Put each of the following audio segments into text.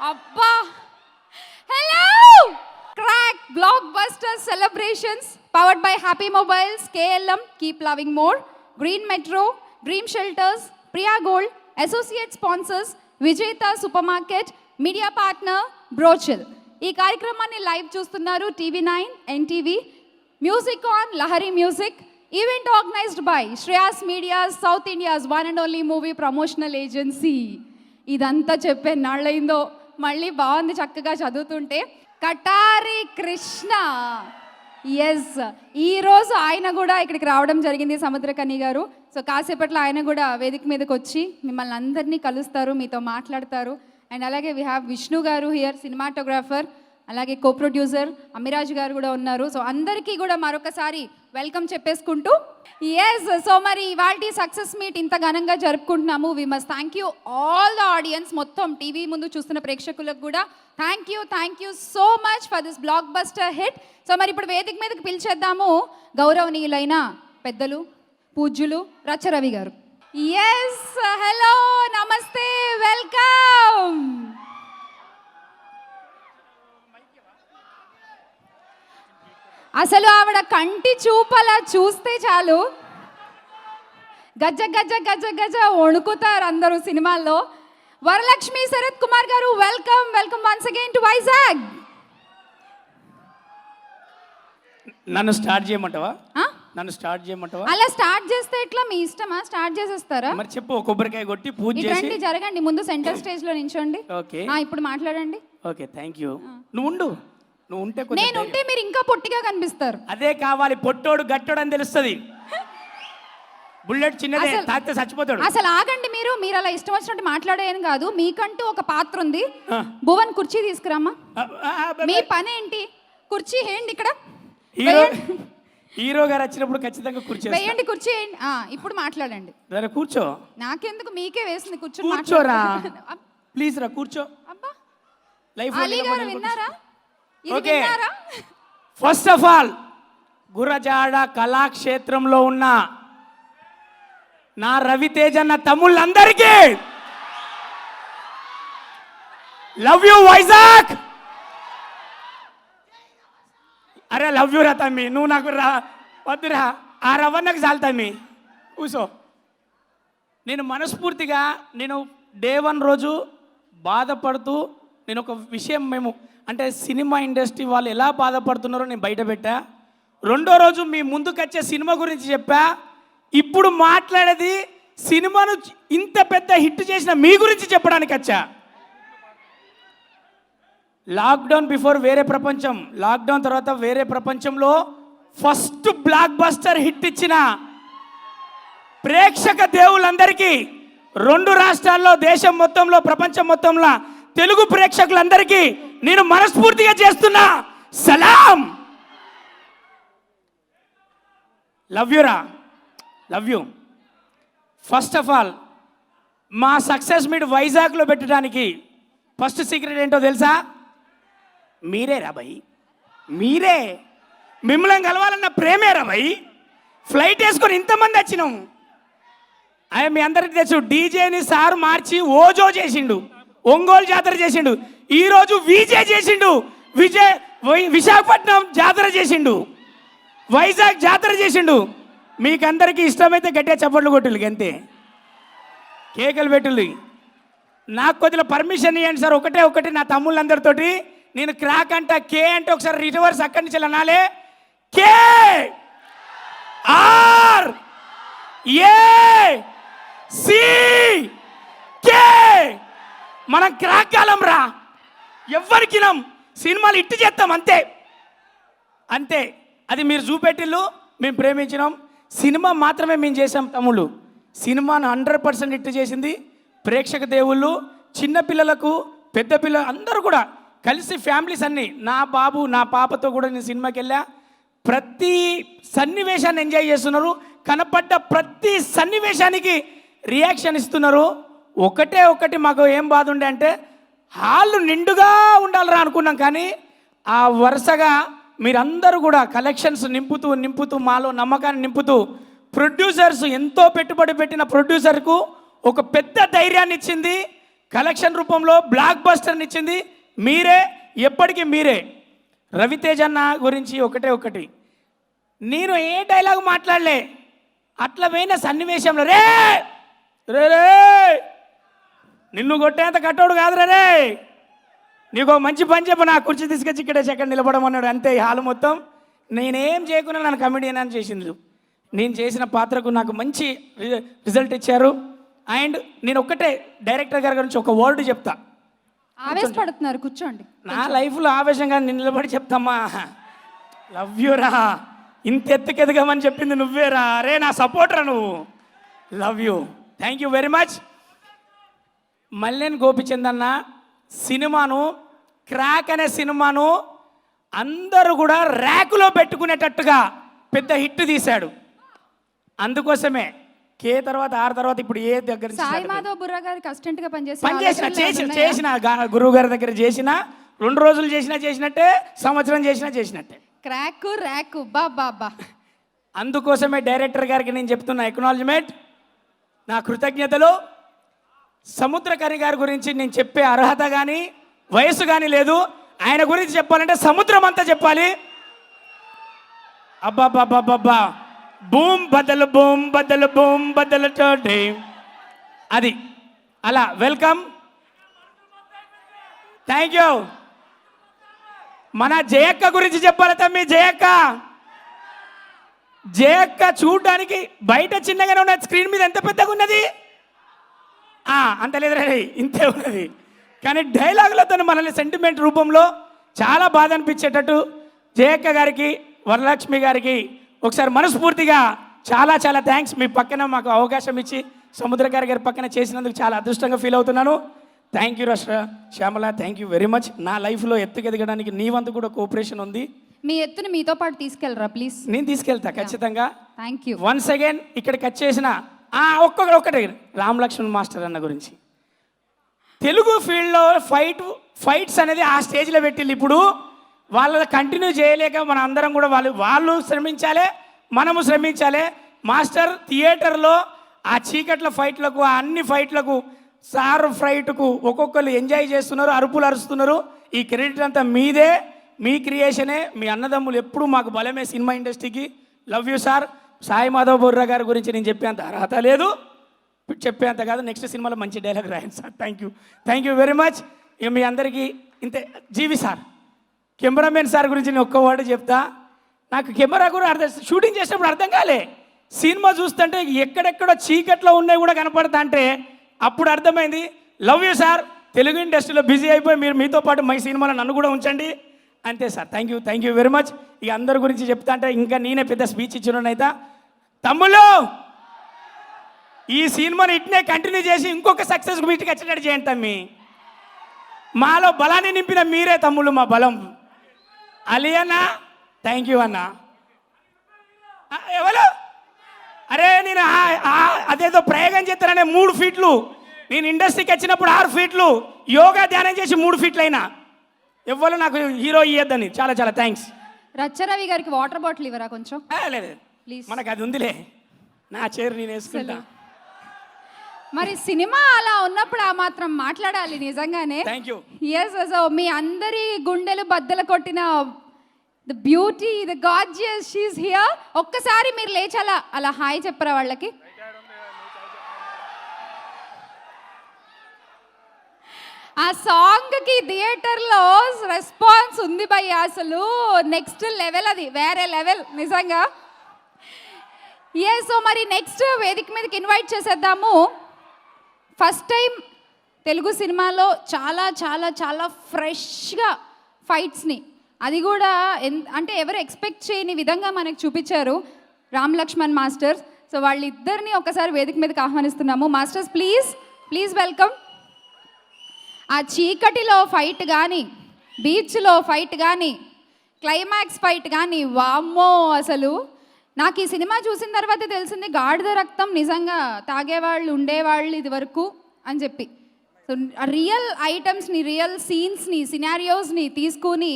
అబ్బా hello crack blockbuster celebrations powered by happy mobiles KLM keep loving more green metro dream shelters Priya gold associate sponsors విజేత super market media partner బ్రోచిల్. ఈ కార్యక్రమాన్ని live చూస్తున్నారు TV9 NTV music on Lahari music. Event organised by Shreyas media south India's one and only movie promotional agency. ఇదంతా చెప్పే నాళ్ళైందో మళ్ళీ బాగుంది చక్కగా చదువుతుంటే. కటారి కృష్ణ ఎస్, ఈరోజు ఆయన కూడా ఇక్కడికి రావడం జరిగింది, సముద్రకని గారు. సో కాసేపట్లో ఆయన కూడా వేదిక మీదకి వచ్చి మిమ్మల్ని అందరినీ కలుస్తారు, మీతో మాట్లాడతారు. అండ్ అలాగే వీ హ్యావ్ విష్ణు గారు హియర్, సినిమాటోగ్రాఫర్, అలాగే కో ప్రొడ్యూసర్ అమిరాజ్ గారు కూడా ఉన్నారు. సో అందరికీ కూడా మరొకసారి వెల్కమ్ చెప్పేసుకుంటూ ఎస్, సో మరి ఇవాల్టి సక్సెస్ మీట్ ఇంత ఘనంగా జరుపుకుంటున్నాము. We must thank you all the audience, మొత్తం టీవీ ముందు చూస్తున్న ప్రేక్షకులకు కూడా thank you so much for this blockbuster hit. So మరి ఇప్పుడు వేదిక మీదకి పిలిచేద్దాము గౌరవనీయులైన పెద్దలు పూజ్యులు రచ్చరవి గారు. ఎస్, హలో, నమస్తే, వెల్కమ్. అసలు ఆవిడ కంటి చూపలా చూస్తే చాలు గజ్జ గజ్జ గజ్జ గజ్జ వణుకుతారు అందరూ సినిమాల్లో. వరలక్ష్మి శరత్ కుమార్ గారు, welcome once again to Vizag. నన్ను స్టార్ట్ చేయమంటావా? అలా స్టార్ట్ చేస్తే ఎట్లా, మీ ఇష్టమా? స్టార్ట్ చేసేస్తారా? మరి చెప్పు. కొబ్బరికాయ కొట్టి పూజ చేసి జరగండి, ముందు సెంటర్ స్టేజ్ లో నించోండి. ఓకే, ఇప్పుడు మాట్లాడండి. Okay, thank you. నువ్వు ఉంటే నేనుంటే మీరు ఇంకా పొట్టిగా కనిపిస్తారు. అదే కావాలి, పొట్టోడు గట్టోడు అని తెలుస్తుంది. బుల్లెట్ చిన్నదే, తాకితే చచ్చిపోతాడు. అసలు ఆగండి, మీరు అలా ఇష్టం వచ్చినట్టు మాట్లాడేయని కాదు, మీకంటూ ఒక పాత్ర ఉంది. భువన్ కుర్చీ తీసుకురామా. మీ పని ఏంటి? కుర్చీ వేయండి ఇక్కడ. హీరో గారు వచ్చినప్పుడు ఖచ్చితంగా కుర్చీ వేయండి, కుర్చీ వేయండి. ఇప్పుడు మాట్లాడండి. కూర్చో. నాకెందుకు, మీకే వేసింది. కూర్చోరా ప్లీజ్ రా, కూర్చో. అబ్బా, లైఫ్ విన్నారా? Okay, first of all Gurajada కళాక్షేత్రంలో ఉన్న నా రవితేజ అన్న తమ్ముళ్ళందరికీ లవ్ యూ వైజాగ్. అరే లవ్ యూ రా తమ్మి, నువ్వు నాకు రా వద్దురా, ఆ రవ్వన్నకు చాలు తమ్మి, కూసో. నేను మనస్ఫూర్తిగా నేను డే 1 రోజు బాధపడుతూ నేను ఒక విషయం, మేము అంటే సినిమా ఇండస్ట్రీ వాళ్ళు ఎలా బాధపడుతున్నారో నేను బయట పెట్టా. 2వ రోజు మీ ముందుకు వచ్చే సినిమా గురించి చెప్పా. ఇప్పుడు మాట్లాడేది సినిమాను ఇంత పెద్ద హిట్ చేసిన మీ గురించి చెప్పడానికి వచ్చా. లాక్డౌన్ బిఫోర్ వేరే ప్రపంచం, లాక్డౌన్ తర్వాత వేరే ప్రపంచంలో ఫస్ట్ బ్లాక్ బస్టర్ హిట్ ఇచ్చిన ప్రేక్షక దేవులందరికీ, 2 రాష్ట్రాల్లో, దేశం మొత్తంలో, ప్రపంచం మొత్తంలో తెలుగు ప్రేక్షకులందరికీ నేను మనస్ఫూర్తిగా చేస్తున్నా సలాం. లవ్ యూ రా, love you. First of all మా సక్సెస్ మీట్ వైజాగ్లో పెట్టడానికి ఫస్ట్ సీక్రెట్ ఏంటో తెలుసా? మీరే రా భయ్, మీరే. మిమ్మల్ని కలవాలన్న ప్రేమే రా భయ్. ఫ్లైట్ వేసుకొని ఇంతమంది వచ్చినాం. మీ అందరికి తెలుసు, డీజేని సార్ మార్చి ఓజో చేసిండు, ఒంగోలు జాతర చేసిండు, ఈరోజు విజే చేసిండు, విశాఖపట్నం జాతర చేసిండు, వైజాగ్ జాతర చేసిండు. మీకు అందరికీ ఇష్టమైతే గట్టిగా చప్పట్లు కొట్టులు, అంతే, కేకలు పెట్టులు. నాకు కొద్దిగా పర్మిషన్ ఇవ్వండి సార్, ఒకటే నా తమ్ముళ్ళందరితోటి. నేను క్రాక్ అంట, కే అంటే ఒకసారి రివర్స్ అక్కడి నుంచి అనాలే. కే ఆర్ ఏ సి కే. మనం క్రాక్ కాలం రా, ఎవ్వరికినం సినిమాలు ఇట్టు చేస్తాం, అంతే. అది మీరు చూపెట్టిల్లు, మేము ప్రేమించినాం. సినిమా మాత్రమే మేము చేసాం తమ్ముళ్ళు. సినిమాను 100% ఇట్టు చేసింది ప్రేక్షక దేవుళ్ళు. చిన్నపిల్లలకు, పెద్ద పిల్లలు అందరూ కూడా కలిసి, ఫ్యామిలీస్ అన్నీ. నా బాబు, నా పాపతో కూడా నేను సినిమాకి వెళ్ళా. ప్రతి సన్నివేశాన్ని ఎంజాయ్ చేస్తున్నారు. కనపడ్డ ప్రతి సన్నివేశానికి రియాక్షన్ ఇస్తున్నారు. ఒకటి మాకు ఏం బాధ ఉండే అంటే, హాళ్ళు నిండుగా ఉండాలిరా అనుకున్నాం, కానీ ఆ వరుసగా మీరందరూ కూడా కలెక్షన్స్ నింపుతూ మాలో నమ్మకాన్ని నింపుతూ, ప్రొడ్యూసర్స్ ఎంతో పెట్టుబడి పెట్టిన ప్రొడ్యూసర్కు ఒక పెద్ద ధైర్యాన్ని ఇచ్చింది కలెక్షన్ రూపంలో బ్లాక్ బస్టర్ని ఇచ్చింది మీరే, ఎప్పటికీ మీరే. రవితేజ అన్న గురించి ఒకటి, నేను ఏ డైలాగ్ మాట్లాడలే, అట్లా పోయిన సన్నివేశంలో రే రే రే నిన్ను కొట్టేంత కట్టోడు కాదురా రే, నీకు మంచి పని చెప్పు, నా కుర్చీ తీసుకొచ్చి ఇక్కడే సెకండ్ నిలబడమన్నాడు. అంతే ఈ హాలు మొత్తం. నేనేం చేయకుండా నన్ను కమెడియన్ అని చేసింది. నేను చేసిన పాత్రకు నాకు మంచి రిజల్ట్ ఇచ్చారు. అండ్ నేను ఒక్కటే డైరెక్టర్ గారి గురించి ఒక వర్డ్ చెప్తా. ఆవేశపడుతున్నారు, కూర్చోండి. నా లైఫ్లో ఆవేశంగా నిలబడి చెప్తామ్మా, లవ్ యూ రా, ఇంత ఎత్తుకెదగమని చెప్పింది నువ్వేరా, అరే నా సపోర్టరా నువ్వు, love you, thank you very much. మల్లెన్ గోపిచంద్ అన్న సినిమాను, క్రాక్ అనే సినిమాను అందరూ కూడా ర్యాకులో పెట్టుకునేటట్టుగా పెద్ద హిట్ తీశాడు. అందుకోసమే కే తర్వాత ఆర్ తర్వాత ఇప్పుడు ఏ దగ్గర సాయి మాధవ్ బుర్రా గారికి అసిస్టెంట్ గా చేసిన గురువు గారి దగ్గర చేసిన 2 రోజులు చేసినట్టే, సంవత్సరం చేసినట్టే. క్రాక్ ర్యాక్ బాబా. అందుకోసమే డైరెక్టర్ గారికి నేను చెప్తున్నా ఎక్నాలజ్మెంట్, నా కృతజ్ఞతలు. సముద్రకని గారి గురించి నేను చెప్పే అర్హత కానీ వయసు కానీ లేదు. ఆయన గురించి చెప్పాలంటే సముద్రం అంతా చెప్పాలి. అబ్బాబ్బాబ్బా, బూమ్ బద్దలు బూమ్ బద్దలు బూమ్ బద్దలు తోటి అది అలా. Welcome, thank you. మన జయక్క గురించి చెప్పాలి తమ్మి. జయక్క చూడడానికి బయట చిన్నగానే ఉన్నది, స్క్రీన్ మీద ఎంత పెద్దగా ఉన్నది, అంత లేదు రే, ఇంతే ఉన్నది. కానీ డైలాగులతో మనల్ని సెంటిమెంట్ రూపంలో చాలా బాధ అనిపించేటట్టు జయక్క గారికి, వరలక్ష్మి గారికి ఒకసారి మనస్ఫూర్తిగా చాలా థ్యాంక్స్. మీ పక్కన మాకు అవకాశం ఇచ్చి సముద్రకారి గారి పక్కన చేసినందుకు చాలా అదృష్టంగా ఫీల్ అవుతున్నాను. Thank you Shyamala, thank you very much. నా లైఫ్లో ఎత్తుకెదగడానికి నీ వంతు కూడా కోఆపరేషన్ ఉంది. మీ ఎత్తుని మీతో పాటు తీసుకెళ్ళరా ప్లీజ్. నేను తీసుకెళ్తా ఖచ్చితంగా. Thank you. వన్స్ అగైన్ ఇక్కడికి వచ్చేసిన ఒక్కటే రామ్ లక్ష్మణ్ మాస్టర్ అన్న గురించి. తెలుగు ఫీల్డ్లో ఫైట్స్ అనేది ఆ స్టేజ్లో పెట్టిల్లు. ఇప్పుడు వాళ్ళ కంటిన్యూ చేయలేక మన అందరం కూడా వాళ్ళు శ్రమించాలి, మనము శ్రమించాలి. మాస్టర్ థియేటర్లో ఆ చీకట్ల ఫైట్లకు, ఆ అన్ని ఫైట్లకు, సార్ ఫైట్కు ఒక్కొక్కరు ఎంజాయ్ చేస్తున్నారు, అరుపులు అరుస్తున్నారు. ఈ క్రెడిట్ అంతా మీదే, మీ క్రియేషనే. మీ అన్నదమ్ములు ఎప్పుడు మాకు బలమే సినిమా ఇండస్ట్రీకి. Love you sir. Sai Madhav Burra గారి గురించి నేను చెప్పేంత అర్హత లేదు, చెప్పేంత కాదు. నెక్స్ట్ సినిమాలో మంచి డైలాగ్ రాయండి sir. Thank you very much. ఇక మీ అందరికీ ఇంతే. జీవి సార్, కెమెరామెన్ సార్ గురించి నేను ఒక్క వర్డ్ చెప్తా. నాకు కెమెరా కూడా షూటింగ్ చేసినప్పుడు అర్థం కాలే. సినిమా చూస్తుంటే ఎక్కడెక్కడో చీకట్లో ఉన్నాయి కూడా కనపడతా అంటే అప్పుడు అర్థమైంది. Love you sir. తెలుగు ఇండస్ట్రీలో బిజీ అయిపోయి మీరు మీతో పాటు మై సినిమాలో నన్ను కూడా ఉంచండి. అంతే sir. Thank you very much. ఇక అందరి గురించి చెప్తా అంటే ఇంకా నేనే పెద్ద స్పీచ్ ఇచ్చినైతే. తమ్ముళ్ళు, ఈ సినిమాని ఇట్నే కంటిన్యూ చేసి ఇంకొక సక్సెస్ మీటికి వచ్చేటట్టు చేయండి తమ్మి. మాలో బలాన్ని నింపిన మీరే తమ్ముళ్ళు, మా బలం. అలీ అన్న, థ్యాంక్ యూ అన్న. ఎవరు? అరే నేను అదేదో ప్రయోగం చేస్తాననే 3 ఫీట్లు, నేను ఇండస్ట్రీకి వచ్చినప్పుడు 6 ఫీట్లు యోగా ధ్యానం చేసి 3 ఫీట్లు అయినా. ఎవరు నాకు హీరో ఇయ్యద్దని. చాలా థ్యాంక్స్. రచ్చరవి గారికి వాటర్ బాటిల్ ఇవ్వరా కొంచెం? లేదు ప్లీజ్, మనకు అది ఉందిలే, నా చైర్ నేను వేసుకుంటా. మరి సినిమా అలా ఉన్నప్పుడు ఆ మాత్రం మాట్లాడాలి నిజంగానే. Thank you. ఎస్, మీ అందరి గుండెలు బద్దలు కొట్టిన the beauty, the gorgeous, she is here. ఒక్కసారి మీరు లేచాలా అలా హాయ్ చెప్పరా వాళ్ళకి? ఆ సాంగ్కి థియేటర్లో రెస్పాన్స్ ఉంది భయ్య, అసలు నెక్స్ట్ లెవెల్, అది వేరే లెవెల్ నిజంగా. సో మరి నెక్స్ట్ వేదిక మీదకి ఇన్వైట్ చేసేద్దాము. ఫస్ట్ టైం తెలుగు సినిమాలో చాలా ఫ్రెష్గా ఫైట్స్ని, అది కూడా అంటే ఎవరు ఎక్స్పెక్ట్ చేయని విధంగా మనకు చూపించారు రామ్ లక్ష్మణ్ మాస్టర్స్. సో వాళ్ళిద్దరిని ఒకసారి వేదిక మీదకి ఆహ్వానిస్తున్నాము. Masters please welcome. ఆ చీకటిలో ఫైట్ కానీ, బీచ్లో ఫైట్ కానీ, క్లైమాక్స్ ఫైట్ కానీ, వామ్మో అసలు నాకు ఈ సినిమా చూసిన తర్వాత తెలిసింది గాడిద రక్తం నిజంగా తాగేవాళ్ళు ఉండేవాళ్ళు ఇది వరకు అని చెప్పి. సో రియల్ ఐటమ్స్ని, రియల్ సీన్స్ని, సినారియోస్ని తీసుకుని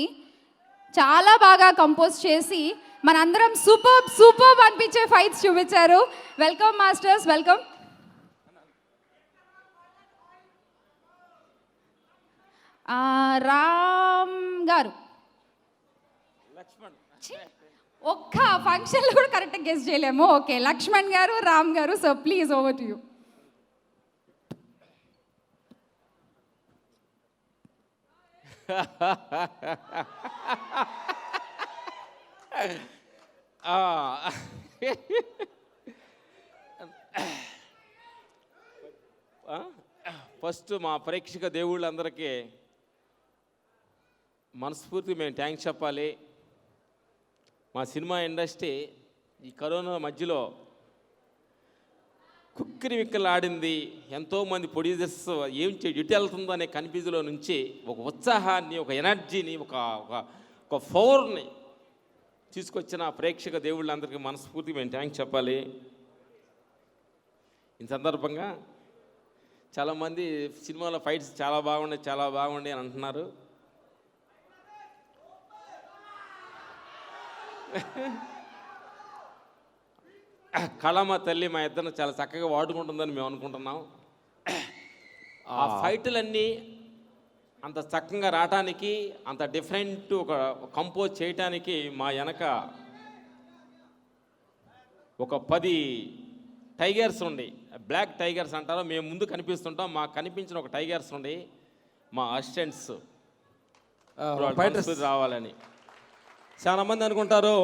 చాలా బాగా కంపోజ్ చేసి మనందరం సూపర్ అనిపించే ఫైట్స్ చూపించారు. Welcome masters, welcome. రామ్ గారు. ఒక్క ఫంక్షన్లో కూడా కరెక్ట్గా గెస్ చేయలేము. ఓకే, లక్ష్మణ్ గారు, రామ్ గారు. So please over to you. First మా ప్రేక్షక దేవుళ్ళందరికీ మనస్ఫూర్తిగా మేము థ్యాంక్స్ చెప్పాలి. మా సినిమా ఇండస్ట్రీ ఈ కరోనా మధ్యలో కుక్కిరి విక్కలు ఆడింది. ఎంతోమంది ప్రొడ్యూసర్స్ ఏం ఎటు వెళ్తుందో అనే కన్ఫ్యూజ్లో నుంచి ఒక ఉత్సాహాన్ని, ఒక ఎనర్జీని, ఒక ఫోర్ని తీసుకొచ్చిన ప్రేక్షక దేవుళ్ళందరికీ మనస్ఫూర్తిగా మేము థ్యాంక్స్ చెప్పాలి. ఈ సందర్భంగా చాలామంది సినిమాలో ఫైట్స్ చాలా బాగుండే అని అంటున్నారు. కళమ్మ తల్లి మా ఇద్దరిని చాలా చక్కగా వాడుకుంటుందని మేము అనుకుంటున్నాం. ఆ ఫైటులన్నీ అంత చక్కగా రావటానికి, అంత డిఫరెంట్ ఒక కంపోజ్ చేయటానికి మా వెనక ఒక 10 టైగర్స్ ఉండి, బ్లాక్ టైగర్స్ అంటారో, మేము ముందు కనిపిస్తుంటాం. మాకు కనిపించిన ఒక టైగర్స్ ఉండి మా అసిస్టెంట్స్ రావాలని. చాలామంది అనుకుంటారు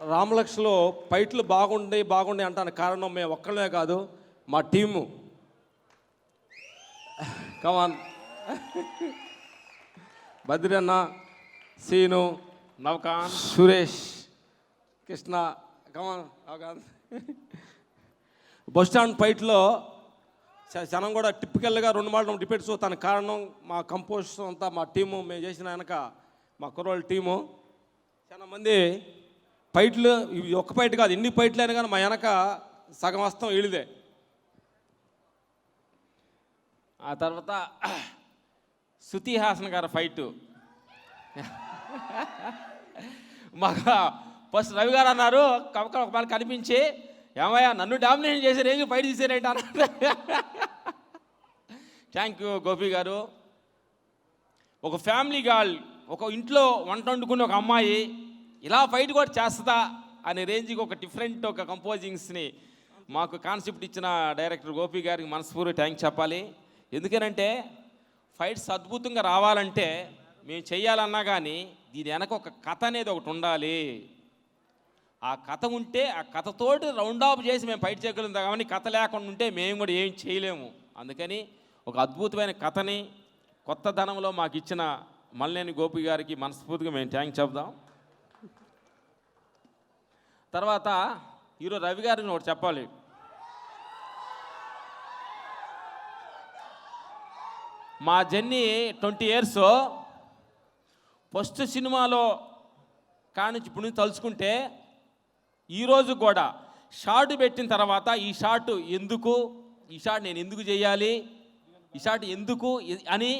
రామలక్ష్లో ఫైట్లు బాగుండే అంటాను. కారణం మేము ఒక్కళ్ళే కాదు, మా టీము. కమాన్ బద్రన్న, సీను, నవకాంత్, సురేష్, కృష్ణ, కమాన్ నవకాంత్. బస్ స్టాండ్ ఫైట్లో జనం కూడా టిపికల్గా 2 మాటలు రిపీట్స్. తన కారణం మా కంపోజ్ అంతా మా టీము, మేము చేసిన వెనక మా కుర్రోళ్ళ టీము. చాలా మంది ఫైట్లు, ఇవి ఒక్క ఫైట్ కాదు, ఎన్ని ఫైట్లు అయినా కానీ మా వెనక సగం వస్తాం వీళ్ళదే. ఆ తర్వాత శృతి హాసన్ గారి ఫైటు మాకు ఫస్ట్ రవి గారు అన్నారు, ఒక మనకు కనిపించి, ఏమయ్యా నన్ను డామినేషన్ చేసే రేంజ్ ఫైట్ తీసేరేంటి అన్నారు. థ్యాంక్ యూ గోపి గారు. ఒక ఫ్యామిలీ గర్ల్, ఒక ఇంట్లో వంట వండుకుని ఒక అమ్మాయి ఇలా ఫైట్ కూడా చేస్తుందా అనే రేంజ్కి ఒక డిఫరెంట్ ఒక కంపోజింగ్స్ని మాకు కాన్సెప్ట్ ఇచ్చిన డైరెక్టర్ గోపి గారికి మనస్ఫూర్తి థ్యాంక్స్ చెప్పాలి. ఎందుకనంటే ఫైట్స్ అద్భుతంగా రావాలంటే మేము చెయ్యాలన్నా కానీ దీని వెనక ఒక కథ అనేది ఒకటి ఉండాలి. ఆ కథ ఉంటే ఆ కథతోటి రౌండ్ ఆఫ్ చేసి మేము ఫైట్ చేయగలుగుతాం. కానీ కథ లేకుండా ఉంటే మేము కూడా ఏం చేయలేము. అందుకని ఒక అద్భుతమైన కథని కొత్త ధనంలో మాకు ఇచ్చిన మల్లేని గోపి గారికి మనస్ఫూర్తిగా మేము థ్యాంక్స్ చెప్దాం. తర్వాత హీరో రవి గారిని ఒకటి చెప్పాలి. మా జర్నీ 20 years. ఫస్ట్ సినిమాలో కానించి ఇప్పుడు నుంచి తలుచుకుంటే ఈరోజు కూడా షార్ట్ పెట్టిన తర్వాత ఈ షార్ట్ ఎందుకు, ఈ షార్ట్ నేను ఎందుకు చేయాలి, ఈ షార్ట్ ఎందుకు అని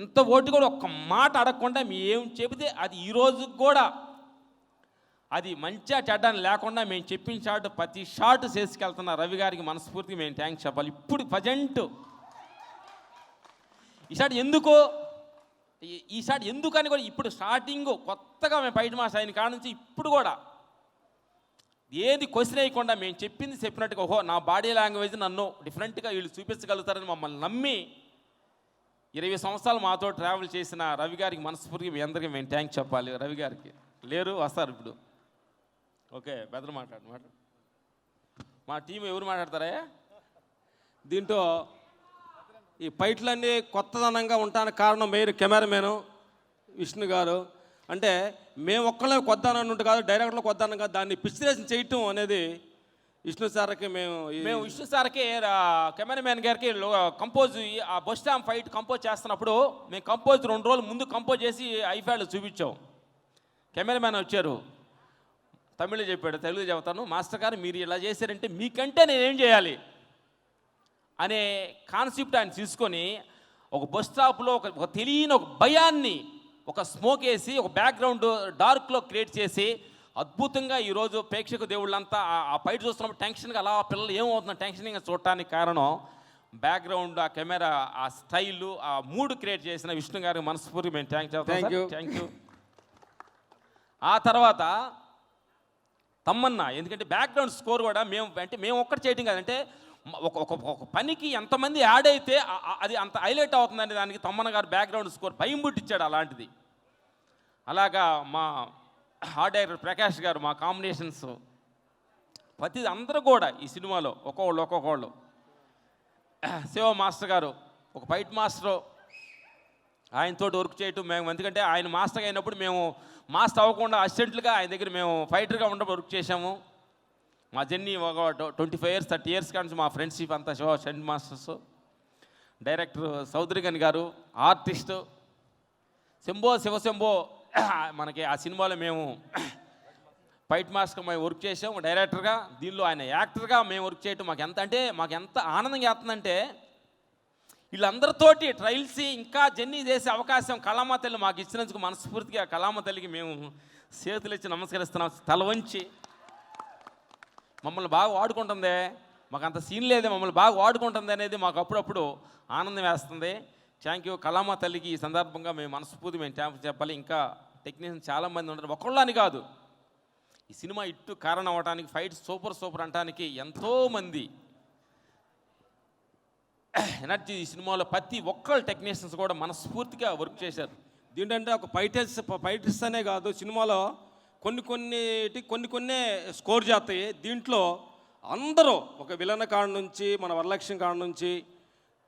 ఇంత ఓటు కూడా ఒక్క మాట అడగకుండా మేము ఏం చెబితే అది ఈరోజు కూడా అది మంచిగా చెడ్డని లేకుండా మేము చెప్పిన షార్ట్ ప్రతి షార్ట్ చేసుకెళ్తున్న రవి గారికి మనస్ఫూర్తిగా మేము థ్యాంక్స్ చెప్పాలి. ఇప్పుడు ప్రజెంట్ ఈ షార్ట్ ఎందుకు అని కూడా ఇప్పుడు స్టార్టింగ్ కొత్తగా మేము బయట మాస్ అయిన కాడ నుంచి ఇప్పుడు కూడా ఏది క్వశ్చన్ వేయకుండా మేము చెప్పినట్టుగా ఓహో నా బాడీ లాంగ్వేజ్ నన్ను డిఫరెంట్గా వీళ్ళు చూపించగలుగుతారని మమ్మల్ని నమ్మి 20 సంవత్సరాలు మాతో ట్రావెల్ చేసిన రవి గారికి మనస్ఫూర్తిగా మీ అందరికీ మేము థ్యాంక్స్ చెప్పాలి. రవి గారికి లేరు, వస్తారు ఇప్పుడు. ఓకే, బెదరు మాట్లాడు. మా టీం ఎవరు మాట్లాడతారా? దీంట్లో ఈ ఫైట్లన్నీ కొత్తదనంగా ఉండడానికి కారణం మెయిన్ కెమెరామెను విష్ణు గారు. అంటే మేము ఒక్కళ్ళే కొద్దానంటే కాదు, డైరెక్టర్లో కొద్దానం కాదు, దాన్ని పిక్చరైజేషన్ చేయటం అనేది విష్ణు సార్కి మేము విష్ణు సార్కి కెమెరామెన్ గారికి కంపోజ్ ఆ బస్ స్టాండ్ ఫైట్ కంపోజ్ చేస్తున్నప్పుడు మేము కంపోజ్ 2 రోజులు ముందు కంపోజ్ చేసి ఐఫ్యాడ్లో చూపించాం. కెమెరామెన్ వచ్చారు, తమిళ్ చెప్పాడు, తెలుగు చెబుతాను, మాస్టర్ గారు మీరు ఇలా చేశారంటే మీకంటే నేనేం చేయాలి అనే కాన్సెప్ట్ ఆయన తీసుకొని ఒక బస్ స్టాప్లో ఒక తెలియని ఒక భయాన్ని ఒక స్మోక్ వేసి ఒక బ్యాక్గ్రౌండ్ డార్క్లో క్రియేట్ చేసి అద్భుతంగా ఈరోజు ప్రేక్షక దేవుళ్ళంతా ఆ ఫైట్ చూస్తున్నప్పుడు టెన్షన్గా అలా పిల్లలు ఏమవుతుందో టెన్షన్గా చూడటానికి కారణం బ్యాక్గ్రౌండ్, ఆ కెమెరా, ఆ స్టైలు, ఆ మూడ్ క్రియేట్ చేసిన విష్ణు గారికి మనస్ఫూర్తి మేము Thank you. Thank you. ఆ తర్వాత తమ్మన్నా, ఎందుకంటే బ్యాక్గ్రౌండ్ స్కోర్ కూడా మేము ఒక్కటి చేయటం కాదంటే ఒక పనికి ఎంతమంది యాడ్ అయితే అది అంత హైలైట్ అవుతుందండి. దానికి తమ్మన్న గారు బ్యాక్గ్రౌండ్ స్కోర్ భయం పుట్టించాడు అలాంటిది. అలాగా మా ఆర్ట్ డైరెక్టర్ ప్రకాష్ గారు, మా కాంబినేషన్స్ ప్రతి అందరూ కూడా ఈ సినిమాలో ఒక్కొక్కళ్ళు శివ మాస్టర్ గారు ఒక ఫైట్ మాస్టరు, ఆయనతో వర్క్ చేయటం మేము, ఎందుకంటే ఆయన మాస్టర్ అయినప్పుడు మేము మాస్టర్ అవ్వకుండా అసిస్టెంట్లుగా ఆయన దగ్గర మేము ఫైటర్గా ఉండడం వర్క్ చేశాము. మా జర్నీ ఒక 25 years 30 years కానీ మా ఫ్రెండ్షిప్ అంతా శివ సెంట్ మాస్టర్స్. డైరెక్టర్ సౌదరిగన్ గారు, ఆర్టిస్టు శివశంభో మనకి ఆ సినిమాలో మేము ఫైట్ మాస్టర్గా మేము వర్క్ చేసాం డైరెక్టర్గా. దీనిలో ఆయన యాక్టర్గా మేము వర్క్ చేయటం మాకు ఎంత ఆనందంగా వేస్తుందంటే, వీళ్ళందరితోటి ట్రయల్స్ ఇంకా జర్నీ చేసే అవకాశం కళామ తల్లి మాకు ఇచ్చినందుకు మనస్ఫూర్తిగా కళామ తల్లికి మేము చేతులు ఇచ్చి నమస్కరిస్తున్నాం. తల వంచి మమ్మల్ని బాగా వాడుకుంటుందే, మాకు అంత సీన్ లేదే, మమ్మల్ని బాగా వాడుకుంటుంది అనేది మాకు అప్పుడప్పుడు ఆనందం వేస్తుంది. థ్యాంక్ యూ కళామ తల్లికి. ఈ సందర్భంగా మేము మనస్ఫూర్తి మేము థ్యాంక్స్ చెప్పాలి. ఇంకా టెక్నీషియన్ చాలామంది ఉంటారు, ఒకళ్ళని కాదు. ఈ సినిమా ఇట్టు కారణం అవ్వడానికి, ఫైట్ సూపర్ అంటానికి ఎంతోమంది ఎనర్జీ ఈ సినిమాలో ప్రతి ఒక్కళ్ళు టెక్నీషియన్స్ కూడా మనస్ఫూర్తిగా వర్క్ చేశారు. దీంటంటే ఒక ఫైటర్స్ అనే కాదు, సినిమాలో కొన్ని స్కోర్ చేస్తాయి. దీంట్లో అందరూ ఒక విలన్ కాడ నుంచి, మన వరలక్ష్మి కాడ నుంచి,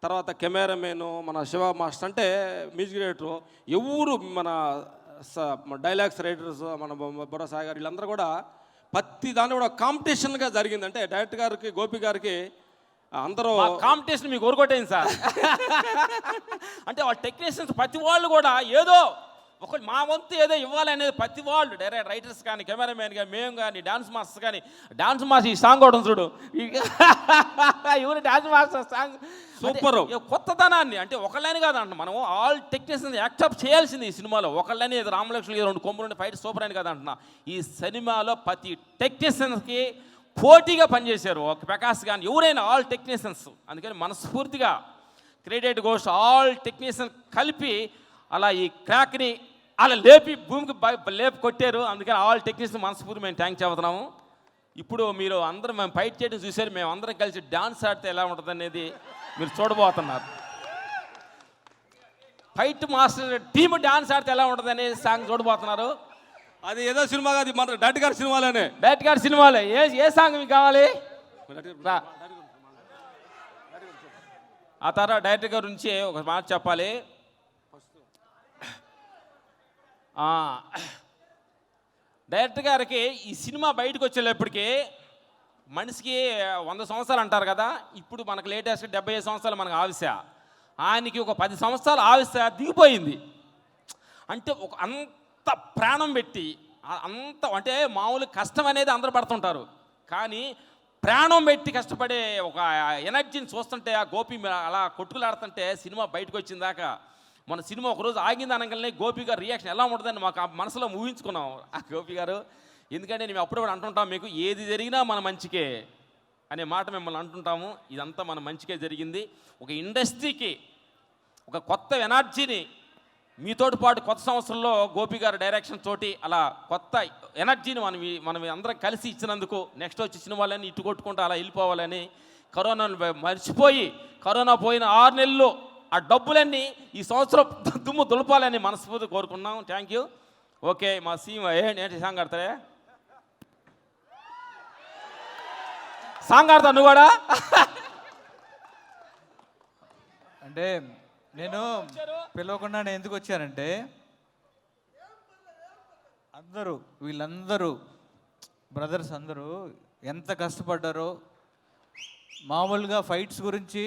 తర్వాత కెమెరామెను, మన శివ మాస్టర్ అంటే మ్యూజిక్ డైరెక్టరు, ఎవరు మన డైలాగ్స్ రైటర్స్, మన బుర్ర సాయి గారు, వీళ్ళందరూ కూడా ప్రతి దాన్ని కూడా కాంపిటీషన్గా జరిగింది. అంటే డైరెక్టర్ గారికి, గోపి గారికి అందరూ కాంపిటీషన్ మీకు ఊరుకొట్టేయండి సార్. అంటే వాళ్ళ టెక్నీషియన్స్ ప్రతి వాళ్ళు కూడా ఏదో ఒక మా వంతు ఏదో ఇవ్వాలి అనేది ప్రతి వాళ్ళు, డైరెక్ట్ రైటర్స్ కానీ, కెమెరామెన్ కానీ, మేము కానీ, డాన్స్ మాస్టర్స్ కానీ. డాన్స్ మాస్టర్ ఈ సాంగ్ కూడా చూడు, ఎవరు డాన్స్ మాస్టర్ సాంగ్ సూపర్, కొత్తదనాన్ని అంటే ఒకళ్ళని కాదంట, మనం ఆల్ టెక్నీషియన్స్ యాక్సెప్ట్ చేయాల్సింది ఈ సినిమాలో. ఒకళ్ళని రామలక్ష్మి 2 కొమ్ములు ఫైట్ సూపర్ అని కాదంటున్నా. ఈ సినిమాలో ప్రతి టెక్నీషియన్స్కి పోటీగా పనిచేశారు. ఒక ప్రకాష్ కానీ ఎవరైనా ఆల్ టెక్నీషియన్స్. అందుకని మనస్ఫూర్తిగా క్రెడిట్ గోస్ ఆల్ టెక్నీషియన్ కలిపి అలా ఈ క్రాక్ని అలా లేపి భూమికి లేపి కొట్టారు. అందుకని ఆల్ టెక్నీషియన్ మనస్ఫూర్తి మేము థ్యాంక్ చెబుతున్నాము. ఇప్పుడు మీరు అందరం మేము ఫైట్ చేయడం చూసారు, మేము అందరం కలిసి డాన్స్ ఆడితే ఎలా ఉంటుంది అనేది మీరు చూడబోతున్నారు. ఫైట్ మాస్టర్ టీమ్ డాన్స్ ఆడితే ఎలా ఉంటుంది అనేది సాంగ్ చూడబోతున్నారు. అది ఏదో సినిమా కాదు, మన డైరెక్టర్ గారి సినిమాలోనే. డైరెక్టర్ గారి సినిమాలో ఏ సాంగ్ మీకు కావాలి? ఆ తర్వాత డైరెక్టర్ గారి నుంచి ఒక మాట చెప్పాలి. డైరెక్టర్ గారికి ఈ సినిమా బయటకు వచ్చేటప్పటికి మనిషికి 100 సంవత్సరాలు అంటారు కదా, ఇప్పుడు మనకు లేటెస్ట్ 75 సంవత్సరాలు మనకు ఆవిష. ఆయనకి ఒక 10 సంవత్సరాలు ఆవిష దిగిపోయింది. అంటే ఒక అంత ప్రాణం పెట్టి అంత, అంటే మామూలు కష్టం అనేది అందరూ పడుతుంటారు, కానీ ప్రాణం పెట్టి కష్టపడే ఒక ఎనర్జీని చూస్తుంటే, ఆ గోపి అలా కొట్టుకులాడుతుంటే సినిమా బయటకు వచ్చిందాకా, మన సినిమా ఒకరోజు ఆగింది అనగానే గోపి గారు రియాక్షన్ ఎలా ఉంటుందని మాకు ఆ మనసులో ఊహించుకున్నాం ఆ గోపి గారు. ఎందుకంటే మేము అప్పుడప్పుడు అంటుంటాం, మీకు ఏది జరిగినా మన మంచికే అనే మాట మిమ్మల్ని అంటుంటాము. ఇదంతా మన మంచికే జరిగింది. ఒక ఇండస్ట్రీకి ఒక కొత్త ఎనర్జీని మీతోటి పాటు కొత్త సంవత్సరంలో గోపి గారి డైరెక్షన్ తోటి అలా కొత్త ఎనర్జీని మనం అందరం కలిసి ఇచ్చినందుకు, నెక్స్ట్ వచ్చి సినిమాలన్నీ ఇటు కొట్టుకుంటూ అలా వెళ్ళిపోవాలని, కరోనాను మర్చిపోయి కరోనా పోయిన 6 నెలలు ఆ డబ్బులన్నీ ఈ సంవత్సరం దుమ్ము దులపాలని మనస్ఫూర్తి కోరుకున్నాం. Thank you. ఓకే, మా సీఎం ఏంటి సాంగ్ ఆడతారే? సాంగ్ ఆడతా నువ్వు కూడా? అంటే నేను పిలవకుండా నేను ఎందుకు వచ్చానంటే, వీళ్ళందరూ బ్రదర్స్ అందరూ ఎంత కష్టపడ్డారో. మామూలుగా ఫైట్స్ గురించి,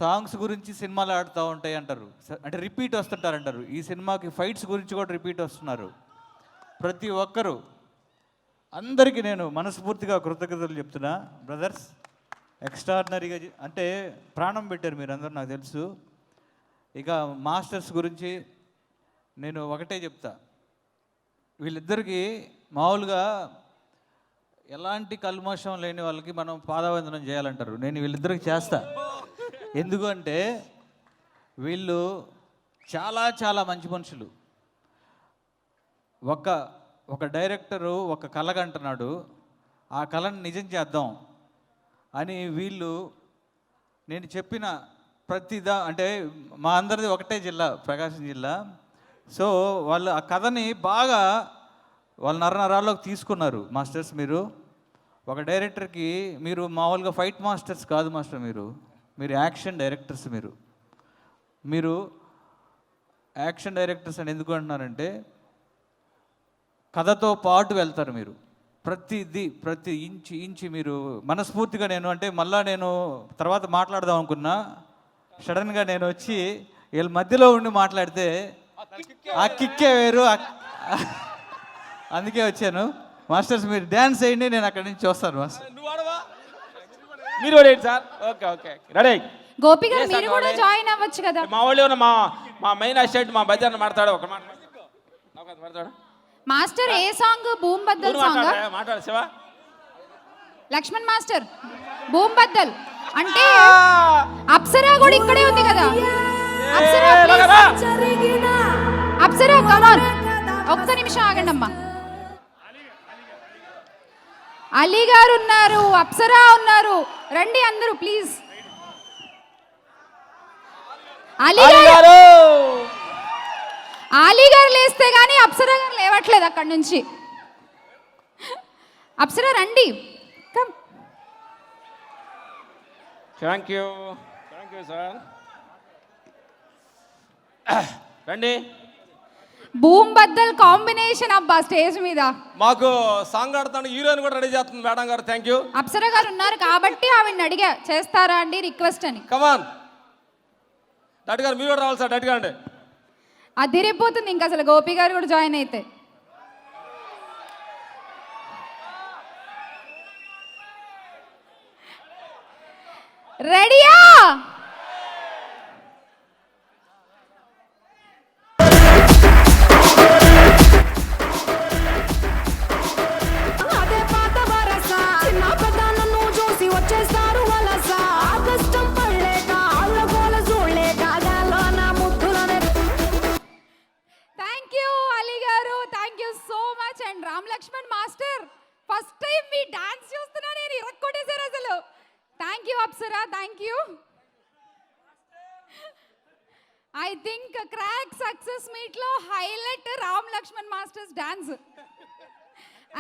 సాంగ్స్ గురించి సినిమాలు ఆడుతూ ఉంటాయి అంటారు, అంటే రిపీట్ వస్తుంటారంటారు. ఈ సినిమాకి ఫైట్స్ గురించి కూడా రిపీట్ వస్తున్నారు. ప్రతి ఒక్కరూ, అందరికీ నేను మనస్ఫూర్తిగా కృతజ్ఞతలు చెప్తున్నా. బ్రదర్స్ ఎక్స్ట్రాడినరీగా, అంటే ప్రాణం పెట్టారు మీరందరూ, నాకు తెలుసు. ఇక మాస్టర్స్ గురించి నేను ఒకటే చెప్తా, వీళ్ళిద్దరికీ మామూలుగా ఎలాంటి కల్మషం లేని వాళ్ళకి మనం పాదవందనం చేయాలంటారు. నేను వీళ్ళిద్దరికి చేస్తా. ఎందుకంటే వీళ్ళు చాలా చాలా మంచి మనుషులు. ఒక డైరెక్టరు ఒక కళ కంటున్నాడు, ఆ కళను నిజం చేద్దాం అని వీళ్ళు నేను చెప్పిన ప్రతిదా అంటే మా అందరిది ఒకటే జిల్లా, ప్రకాశం జిల్లా. సో వాళ్ళు ఆ కథని బాగా వాళ్ళ నరనరాల్లోకి తీసుకున్నారు. మాస్టర్స్ మీరు ఒక డైరెక్టర్కి మీరు మామూలుగా ఫైట్ మాస్టర్స్ కాదు మాస్టర్, మీరు యాక్షన్ డైరెక్టర్స్. మీరు యాక్షన్ డైరెక్టర్స్ అని ఎందుకు అంటున్నారంటే కథతో పాటు వెళ్తారు మీరు. ప్రతి ఇంచి మీరు మనస్ఫూర్తిగా నేను తర్వాత మాట్లాడదాం అనుకున్నా, సడన్గా నేను వచ్చి వీళ్ళ మధ్యలో ఉండి మాట్లాడితే ఆ కిక్కే వేరు. అందుకే వచ్చాను. మాస్టర్స్ మీరు డ్యాన్స్ వేయండి, నేను అక్కడి నుంచి చూస్తాను. మాస్టర్ మీరు ready sir? Okay okay ready. Gopi గారు మీరు కూడా జాయిన్ అవ్వచ్చు కదా. మా వాళ్ళు మా మెయిన్ అసిస్టెంట్ మా బజార్ మాట్లాడు, ఒక మాట మాట్లాడు. మాస్టర్ ఏ సాంగ్? భూమ్ బద్దల్ సాంగ్ మాట్లాడు శివ. లక్ష్మణ్ మాస్టర్ భూమ్ బద్దల్ అంటే అప్సరా కూడా ఇక్కడే ఉంది కదా. అప్సరా కమాన్, ఒక్క నిమిషం ఆగండి అమ్మా. అలీ గారు ఉన్నారు, అప్సరా ఉన్నారు, రండి అందరూ ప్లీజ్. అలీ గారు లేస్తే గానీ అప్సరా గారు లేవట్లేదు అక్కడి నుంచి. అప్సరా రండి, కమ్. Thank you sir. రండి. భూమ్ బద్దల్ కాంబినేషన్ అబ్బా స్టేజ్ మీద. మాకు సాంగ్ ఆడతాను హీరోయిన్ కూడా రెడీ చేస్తుంది మేడం గారు. Thank you. అప్సరా గారు ఉన్నారు కాబట్టి ఆవిడని అడిగా చేస్తారా అండి రిక్వెస్ట్ అని. కమాన్ డట్ గారు, మీరు కూడా రావాలి సార్. డట్గా అండి. అదిరిపోతుంది ఇంకా అసలు గోపి గారు కూడా జాయిన్ అయితే. రెడీయా? లక్ష్మణ్ మాస్టర్ ఫస్ట్ టైం మీ డాన్స్ చూస్తున్నా నేను, ఇరక్కొట్టేశారు అసలు. Thank you Apsara, thank you. I think Krack success meet లో highlight Ram Laxman masters dance.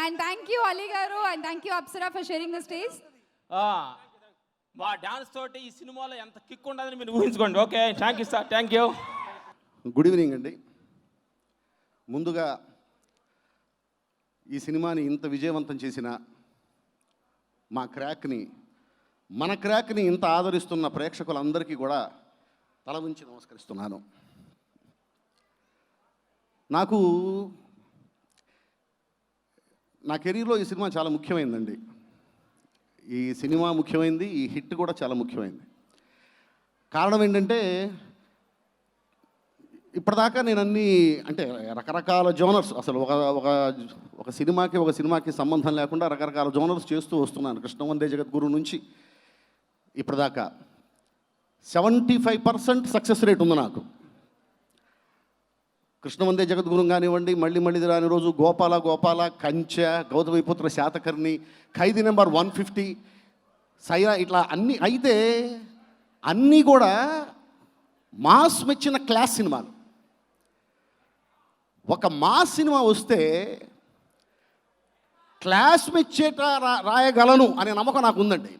And thank you Ali గారు, and thank you Apsara for sharing the stage. మా డాన్స్ తోటి ఈ సినిమాలో ఎంత కిక్ ఉండదని మీరు ఊహించుకోండి. Okay thank you sir, thank you. Good evening అండి. ముందుగా ఈ సినిమాని ఇంత విజయవంతం చేసిన మన క్రాక్ని ఇంత ఆదరిస్తున్న ప్రేక్షకులందరికీ కూడా తల ఉంచి నమస్కరిస్తున్నాను. నా కెరీర్లో ఈ సినిమా చాలా ముఖ్యమైందండి. ఈ సినిమా ముఖ్యమైంది, ఈ హిట్ కూడా చాలా ముఖ్యమైంది. కారణం ఏంటంటే ఇప్పటిదాకా నేను అన్నీ అంటే రకరకాల జోనర్స్, అసలు ఒక సినిమాకి సంబంధం లేకుండా రకరకాల జోనర్స్ చేస్తూ వస్తున్నాను. కృష్ణ వందే జగద్గురు నుంచి ఇప్పటిదాకా 75% సక్సెస్ రేట్ ఉంది నాకు. కృష్ణ వందే జగద్గురు కానివ్వండి, మళ్ళీ రాని రోజు, గోపాల, కంచె, గౌతమిపుత్ర శాతకర్ణి, ఖైదీ నెంబర్ 150, సైరా, ఇట్లా అన్నీ. అయితే అన్నీ కూడా మాస్ మెచ్చిన క్లాస్ సినిమాలు. ఒక మాస్ సినిమా వస్తే క్లాస్ మెచ్చేట రాయగలను అనే నమ్మకం నాకు ఉందండి.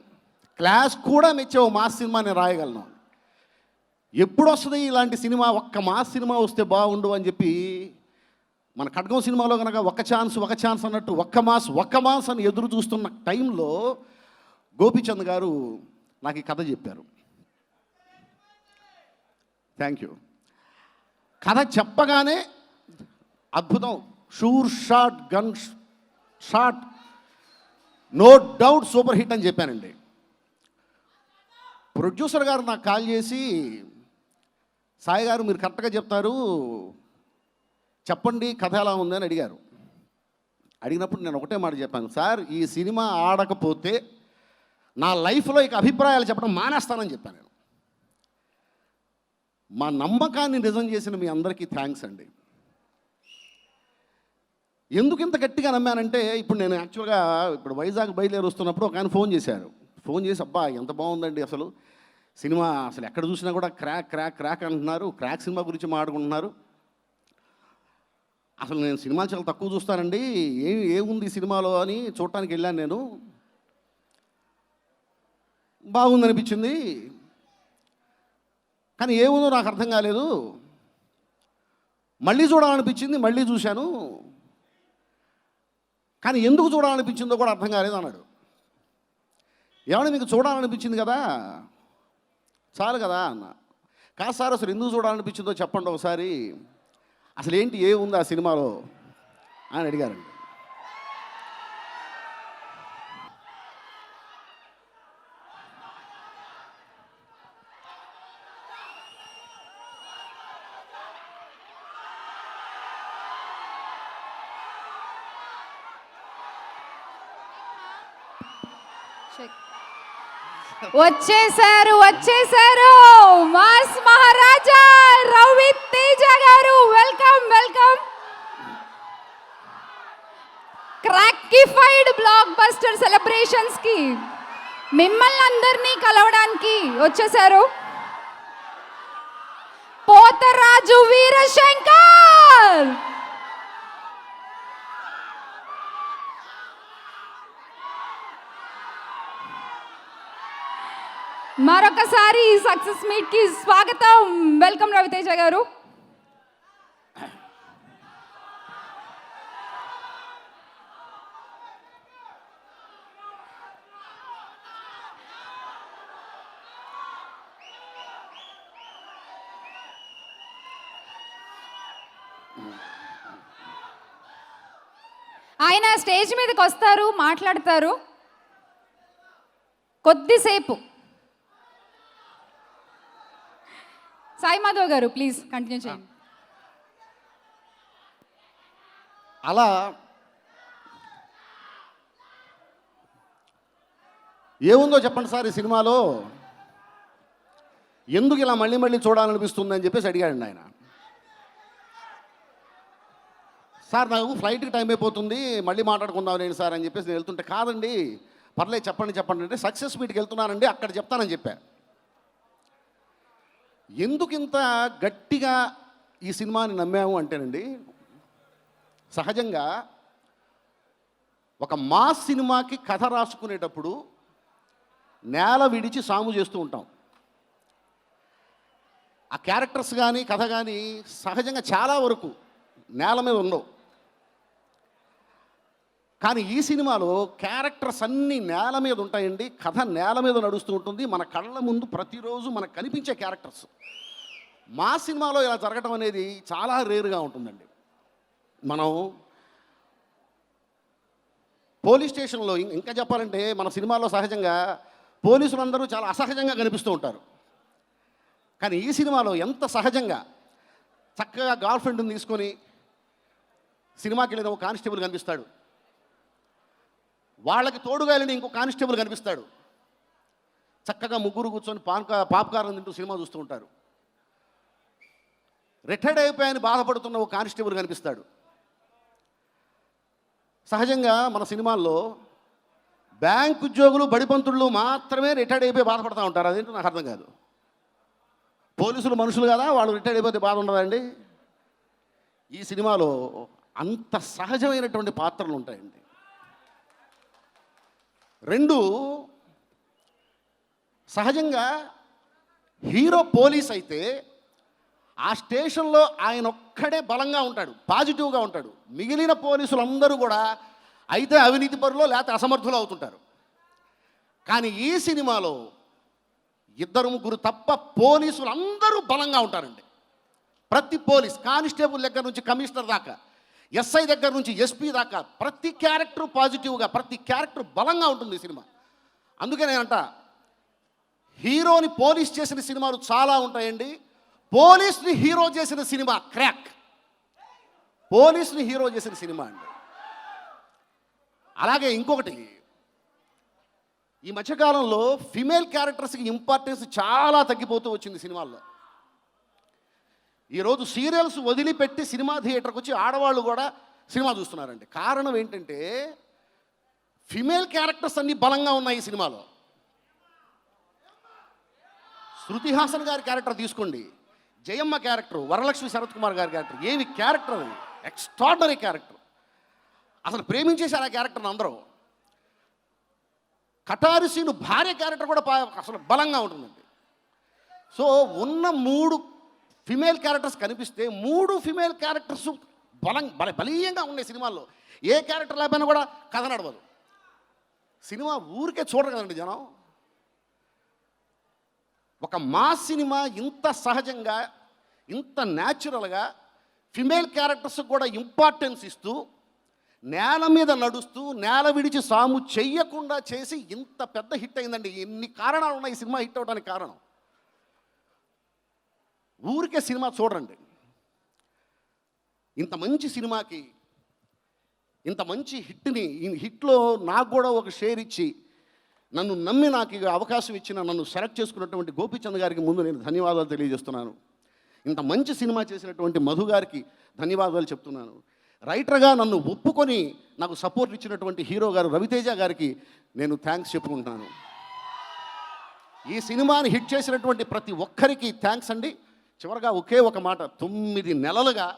క్లాస్ కూడా మెచ్చే ఓ మాస్ సినిమా నేను రాయగలను. ఎప్పుడు వస్తుంది ఇలాంటి సినిమా? ఒక్క మాస్ సినిమా వస్తే బాగుండు అని చెప్పి మన ఖడ్గం సినిమాలో కనుక ఒక ఛాన్స్ అన్నట్టు ఒక్క మాస్ అని ఎదురు చూస్తున్న టైంలో గోపీచంద్ గారు నాకు ఈ కథ చెప్పారు. Thank you. కథ చెప్పగానే అద్భుతం, sure shot, gun shot, no doubt super hit అని చెప్పానండి. ప్రొడ్యూసర్ గారు నాకు కాల్ చేసి, సాయి గారు మీరు కరెక్ట్గా చెప్తారు, చెప్పండి కథ ఎలా ఉందని అడిగారు. అడిగినప్పుడు నేను ఒకటే మాట చెప్పాను, సార్ ఈ సినిమా ఆడకపోతే నా లైఫ్లో ఇక అభిప్రాయాలు చెప్పడం మానేస్తానని చెప్పాను నేను. మా నమ్మకాన్ని నిజం చేసిన మీ అందరికీ థ్యాంక్స్ అండి. ఎందుకు ఇంత గట్టిగా నమ్మానంటే, ఇప్పుడు నేను యాక్చువల్గా ఇప్పుడు వైజాగ్ బయలుదేరి వస్తున్నప్పుడు ఒక ఆయన ఫోన్ చేశారు. ఫోన్ చేసి, అబ్బా ఎంత బాగుందండి అసలు సినిమా, అసలు ఎక్కడ చూసినా కూడా క్రాక్ క్రాక్ క్రాక్ అంటున్నారు, క్రాక్ సినిమా గురించి మాట్లాడుకుంటున్నారు. అసలు నేను సినిమాలు చాలా తక్కువ చూస్తానండి, ఏముంది ఈ సినిమాలో అని చూడటానికి వెళ్ళాను నేను. బాగుందనిపించింది, కానీ ఏముందో నాకు అర్థం కాలేదు. మళ్ళీ చూడాలనిపించింది, మళ్ళీ చూశాను, కానీ ఎందుకు చూడాలనిపించిందో కూడా అర్థం కాలేదు అన్నాడు. ఏమన్నా మీకు చూడాలనిపించింది కదా, చాలు కదా అన్న. కాదు సార్, అసలు ఎందుకు చూడాలనిపించిందో చెప్పండి ఒకసారి, అసలు ఏంటి ఏముంది ఆ సినిమాలో అని అడిగారండి. వచ్చేసారు మాస్ మహారాజా రవితేజ గారు. Welcome welcome. Crackified blockbuster celebrations కి మిమ్మల్ని అందరినీ కలవడానికి వచ్చేసారు పోతరాజు వీరశంకర్. మరొకసారి సక్సెస్ మీట్ కి స్వాగతం. వెల్కమ్ రవితేజ గారు. ఆయన స్టేజ్ మీదకి వస్తారు, మాట్లాడతారు కొద్దిసేపు. సాయి మాధవ్ గారు ప్లీజ్ కంటిన్యూ చేయండి. అలా ఏముందో చెప్పండి సార్ ఈ సినిమాలో, ఎందుకు ఇలా మళ్ళీ మళ్ళీ చూడాలనిపిస్తుంది అని చెప్పేసి అడిగాడండి ఆయన. సార్ నాకు ఫ్లైట్కి టైం అయిపోతుంది, మళ్ళీ మాట్లాడుకుందాం నేను సార్ అని చెప్పేసి నేను వెళ్తుంటే, కాదండి పర్లేదు చెప్పండి అంటే, సక్సెస్ మీట్కి వెళ్తున్నానండి అక్కడ చెప్తానని చెప్పారు. ఎందుకు ఇంత గట్టిగా ఈ సినిమాని నమ్మాము అంటేనండి, సహజంగా ఒక మాస్ సినిమాకి కథ రాసుకునేటప్పుడు నేల విడిచి సాము చేస్తూ ఉంటాం. ఆ క్యారెక్టర్స్ కానీ కథ కానీ సహజంగా చాలా వరకు నేల మీద ఉండవు. కానీ ఈ సినిమాలో క్యారెక్టర్స్ అన్నీ నేల మీద ఉంటాయండి, కథ నేల మీద నడుస్తూ ఉంటుంది, మన కళ్ళ ముందు ప్రతిరోజు మనకు కనిపించే క్యారెక్టర్స్. మా సినిమాలో ఇలా జరగటం అనేది చాలా రేరుగా ఉంటుందండి. మనం పోలీస్ స్టేషన్లో ఇంకా చెప్పాలంటే మన సినిమాలో సహజంగా పోలీసులందరూ చాలా అసహజంగా కనిపిస్తూ ఉంటారు. కానీ ఈ సినిమాలో ఎంత సహజంగా చక్కగా గర్ల్ ఫ్రెండ్ని తీసుకొని సినిమాకి వెళ్ళిన ఒక కానిస్టేబుల్ కనిపిస్తాడు, వాళ్ళకి తోడుగా వెళ్ళిన ఇంకో కానిస్టేబుల్ కనిపిస్తాడు, చక్కగా ముగ్గురు కూర్చొని పాప్కార్న్ తింటూ సినిమా చూస్తూ ఉంటారు. రిటైర్డ్ అయిపోయాయని బాధపడుతున్న ఒక కానిస్టేబుల్ కనిపిస్తాడు. సహజంగా మన సినిమాల్లో బ్యాంక్ ఉద్యోగులు బడిపంతుళ్ళు మాత్రమే రిటైర్డ్ అయిపోయి బాధపడుతూ ఉంటారు. అదేంటో నాకు అర్థం కాదు. పోలీసులు మనుషులు కదా, వాళ్ళు రిటైర్డ్ అయిపోతే బాధ ఉండదండి. ఈ సినిమాలో అంత సహజమైనటువంటి పాత్రలు ఉంటాయండి. రెండు, సహజంగా హీరో పోలీస్ అయితే ఆ స్టేషన్లో ఆయన ఒక్కడే బలంగా ఉంటాడు, పాజిటివ్గా ఉంటాడు. మిగిలిన పోలీసులందరూ కూడా అయితే అవినీతి పరులో లేకపోతే అసమర్థులు అవుతుంటారు. కానీ ఈ సినిమాలో ఇద్దరు ముగ్గురు తప్ప పోలీసులందరూ బలంగా ఉంటారండి. ప్రతి పోలీస్, కానిస్టేబుల్ దగ్గర నుంచి కమిషనర్ దాకా, ఎస్ఐ దగ్గర నుంచి ఎస్పీ దాకా ప్రతి క్యారెక్టర్ పాజిటివ్గా, ప్రతి క్యారెక్టర్ బలంగా ఉంటుంది ఈ సినిమా. అందుకే నేనంట, హీరోని పోలీస్ చేసిన సినిమాలు చాలా ఉంటాయండి, పోలీస్ని హీరో చేసిన సినిమా క్రాక్. పోలీస్ని హీరో చేసిన సినిమా అండి. అలాగే ఇంకొకటి, ఈ మధ్యకాలంలో ఫిమేల్ క్యారెక్టర్స్కి ఇంపార్టెన్స్ చాలా తగ్గిపోతూ వచ్చింది సినిమాల్లో. ఈరోజు సీరియల్స్ వదిలిపెట్టి సినిమా థియేటర్కి వచ్చి ఆడవాళ్ళు కూడా సినిమా చూస్తున్నారండి. కారణం ఏంటంటే ఫిమేల్ క్యారెక్టర్స్ అన్నీ బలంగా ఉన్నాయి ఈ సినిమాలో. శృతి హాసన్ గారి క్యారెక్టర్ తీసుకోండి, జయమ్మ క్యారెక్టర్, వరలక్ష్మి శరత్ కుమార్ గారి క్యారెక్టర్, ఏమి క్యారెక్టర్ అది, ఎక్స్ట్రాడినరీ క్యారెక్టర్. అసలు ప్రేమించేశారు ఆ క్యారెక్టర్ని అందరూ. కటారి సీను భార్య క్యారెక్టర్ కూడా అసలు బలంగా ఉంటుందండి. సో ఉన్న 3 ఫిమేల్ క్యారెక్టర్స్ కనిపిస్తే 3 ఫిమేల్ క్యారెక్టర్స్ బలీయంగా ఉన్నాయి సినిమాల్లో. ఏ క్యారెక్టర్ లేకపోయినా కూడా కథ నడవదు. సినిమా ఊరికే చూడరు కదండి జనం. ఒక మాస్ సినిమా ఇంత సహజంగా, ఇంత న్యాచురల్గా ఫిమేల్ క్యారెక్టర్స్కి కూడా ఇంపార్టెన్స్ ఇస్తూ, నేల మీద నడుస్తూ, నేల విడిచి సాము చెయ్యకుండా చేసి ఇంత పెద్ద హిట్ అయిందండి. ఎన్ని కారణాలు ఉన్నాయి ఈ సినిమా హిట్ అవడానికి కారణం. ఊరికే సినిమా చూడండి. ఇంత మంచి సినిమాకి, ఇంత మంచి హిట్ని, ఈ హిట్లో నాకు కూడా ఒక షేర్ ఇచ్చి నన్ను నమ్మి నాకు ఈ అవకాశం ఇచ్చిన, నన్ను సెలెక్ట్ చేసుకున్నటువంటి గోపీచంద్ గారికి ముందు నేను ధన్యవాదాలు తెలియజేస్తున్నాను. ఇంత మంచి సినిమా చేసినటువంటి మధు గారికి ధన్యవాదాలు చెప్తున్నాను. రైటర్గా నన్ను ఒప్పుకొని నాకు సపోర్ట్ ఇచ్చినటువంటి హీరో గారు రవితేజ గారికి నేను థ్యాంక్స్ చెప్పుకుంటున్నాను. ఈ సినిమాని హిట్ చేసినటువంటి ప్రతి ఒక్కరికి థ్యాంక్స్ అండి. చివరగా ఒకే ఒక మాట, 9 నెలలుగా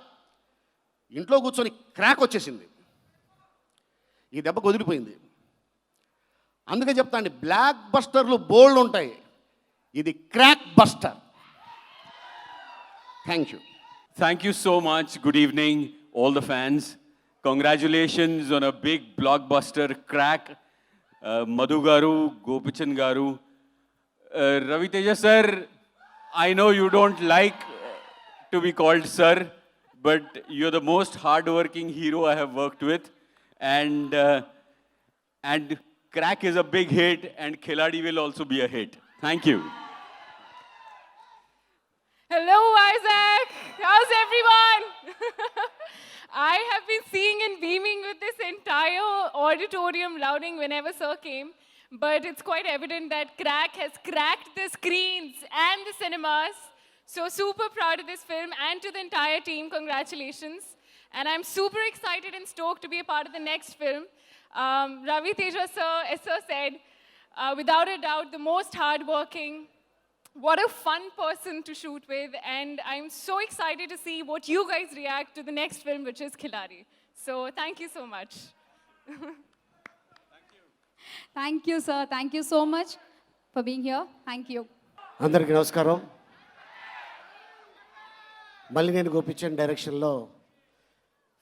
ఇంట్లో కూర్చొని క్రాక్ వచ్చేసింది. ఈ దెబ్బకు వదిలిపోయింది. అందుకే చెప్తా అండి, బ్లాక్ బస్టర్లు బోల్డ్ ఉంటాయి, ఇది crack buster. Thank you. Thank you so much. Good evening, all the fans. Congratulations on a big blockbuster crack. Madhu Garu, Gopichand Garu. Ravi Teja sir, I know you don't like to be called sir, but you're the most hard-working hero I have worked with. And Crack is a big hit, and Khiladi will also be a hit. Thank you. Hello, Isaac. How's everyone? I have been seeing and beaming with this entire auditorium louding whenever Sir came. But it's quite evident that Crack has cracked the screens and the cinemas. So super proud of this film and to the entire team. Congratulations. And I'm super excited and stoked to be a part of the next film. Ravi Teja sir, as sir said, without a doubt, the most hardworking. What a fun person to shoot with, and I'm so excited to see what you guys react to the next film, which is Khiladi. So thank you so much. Thank you, sir. Thank you so much for being here. Thank you. అందరికీ నమస్కారం. మళ్ళీ నేను గోపిచంద్ డైరెక్షన్లో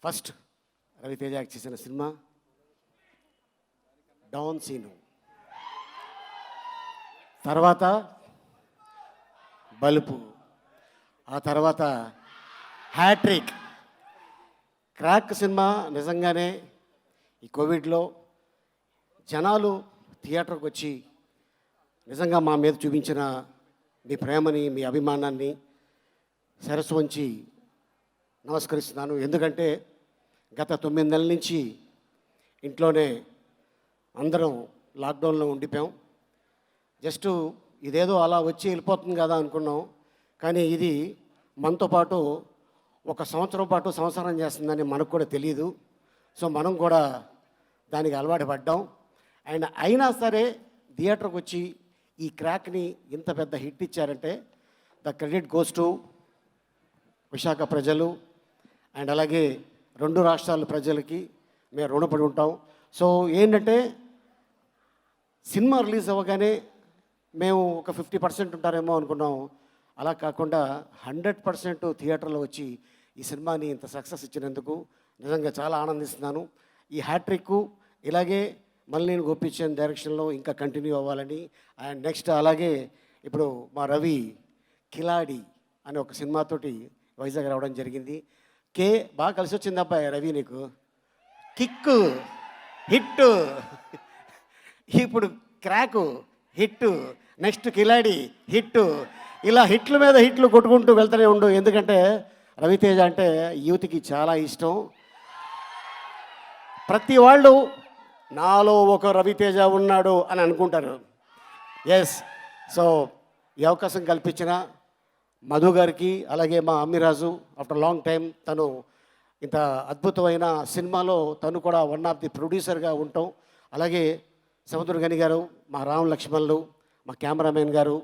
first Raviteja act చేసిన cinema don scene, తర్వాత బలుపు, ఆ తర్వాత హ్యాట్రిక్. క్రాక్ సినిమా నిజంగానే ఈ కోవిడ్లో జనాలు థియేటర్కి వచ్చి నిజంగా మా మీద చూపించిన మీ ప్రేమని, మీ అభిమానాన్ని శిరస్సు వంచి నమస్కరిస్తున్నాను. ఎందుకంటే గత 9 నెలల నుంచి ఇంట్లోనే అందరం లాక్డౌన్లో ఉండిపోయాం. జస్ట్ ఇదేదో అలా వచ్చి వెళ్ళిపోతుంది కదా అనుకున్నాం, కానీ ఇది మనతో పాటు 1 సంవత్సరం పాటు సంసారం చేస్తుందని మనకు కూడా తెలియదు. సో మనం కూడా దానికి అలవాటు పడ్డాం. అండ్ అయినా సరే థియేటర్కి వచ్చి ఈ క్రాక్ని ఇంత పెద్ద హిట్ ఇచ్చారంటే the credit goes to Visakha ప్రజలు అండ్ అలాగే 2 రాష్ట్రాల ప్రజలకి మేము రుణపడి ఉంటాం. సో ఏంటంటే సినిమా రిలీజ్ అవ్వగానే మేము ఒక 50% ఉంటారేమో అనుకున్నాం. అలా కాకుండా 100% థియేటర్లో వచ్చి ఈ సినిమాని ఇంత సక్సెస్ ఇచ్చినందుకు నిజంగా చాలా ఆనందిస్తున్నాను. ఈ హ్యాట్రిక్ ఇలాగే మళ్ళీ నేను గోపిచంద్ డైరెక్షన్లో ఇంకా కంటిన్యూ అవ్వాలని. అండ్ నెక్స్ట్ అలాగే ఇప్పుడు మా రవి కిలాడి అనే ఒక సినిమాతోటి వైజాగ్ రావడం జరిగింది. బాగా కలిసి వచ్చింది అబ్బాయి రవి నీకు. కిక్కు హిట్, ఇప్పుడు క్రాకు హిట్, నెక్స్ట్ కిలాడి హిట్, ఇలా హిట్ల మీద హిట్లు కొట్టుకుంటూ వెళ్తూనే ఉండు. ఎందుకంటే రవితేజ అంటే యూత్కి చాలా ఇష్టం. ప్రతి వాళ్ళు నాలో ఒక రవితేజ ఉన్నాడు అని అనుకుంటారు. ఎస్, సో ఈ అవకాశం కల్పించిన మధు గారికి, అలాగే మా అమ్మిరాజు ఆఫ్టర్ లాంగ్ టైం తను ఇంత అద్భుతమైన సినిమాలో తను కూడా వన్ ఆఫ్ ది ప్రొడ్యూసర్గా ఉంటాం. అలాగే సముద్ర గని గారు, మా రామ్ లక్ష్మణులు, మా కెమెరామెన్ గారు,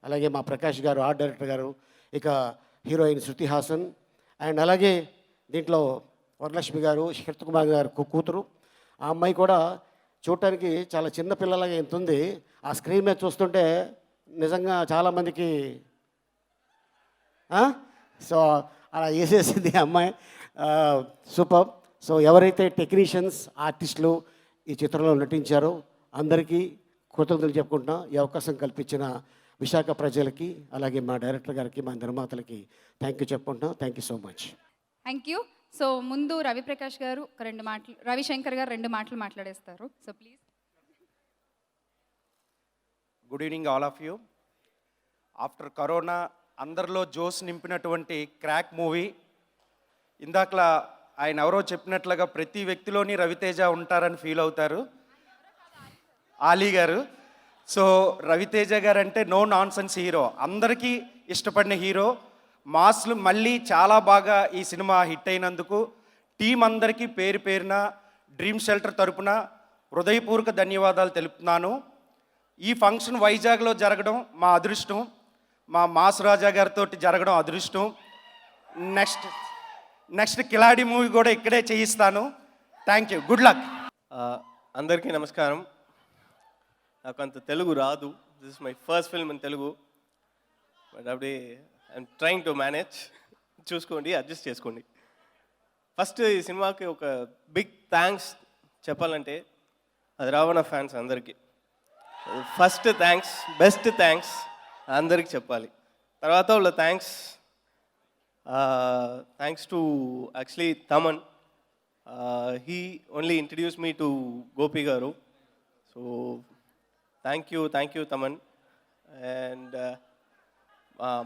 అలాగే మా ప్రకాష్ గారు ఆర్ట్ డైరెక్టర్ గారు, ఇక హీరోయిన్ శృతి హాసన్, అండ్ అలాగే దీంట్లో వరలక్ష్మి గారు, శరత్ కుమార్ గారు కూతురు. ఆ అమ్మాయి కూడా చూడటానికి చాలా చిన్న పిల్లలాగా ఎంత ఉంది. ఆ స్క్రీన్ మీద చూస్తుంటే నిజంగా చాలామందికి సో అలా వేసేసింది ఆ అమ్మాయి. సూపర్. సో ఎవరైతే టెక్నీషియన్స్, ఆర్టిస్టులు ఈ చిత్రంలో నటించారో అందరికీ కృతజ్ఞతలు చెప్పుకుంటున్నాం. ఈ అవకాశం కల్పించిన విశాఖ ప్రజలకి, అలాగే మా డైరెక్టర్ గారికి, మా నిర్మాతలకి థ్యాంక్ యూ చెప్పుకుంటున్నాం. Thank you so much. Thank you. So ముందు రవిప్రకాష్ గారు ఒక 2 మాటలు, రవిశంకర్ గారు 2 మాటలు మాట్లాడేస్తారు. So please. Good evening all of you. After corona అందరిలో జోస్ నింపినటువంటి క్రాక్ మూవీ. ఇందాకలా ఆయన ఎవరో చెప్పినట్లుగా ప్రతి వ్యక్తిలోని రవితేజ ఉంటారని ఫీల్ అవుతారు, ఆలీ గారు. సో రవితేజ గారు అంటే నో నాన్ సెన్స్ హీరో, అందరికీ ఇష్టపడిన హీరో. మాస్లు మళ్ళీ చాలా బాగా ఈ సినిమా హిట్ అయినందుకు టీం అందరికీ పేరు పేరున డ్రీమ్ షెల్టర్ తరపున హృదయపూర్వక ధన్యవాదాలు తెలుపుతున్నాను. ఈ ఫంక్షన్ వైజాగ్లో జరగడం మా అదృష్టం, మా మాస్ రాజా గారితో జరగడం అదృష్టం. నెక్స్ట్ కిలాడి మూవీ కూడా ఇక్కడే చేయిస్తాను. Thank you, good luck. అందరికీ నమస్కారం. నాకు అంత తెలుగు రాదు. This is my first film in Telugu. But అప్పుడే ఐఎమ్ ట్రయింగ్ టు మేనేజ్. చూసుకోండి, అడ్జస్ట్ చేసుకోండి. ఫస్ట్ ఈ సినిమాకి ఒక బిగ్ థ్యాంక్స్ చెప్పాలంటే అది రావణ ఫ్యాన్స్ అందరికీ. ఫస్ట్ థ్యాంక్స్, బెస్ట్ థ్యాంక్స్ అందరికి చెప్పాలి. తర్వాత వాళ్ళ thanks to actually Thaman. He only introduce me to Gopi గారు. So thank you Thaman. And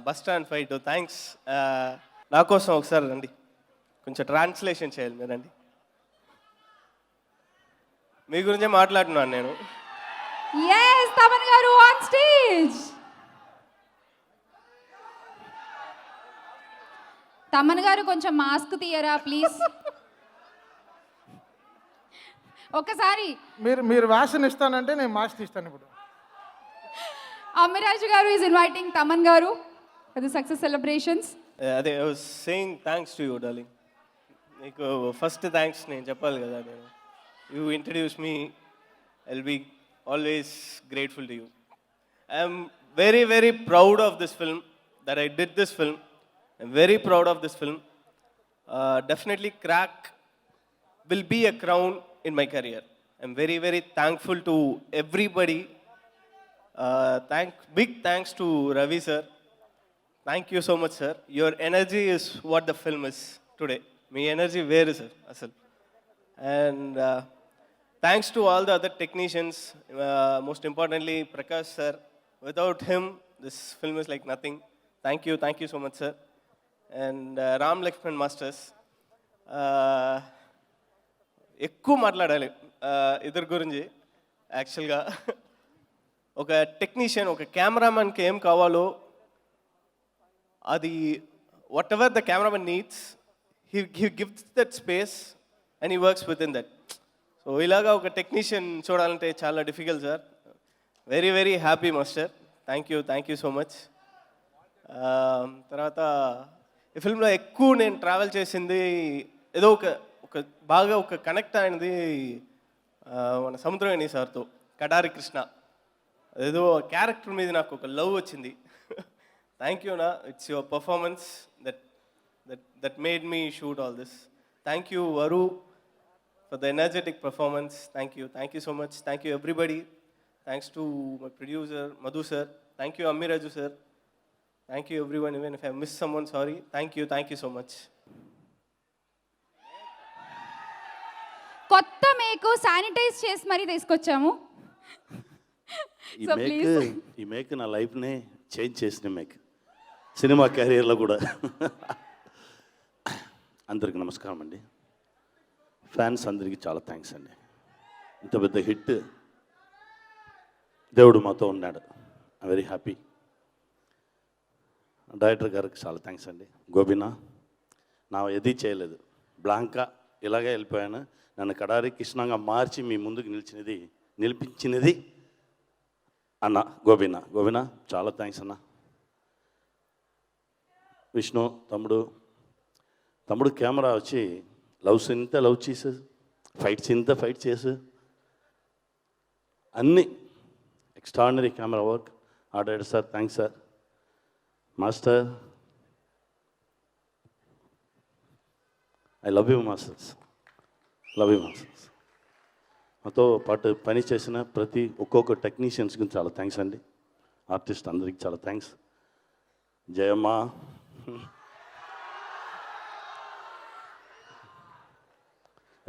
bus stand fight thanks. నా కోసం ఒకసారి రండి, కొంచెం ట్రాన్స్లేషన్ చేయాలి మీరు రండి. మీ గురించే మాట్లాడుతున్నాను నేను. Yes, Taman garu on stage. Thaman గారు కొంచెం మాస్క్ తీయరా ప్లీజ్. ఒకసారి మీరు వ్యాక్సిన్ ఇస్తానంటే నేను మాస్క్ తీస్తాను ఇప్పుడు. అమ్మిరాజు గారు is inviting Thaman garu for the success celebrations. అదే I was saying thanks to you darling. నీకు ఫస్ట్ థ్యాంక్స్ నేను చెప్పాలి కదా. నేను you introduce me, I will be always grateful to you. I am very, very proud of this film, that I did this film. I'm very proud of this film. Definitely Crack will be a crown in my career. I'm very, very thankful to everybody. Big thanks to Ravi sir. Thank you so much, sir. Your energy is what the film is today. My energy where is it, Asal? And thanks to all the other technicians, most importantly Prakash sir. Without him, this film is like nothing. Thank you so much, sir. And Ram Lakshman Masters. ఎక్కువ మాట్లాడాలి ఇద్దరు గురించి. యాక్చువల్గా ఒక technician, ఒక కెమెరామెన్కి ఏం కావాలో అది what ever the cameraman needs, he gives that space and he works with in that. So ఇలాగా ఒక టెక్నీషియన్ చూడాలంటే చాలా difficult sir. Very, very happy master. Thank you so much. తర్వాత ఈ ఫిల్మ్లో ఎక్కువ నేను ట్రావెల్ చేసింది ఏదో ఒక బాగా ఒక కనెక్ట్ అయినది మన సముద్రవేణి సార్తో, కడారి కృష్ణ. అదేదో క్యారెక్టర్ మీద నాకు ఒక లవ్ వచ్చింది. థ్యాంక్ యూ నా, it's your performance that made me shoot all this. Thank you వరు for the energetic performance. Thank you so much. Thank you everybody. Thanks to my producer Madhu sir. Thank you Ammiraju sir. Thank you everyone. Even if I missed someone, sorry. Thank you so much. కొత్త మేకు sanitise చేసి మరీ తీసుకొచ్చాము. So please. ఈ make నా లైఫ్నే change చేసిన make, cinema కెరీర్లో కూడా. అందరికీ నమస్కారం అండి. ఫ్యాన్స్ అందరికీ చాలా థ్యాంక్స్ అండి. ఇంత పెద్ద హిట్ దేవుడు మాతో ఉన్నాడు. I very happy. డైరెక్టర్ గారికి చాలా థ్యాంక్స్ అండి. గోపినా, నా ఏది చేయలేదు, బ్లాంకా ఇలాగే వెళ్ళిపోయాను. నన్ను కడారి కృష్ణంగా మార్చి మీ ముందుకు నిలిపించినది అన్న గోపినా చాలా థ్యాంక్స్ అన్న. విష్ణు తమ్ముడు కెమెరా వచ్చి లవ్ చేసు, ఫైట్ చేసు, అన్నీ ఎక్స్ట్రాడినరీ కెమెరా వర్క్. ఆడాడు sir, thanks sir. Master, I love you masters, love you masters. మాతో పాటు పని చేసిన ప్రతి ఒక్కొక్క టెక్నీషియన్స్కి చాలా థ్యాంక్స్ అండి. ఆర్టిస్ట్ అందరికీ చాలా thanks. Jayamma,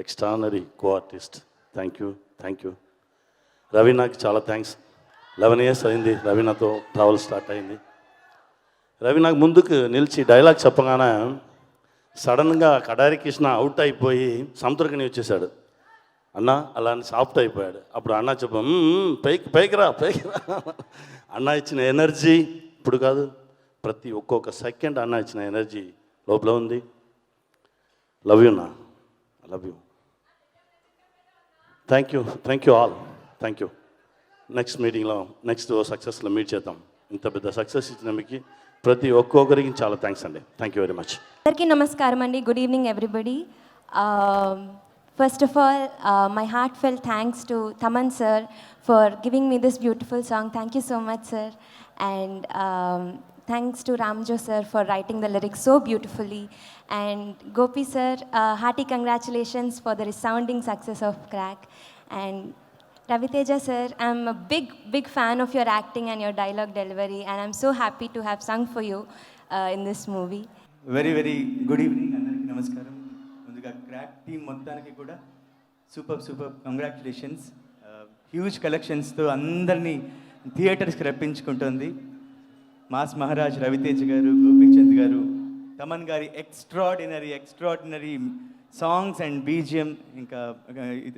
extraordinary co artist, thank you. రవీనాకి చాలా థ్యాంక్స్. 11 years అయింది రవీనాతో ట్రావెల్ స్టార్ట్ అయింది. రవీనాకు ముందుకు నిలిచి డైలాగ్ చెప్పగానే సడన్గా కడారి కృష్ణ అవుట్ అయిపోయి సముద్రకని వచ్చేసాడు. అన్న అలా అని సాఫ్ట్ అయిపోయాడు. అప్పుడు అన్న చెప్ప పైకి రా. అన్న ఇచ్చిన ఎనర్జీ ఇప్పుడు కాదు, ప్రతి ఒక్కొక్క సెకండ్ అన్న ఇచ్చిన ఎనర్జీ లోపల ఉంది. లవ్ యూ నా, love you. Thank you all. Thank you. Next మీటింగ్లో నెక్స్ట్ సక్సెస్లో మీట్ చేద్దాం. ఇంత పెద్ద సక్సెస్ ఇచ్చిన మీకు ప్రతి ఒక్కొక్కరికి చాలా థ్యాంక్స్ అండి. Thank you very much. అందరికీ నమస్కారం అండి. Good evening everybody. First of all my heartfelt thanks to Thaman sir for giving me this beautiful song. Thank you so much sir. And thanks to Ramjo sir for writing the lyrics so beautifully. And Gopi sir, hearty congratulations for the resounding success of Crack. And Raviteja sir, I'm a big fan of your acting and your dialogue delivery, and I'm so happy to have sung for you in this movie. Very good evening అందరికీ నమస్కారం. ముందుగా crack team మొత్తానికి కూడా super congratulations. Huge కలెక్షన్స్తో అందరినీ థియేటర్స్కి రప్పించుకుంటుంది. Mass Maharaj Raviteja గారు, గోపీచంద్ గారు, తమన్ గారి ఎక్స్ట్రాడినరీ సాంగ్స్ అండ్ బీజిఎం, ఇంకా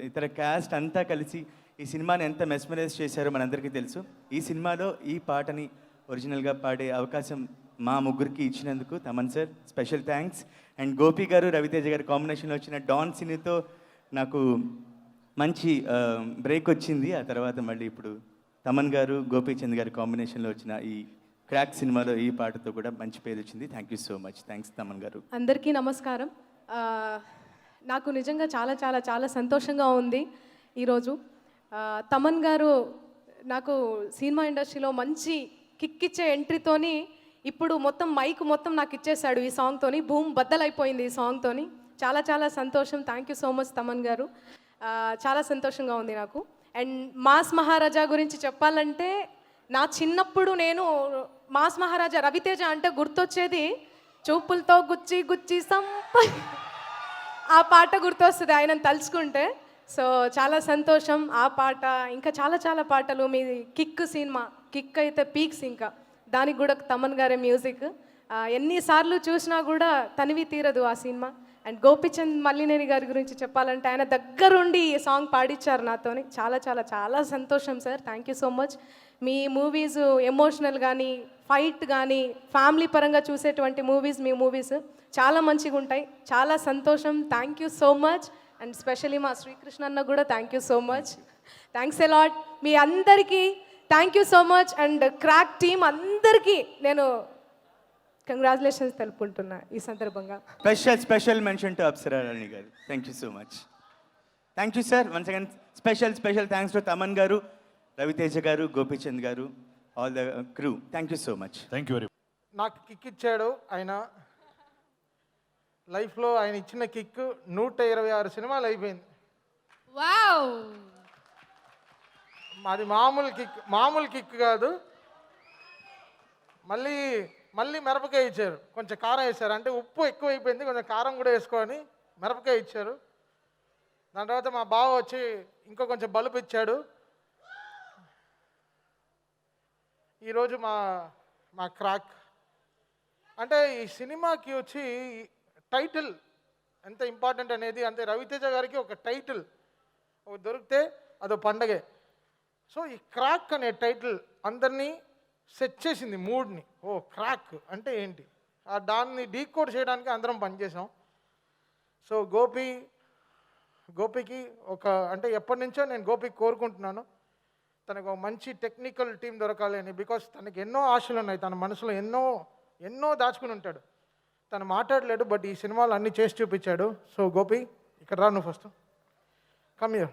ఇతర క్యాస్ట్ అంతా కలిసి ఈ సినిమాని ఎంత మెస్మరైజ్ చేశారో మనందరికీ తెలుసు. ఈ సినిమాలో ఈ పాటని ఒరిజినల్గా పాడే అవకాశం మా ముగ్గురికి ఇచ్చినందుకు Thaman sir special thanks. And Gopi గారు, రవితేజ గారు కాంబినేషన్లో వచ్చిన డాన్ సినితో నాకు మంచి బ్రేక్ వచ్చింది. ఆ తర్వాత మళ్ళీ ఇప్పుడు తమన్ గారు, గోపీచంద్ గారు కాంబినేషన్లో వచ్చిన ఈ క్రాక్ సినిమాలో ఈ పాటతో కూడా మంచి పేరు వచ్చింది. Thank you so much. Thanks Thaman గారు. అందరికీ నమస్కారం. నాకు నిజంగా చాలా చాలా చాలా సంతోషంగా ఉంది ఈరోజు. తమన్ గారు నాకు సినిమా ఇండస్ట్రీలో మంచి కిక్ ఇచ్చే ఎంట్రీతోని ఇప్పుడు మొత్తం మైక్ మొత్తం నాకు ఇచ్చేసాడు ఈ సాంగ్తోని. భూమ్ బద్దలైపోయింది ఈ సాంగ్తోని. చాలా చాలా సంతోషం. Thank you so much Thaman గారు. చాలా సంతోషంగా ఉంది నాకు. అండ్ మాస్ మహారాజా గురించి చెప్పాలంటే, నా చిన్నప్పుడు నేను మాస్ మహారాజా రవితేజ అంటే గుర్తొచ్చేది చూపులతో గుచ్చి ఆ పాట గుర్తొస్తుంది ఆయనను తలుచుకుంటే. సో చాలా సంతోషం. ఆ పాట ఇంకా చాలా చాలా పాటలు. మీ కిక్ సినిమా కిక్ అయితే పీక్స్, ఇంకా దానికి కూడా తమన్ గారే మ్యూజిక్. ఎన్నిసార్లు చూసినా కూడా తనివి తీరదు ఆ సినిమా. అండ్ గోపిచంద్ మల్లినేని గారి గురించి చెప్పాలంటే ఆయన దగ్గరుండి ఈ సాంగ్ పాడించారు నాతోని. చాలా చాలా చాలా సంతోషం sir. Thank you so much. Me movies emotional కానీ, ఫైట్ కానీ, ఫ్యామిలీ పరంగా చూసేటువంటి మూవీస్ మీ మూవీస్ చాలా మంచిగా ఉంటాయి. చాలా సంతోషం. Thank you so much. And specially మా శ్రీకృష్ణ అన్న కూడా thank you so much. Thanks a lot. మీ అందరికీ thank you so much. And Krack team అందరికీ నేను కంగ్రాచులేషన్స్ తెలుపుకుంటున్నా ఈ సందర్భంగా. Special mention to Apsara Rani గారు. Thank you so much. Thank you sir. Once again special thanks to Thaman గారు, రవితేజ గారు, గోపీచంద్ గారు, all the crew. Thank you so much. Thank you very much. నాకు కిక్ ఇచ్చాడు ఆయన. లైఫ్లో ఆయన ఇచ్చిన కిక్ 126 సినిమాలు అయిపోయింది. వావ్! మాది మామూలు కిక్ కాదు. మళ్ళీ మిరపకాయ ఇచ్చారు, కొంచెం కారం వేశారు. అంటే ఉప్పు ఎక్కువ అయిపోయింది, కొంచెం కారం కూడా వేసుకొని మిరపకాయ ఇచ్చారు. దాని తర్వాత మా బావ వచ్చి ఇంకో కొంచెం బలుపు ఇచ్చాడు. ఈరోజు మా క్రాక్ అంటే ఈ సినిమాకి వచ్చి టైటిల్ ఎంత ఇంపార్టెంట్ అనేది, అంతే రవితేజ గారికి ఒక టైటిల్ దొరికితే అదో పండగే. సో ఈ క్రాక్ అనే టైటిల్ అందరినీ సెట్ చేసింది మూడ్ని. ఓ క్రాక్ అంటే ఏంటి, దాన్ని డీకోడ్ చేయడానికి అందరం పనిచేసాం. సో గోపికి ఒక అంటే ఎప్పటి నుంచో నేను గోపికి కోరుకుంటున్నాను తనకు ఒక మంచి టెక్నికల్ టీం దొరకాలి అని. బికాస్ తనకి ఎన్నో ఆశలు ఉన్నాయి, తన మనసులో ఎన్నో దాచుకుని ఉంటాడు. తను మాట్లాడలేడు, బట్ ఈ సినిమాలు అన్నీ చేసి చూపించాడు. సో గోపి ఇక్కడ రా, నువ్వు ఫస్ట్ కమ్ హియర్.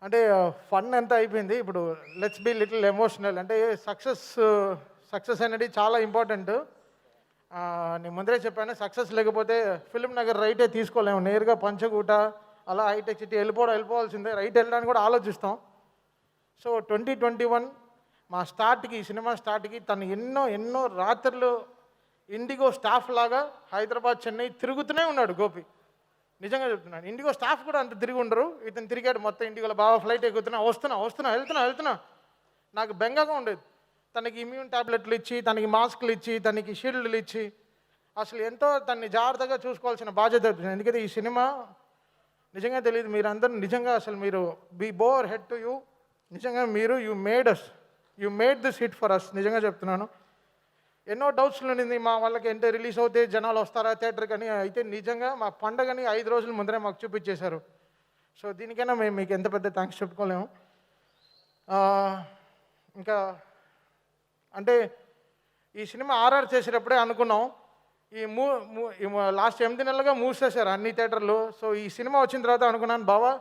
అంటే ఫన్ ఎంత అయిపోయింది, ఇప్పుడు లెట్స్ బీ లిటిల్ ఎమోషనల్. అంటే సక్సెస్ అనేది చాలా ఇంపార్టెంట్. నేను ముందరే చెప్పాను, సక్సెస్ లేకపోతే ఫిల్మ్ నగర్ రైటే తీసుకోలేము, నేరుగా పంచగూట అలా హైటెక్ సిటీ వెళ్ళిపోవాల్సిందే. రైట్ వెళ్ళడానికి కూడా ఆలోచిస్తాం. సో 2021 మా స్టార్ట్కి, ఈ సినిమా స్టార్ట్కి తను ఎన్నో రాత్రులు ఇండిగో స్టాఫ్ లాగా హైదరాబాద్ చెన్నై తిరుగుతూనే ఉన్నాడు గోపి. నిజంగా చెప్తున్నాను, ఇండిగో స్టాఫ్ కూడా అంత తిరిగి ఉండరు, ఇతను తిరిగాడు మొత్తం ఇండిగోలో. బాగా ఫ్లైట్ ఎక్కుతున్నా, వెళ్తున్నా. నాకు బెంగగా ఉండేది. తనకి ఇమ్యూన్ ట్యాబ్లెట్లు ఇచ్చి, తనకి మాస్కులు ఇచ్చి, తనకి షీల్డ్లు ఇచ్చి, అసలు ఎంతో తనని జాగ్రత్తగా చూసుకోవాల్సిన బాధ్యత. ఎందుకంటే ఈ సినిమా నిజంగా తెలియదు మీరందరూ, నిజంగా అసలు మీరు be bore head to you. నిజంగా మీరు you made this hit for us. నిజంగా చెప్తున్నాను, ఎన్నో డౌట్స్లు ఉండింది మా వాళ్ళకి, అంటే రిలీజ్ అవుతే జనాలు వస్తారా థియేటర్కి అని. అయితే నిజంగా మా పండగని 5 రోజుల ముందరే మాకు చూపించేశారు. సో దీనికైనా మేము మీకు ఎంత పెద్ద థ్యాంక్స్ చెప్పుకోలేము. ఇంకా అంటే ఈ సినిమా ఆర్ఆర్ చేసేటప్పుడే అనుకున్నాం, ఈ లాస్ట్ 8 నెలలుగా మూసేశారు అన్ని థియేటర్లు. సో ఈ సినిమా వచ్చిన తర్వాత అనుకున్నాను, బావా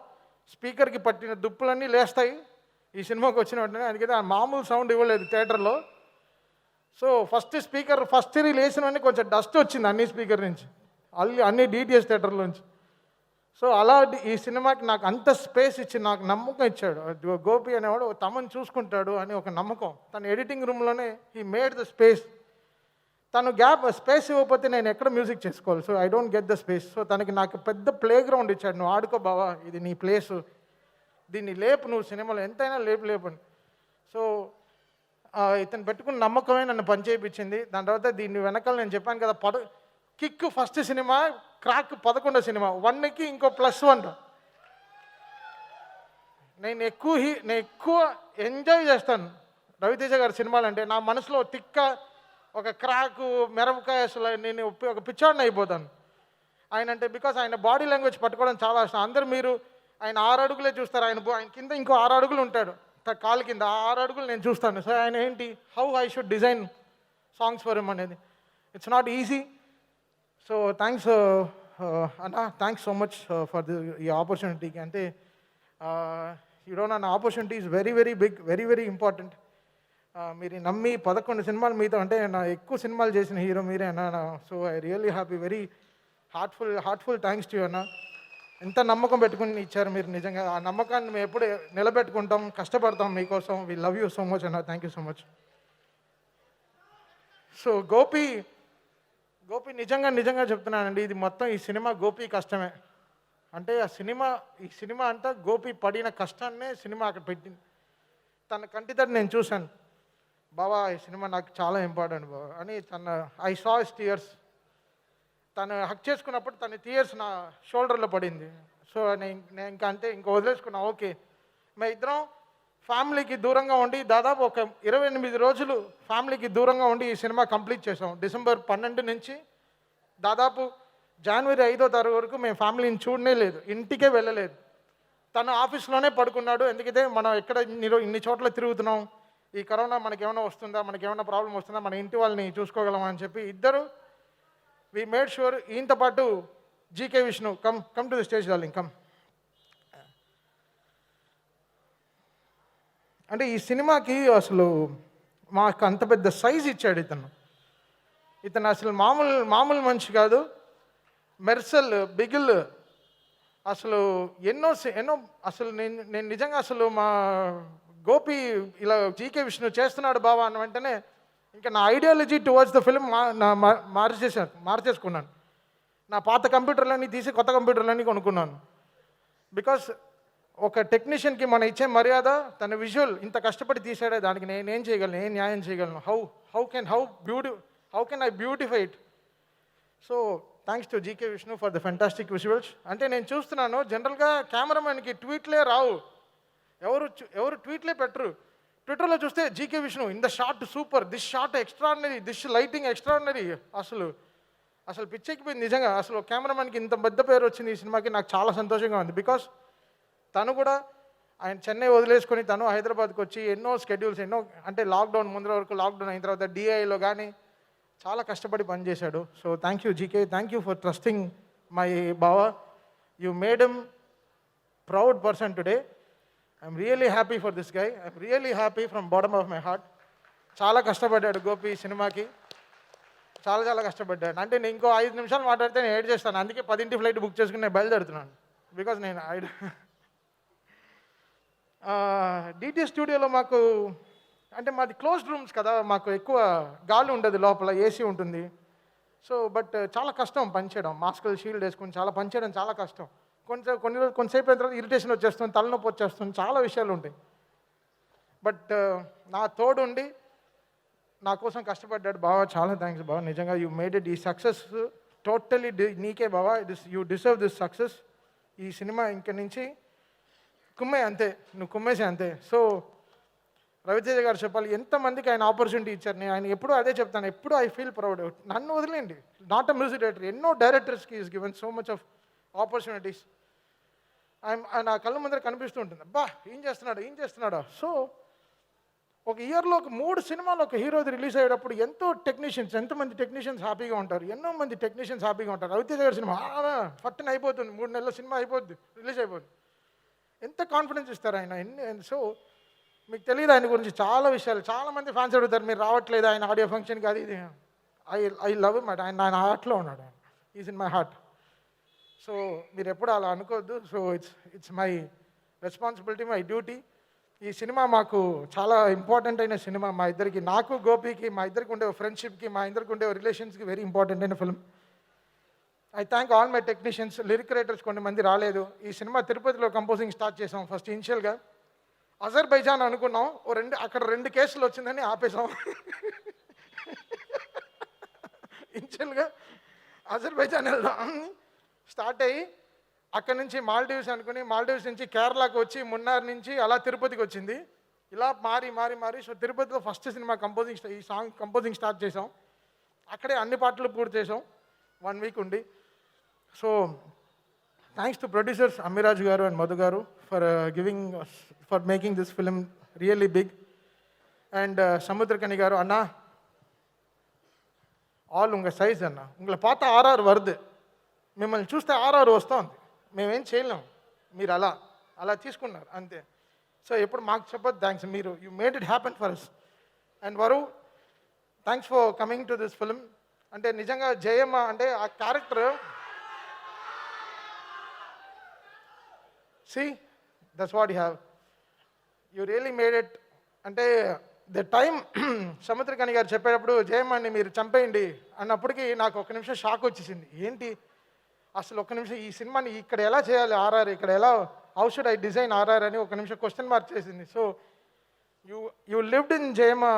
స్పీకర్కి పట్టిన దుప్పులన్నీ లేస్తాయి ఈ సినిమాకి వచ్చిన వెంటనే. అందుకని ఆ మామూలు సౌండ్ ఇవ్వలేదు థియేటర్లో. సో ఫస్ట్ వేసిన వెంటనే కొంచెం డస్ట్ వచ్చింది అన్ని స్పీకర్ నుంచి, అన్ని డిటిఎస్ థియేటర్ల నుంచి. సో అలా ఈ సినిమాకి నాకు అంత స్పేస్ ఇచ్చి నాకు నమ్మకం ఇచ్చాడు గోపి అనేవాడు. తమను చూసుకుంటాడు అని ఒక నమ్మకం. తన ఎడిటింగ్ రూమ్లోనే హీ మేడ్ ద స్పేస్. తను స్పేస్ ఇవ్వకపోతే నేను ఎక్కడ మ్యూజిక్ చేసుకోవాలి. So I don't get the space. So తనకి నాకు పెద్ద ప్లే గ్రౌండ్ ఇచ్చాడు. నువ్వు ఆడుకో బావా, ఇది నీ ప్లేసు, దీన్ని లేపు నువ్వు సినిమాలో ఎంతైనా లేపని. సో ఇతను పెట్టుకున్న నమ్మకమే నన్ను పనిచేయించింది. దాని తర్వాత దీన్ని వెనకాల నేను చెప్పాను కదా, కిక్ ఫస్ట్ సినిమా, క్రాక్ 11వ సినిమా, 1కి ఇంకో +1. నేను ఎక్కువ ఎంజాయ్ చేస్తాను రవితేజ గారి సినిమాలు అంటే. నా మనసులో తిక్క ఒక క్రాకు, మిరపకాయ, అసలు నేను ఒక పిచ్చాడిని అయిపోతాను ఆయన అంటే. బికాస్ ఆయన బాడీ లాంగ్వేజ్ పట్టుకోవడం చాలా ఇష్టం. అందరు మీరు ఆయన 6 అడుగులే చూస్తారు, ఆయన కింద ఇంకో 6 అడుగులు ఉంటాడు కాలు కింద, 6 అడుగులు నేను చూస్తాను. సో ఆయన ఏంటి, how I should design songs for him అనేది, it's not easy. So thanks అన్నా, థ్యాంక్స్ సో మచ్ ఫర్ ఈ ఆపర్చునిటీకి. అంటే నా opportunity is very big, very important. మీరు నమ్మి 11 సినిమాలు మీతో, అంటే నా ఎక్కువ సినిమాలు చేసిన హీరో మీరే అన్న. So I really happy, very heartful thanks to you అన్న. ఎంత నమ్మకం పెట్టుకుని ఇచ్చారు మీరు. నిజంగా ఆ నమ్మకాన్ని మేము ఎప్పుడు నిలబెట్టుకుంటాం, కష్టపడతాం మీకోసం. We love you so much అన్న, thank you so much. So Gopi నిజంగా చెప్తున్నానండి, ఇది మొత్తం ఈ సినిమా గోపి కష్టమే. అంటే ఈ సినిమా అంతా గోపి పడిన కష్టాన్నే సినిమా అక్కడ పెట్టింది. తన కంటితోటి నేను చూశాను, బావా ఈ సినిమా నాకు చాలా ఇంపార్టెంట్ బావా అని. I saw his tears. తను హక్ చేసుకున్నప్పుడు తన టీయర్స్ నా షోల్డర్లో పడింది. సో నేను ఇంకా వదిలేసుకున్నా. ఓకే, మేము ఇద్దరం ఫ్యామిలీకి దూరంగా ఉండి దాదాపు ఒక 28 రోజులు ఫ్యామిలీకి దూరంగా ఉండి ఈ సినిమా కంప్లీట్ చేసాం. డిసెంబర్ 12 నుంచి దాదాపు జనవరి 5వ తారీఖు వరకు మేము ఫ్యామిలీని చూడనే లేదు, ఇంటికే వెళ్ళలేదు. తను ఆఫీస్లోనే పడుకున్నాడు. ఎందుకంటే మనం ఎక్కడ ఇన్ని చోట్ల తిరుగుతున్నాం, ఈ కరోనా మనకేమైనా వస్తుందా, మనకేమైనా ప్రాబ్లం వస్తుందా, మన ఇంటి వాళ్ళని చూసుకోగలమా అని చెప్పి ఇద్దరు వి మేడ్ షూర్. ఈయనతో పాటు GK Vishnu, come to the stage darling, come. అంటే ఈ సినిమాకి అసలు మాకు అంత పెద్ద సైజ్ ఇచ్చాడు ఇతను అసలు మామూలు మనిషి కాదు. మెర్సల్, బిగిల్, అసలు ఎన్నో అసలు నేను నిజంగా అసలు మా గోపి ఇలా జీకే విష్ణు చేస్తున్నాడు బావా అన్న వెంటనే ఇంకా నా ఐడియాలజీ టువర్డ్స్ ద ఫిల్మ్ మార్చేసుకున్నాను. నా పాత కంప్యూటర్లన్నీ తీసి కొత్త కంప్యూటర్లన్నీ కొనుక్కున్నాను. బికాస్ ఒక టెక్నీషియన్కి మనం ఇచ్చే మర్యాద, తన విజువల్ ఇంత కష్టపడి తీసాడే, దానికి నేనేం చేయగలను, ఏం న్యాయం చేయగలను, how can I beautify it. So thanks to GK Vishnu for the fantastic visuals. అంటే నేను చూస్తున్నాను, జనరల్గా కెమెరామెన్కి ట్వీట్లే రావు, ఎవరు ట్వీట్లే పెట్టరు. ట్విట్టర్లో చూస్తే GK Vishnu in the short super, this short extraordinary, this lighting extraordinary. అసలు పిచ్చెక్కిపోయింది నిజంగా. అసలు కెమెరామెన్కి ఇంత పెద్ద పేరు వచ్చింది ఈ సినిమాకి, నాకు చాలా సంతోషంగా ఉంది. బికాస్ తను కూడా ఆయన చెన్నై వదిలేసుకొని తను హైదరాబాద్కి వచ్చి ఎన్నో స్కెడ్యూల్స్, అంటే లాక్డౌన్ ముందర వరకు, లాక్డౌన్ అయిన తర్వాత డిఐలో కానీ చాలా కష్టపడి పనిచేశాడు. So thank you GK, thank you for trusting my బావా. You made him proud person today. I'm really happy for this guy. I'm really happy from bottom of my heart. చాలా కష్టపడ్డాడు గోపి సినిమాకి, చాలా కష్టపడ్డాడు. అంటే నేను ఇంకో 5 నిమిషాలు మాట్లాడితే నేను ఏడ్ చేస్తాను. అందుకే 10 ఫ్లైట్ బుక్ చేసుకుని నేను బయలుదేరుతున్నాను. బికాజ్ నేను డిటిఎస్ స్టూడియోలో మాకు, అంటే మాది క్లోజ్డ్ రూమ్స్ కదా, మాకు ఎక్కువ గాలి ఉండదు, లోపల ఏసీ ఉంటుంది. సో బట్ చాలా కష్టం పనిచేయడం, మాస్కులు షీల్డ్ వేసుకుని చాలా పనిచేయడం చాలా కష్టం. కొంతసేపు అయిన తర్వాత ఇరిటేషన్ వచ్చేస్తుంది, తలనొప్పి వచ్చేస్తుంది, చాలా విషయాలు ఉంటాయి. బట్ నా తోడు ఉండి నా కోసం కష్టపడ్డాడు బావా. చాలా థ్యాంక్స్ బావా, నిజంగా యూ మేడ్ ఇట్. ఈ సక్సెస్ టోటలీ నీకే బావా. You deserve this success. ఈ సినిమా ఇంక నుంచి కుమ్మే, అంతే, నువ్వు కుమ్మేసే అంతే. సో రవితేజ గారు చెప్పాలి, ఎంతమందికి ఆయన ఆపర్చునిటీ ఇచ్చారు. నేను ఆయన ఎప్పుడూ అదే చెప్తాను, ఎప్పుడూ ఐ ఫీల్ ప్రౌడ్. నన్ను వదిలేండి, నాట్ అ మ్యూజిక్ డైరెక్టర్, ఎన్నో డైరెక్టర్స్కి is given so much of opportunities. నా కళ్ళ ముందర కనిపిస్తూ ఉంటుంది, అబ్బా ఏం చేస్తున్నాడా. సో ఒక ఇయర్లో 3 సినిమాలు ఒక హీరోది రిలీజ్ అయ్యేటప్పుడు ఎంతమంది టెక్నీషియన్స్ హ్యాపీగా ఉంటారు, ఎన్నో మంది టెక్నీషియన్స్ హ్యాపీగా ఉంటారు. రవితేజ గారి సినిమా ఫట్టున అయిపోతుంది, 3 నెలల సినిమా అయిపోద్ది, రిలీజ్ అయిపోద్ది. ఎంత కాన్ఫిడెన్స్ ఇస్తారు ఆయన. సో మీకు తెలియదు ఆయన గురించి చాలా విషయాలు. చాలామంది ఫ్యాన్స్ అడుగుతారు, మీరు రావట్లేదు ఆయన ఆడియో ఫంక్షన్కి, అది ఇది. I love him. ఆయన హార్ట్లో ఉన్నాడు, is in my heart. So మీరు ఎప్పుడు అలా అనుకోవద్దు. So it's my responsibility, my duty. ఈ సినిమా మాకు చాలా ఇంపార్టెంట్ అయిన సినిమా మా ఇద్దరికి, నాకు గోపికి, మా ఇద్దరికి ఉండే ఫ్రెండ్షిప్కి, మా ఇద్దరికి ఉండే రిలేషన్స్కి వెరీ ఇంపార్టెంట్ అయిన film. I thank all my technicians, lyric writers కొంతమంది రాలేదు. ఈ సినిమా తిరుపతిలో కంపోజింగ్ స్టార్ట్ చేసాం. ఫస్ట్ ఇనిషియల్గా అజర్బైజాన్ అనుకున్నాం, అక్కడ 2 కేసులు వచ్చిందని ఆపేసాం. ఇనిషియల్గా అజర్బైజాన్ వెళ్దాం స్టార్ట్ అయ్యి అక్కడి నుంచి మాల్దీవ్స్ అనుకుని, మాల్దీవ్స్ నుంచి కేరళకు వచ్చి, మున్నార్ నుంచి అలా తిరుపతికి వచ్చింది. ఇలా మారి సో తిరుపతిలో ఫస్ట్ సినిమా ఈ సాంగ్ కంపోజింగ్ స్టార్ట్ చేసాం. అక్కడే అన్ని పాటలు పూర్తి చేసాం 1 వీక్ ఉండి. So thanks to producers Ammiraju garu and Madhu garu for making this film really big. And Samuthirakani garu, అన్నా ఆల్ ఉంగ సైజ్ అన్న, ఉంగళ పాత RR வருது, మిమ్మల్ని చూస్తే RR వస్తుంది, మేమేం చేయలేం, మీరు అలా తీసుకున్నారు అంతే. సో ఎప్పుడు మాకు చెప్పదు థ్యాంక్స్, మీరు you made it happen for us. And Varu, thanks for coming to this film. అంటే నిజంగా జయమ్మ అంటే ఆ character, that's what you have, you really made it. అంటే ద టైం సముద్రకని గారు చెప్పేటప్పుడు జయమ్మని మీరు చంపేయండి అన్నప్పటికీ నాకు 1 నిమిషం షాక్ వచ్చేసింది. ఏంటి అసలు 1 నిమిషం ఈ సినిమాని ఇక్కడ ఎలా చేయాలి RR, ఇక్కడ ఎలా, how should I design RR అని 1 నిమిషం క్వశ్చన్ మార్క్ చేసింది. So you lived in Jayama,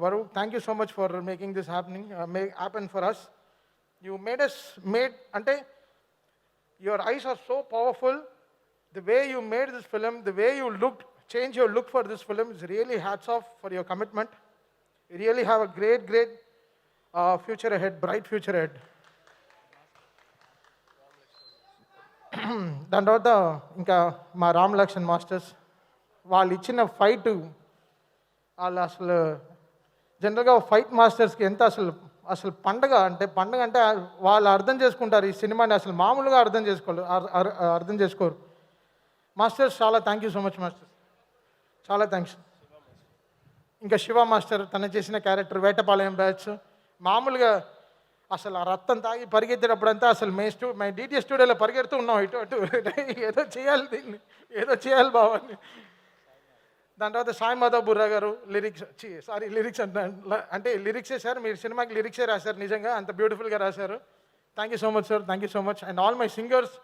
Varu. Thank you so much for making this happen for us. You made ante your eyes are so powerful. The way you made this film, the way you change your look for this film is really hats off for your commitment. You really have a great future ahead, bright future ahead. దాని తర్వాత ఇంకా మా Ram Laxman masters వాళ్ళు ఇచ్చిన fight, వాళ్ళు అసలు జనరల్గా fight మాస్టర్స్కి ఎంత అసలు పండగ అంటే వాళ్ళు అర్థం చేసుకుంటారు ఈ సినిమాని, అసలు మామూలుగా అర్థం చేసుకోరు. మాస్టర్స్ చాలా thank you so much masters, చాలా థ్యాంక్స్. ఇంకా శివ మాస్టర్ తను చేసిన క్యారెక్టర్ వేటపాలెం బ్యాచ్, మామూలుగా అసలు ఆ రక్తం తాగి పరిగెత్తేటప్పుడంతా అసలు మై డిటిఎస్ స్టూడియోలో పరిగెడుతూ ఉన్నాం ఇటు ఏదో చేయాలి బావని. దాని తర్వాత సాయి మాధవ్ బుర్రా గారు లిరిక్స్ అంటే లిరిక్సే సార్, మీరు సినిమాకి లిరిక్సే రాశారు, నిజంగా అంత బ్యూటిఫుల్గా రాశారు. Thank you so much sir, thank you so much. And all my singers,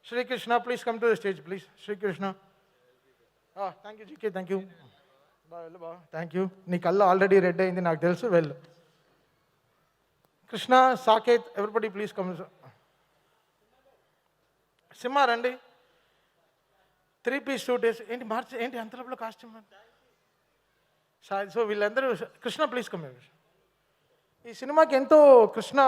Sri Krishna please come to the stage please. Sri Krishna, thank you GK, thank you బా, థ్యాంక్ యూ. నీ కళ్ళు ఆల్రెడీ రెడ్ అయింది నాకు తెలుసు, వెళ్ళు. Krishna, Saketh, everybody please come. Simha రండి. 3 piece suit వేసి ఏంటి అంతలోపల కాస్ట్యూమ్ సో వీళ్ళందరూ కృష్ణ ప్లీజ్ కమ్. ఈ సినిమాకి ఎంతో కృష్ణ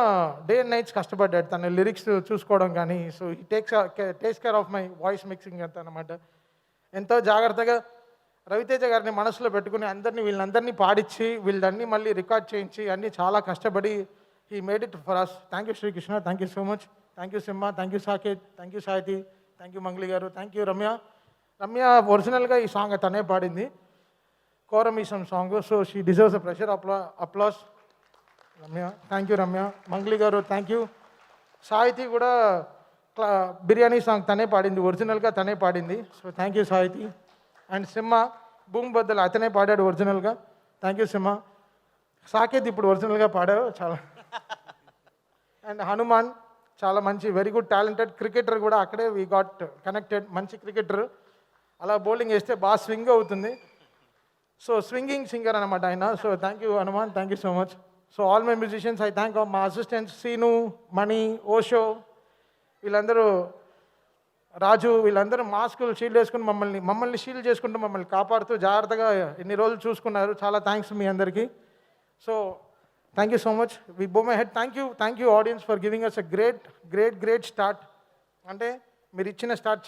డే అండ్ నైట్స్ కష్టపడ్డాడు తన లిరిక్స్ చూసుకోవడం కానీ. సో ఈ takes care of my voice mixing అంత అనమాట. ఎంతో జాగ్రత్తగా రవితేజ గారిని మనసులో పెట్టుకుని వీళ్ళందరినీ పాడించి వీళ్ళన్నీ మళ్ళీ రికార్డ్ చేయించి అన్నీ చాలా కష్టపడి he made it for us. Thank you Srikrishna, thank you so much. Thank you Simha, thank you Saketh, thank you Sahithi, thank you Mangli గారు, థ్యాంక్ యూ రమ్య. రమ్య ఒరిజినల్గా ఈ సాంగ్ తనే పాడింది, Korameesam song. So she deserves a pressure applause. Ramya, thank you Ramya. Mangli గారు thank you. Sahiti కూడా biryani song తనే పాడింది, ఒరిజినల్గా తనే పాడింది. So thank you Sahithi. And Simha భూమి బద్దలు అతనే పాడాడు ఒరిజినల్గా, థ్యాంక్ యూ సింహ. సాకేత్ ఇప్పుడు ఒరిజినల్గా పాడావు చాలా. అండ్ హనుమాన్ చాలా మంచి వెరీ గుడ్ టాలెంటెడ్ క్రికెటర్ కూడా, అక్కడే వీ గాట్ కనెక్టెడ్. మంచి క్రికెటర్, అలా బౌలింగ్ వేస్తే బాగా స్వింగ్ అవుతుంది. సో స్వింగింగ్ సింగర్ అనమాట ఆయన. So thank you Hanuman, thank you so much. So all my musicians I thank మా అసిస్టెంట్స్ సీను, మణి, ఓషో, వీళ్ళందరూ, రాజు, వీళ్ళందరూ మాస్కులు షీల్డ్ వేసుకుని మమ్మల్ని షీల్డ్ చేసుకుంటూ మమ్మల్ని కాపాడుతూ జాగ్రత్తగా ఎన్ని రోజులు చూసుకున్నారు. చాలా థ్యాంక్స్ మీ అందరికీ. So thank you so much. We bow my head. Thank you audience for giving us a great start. అంటే మీరు ఇచ్చిన స్టార్ట్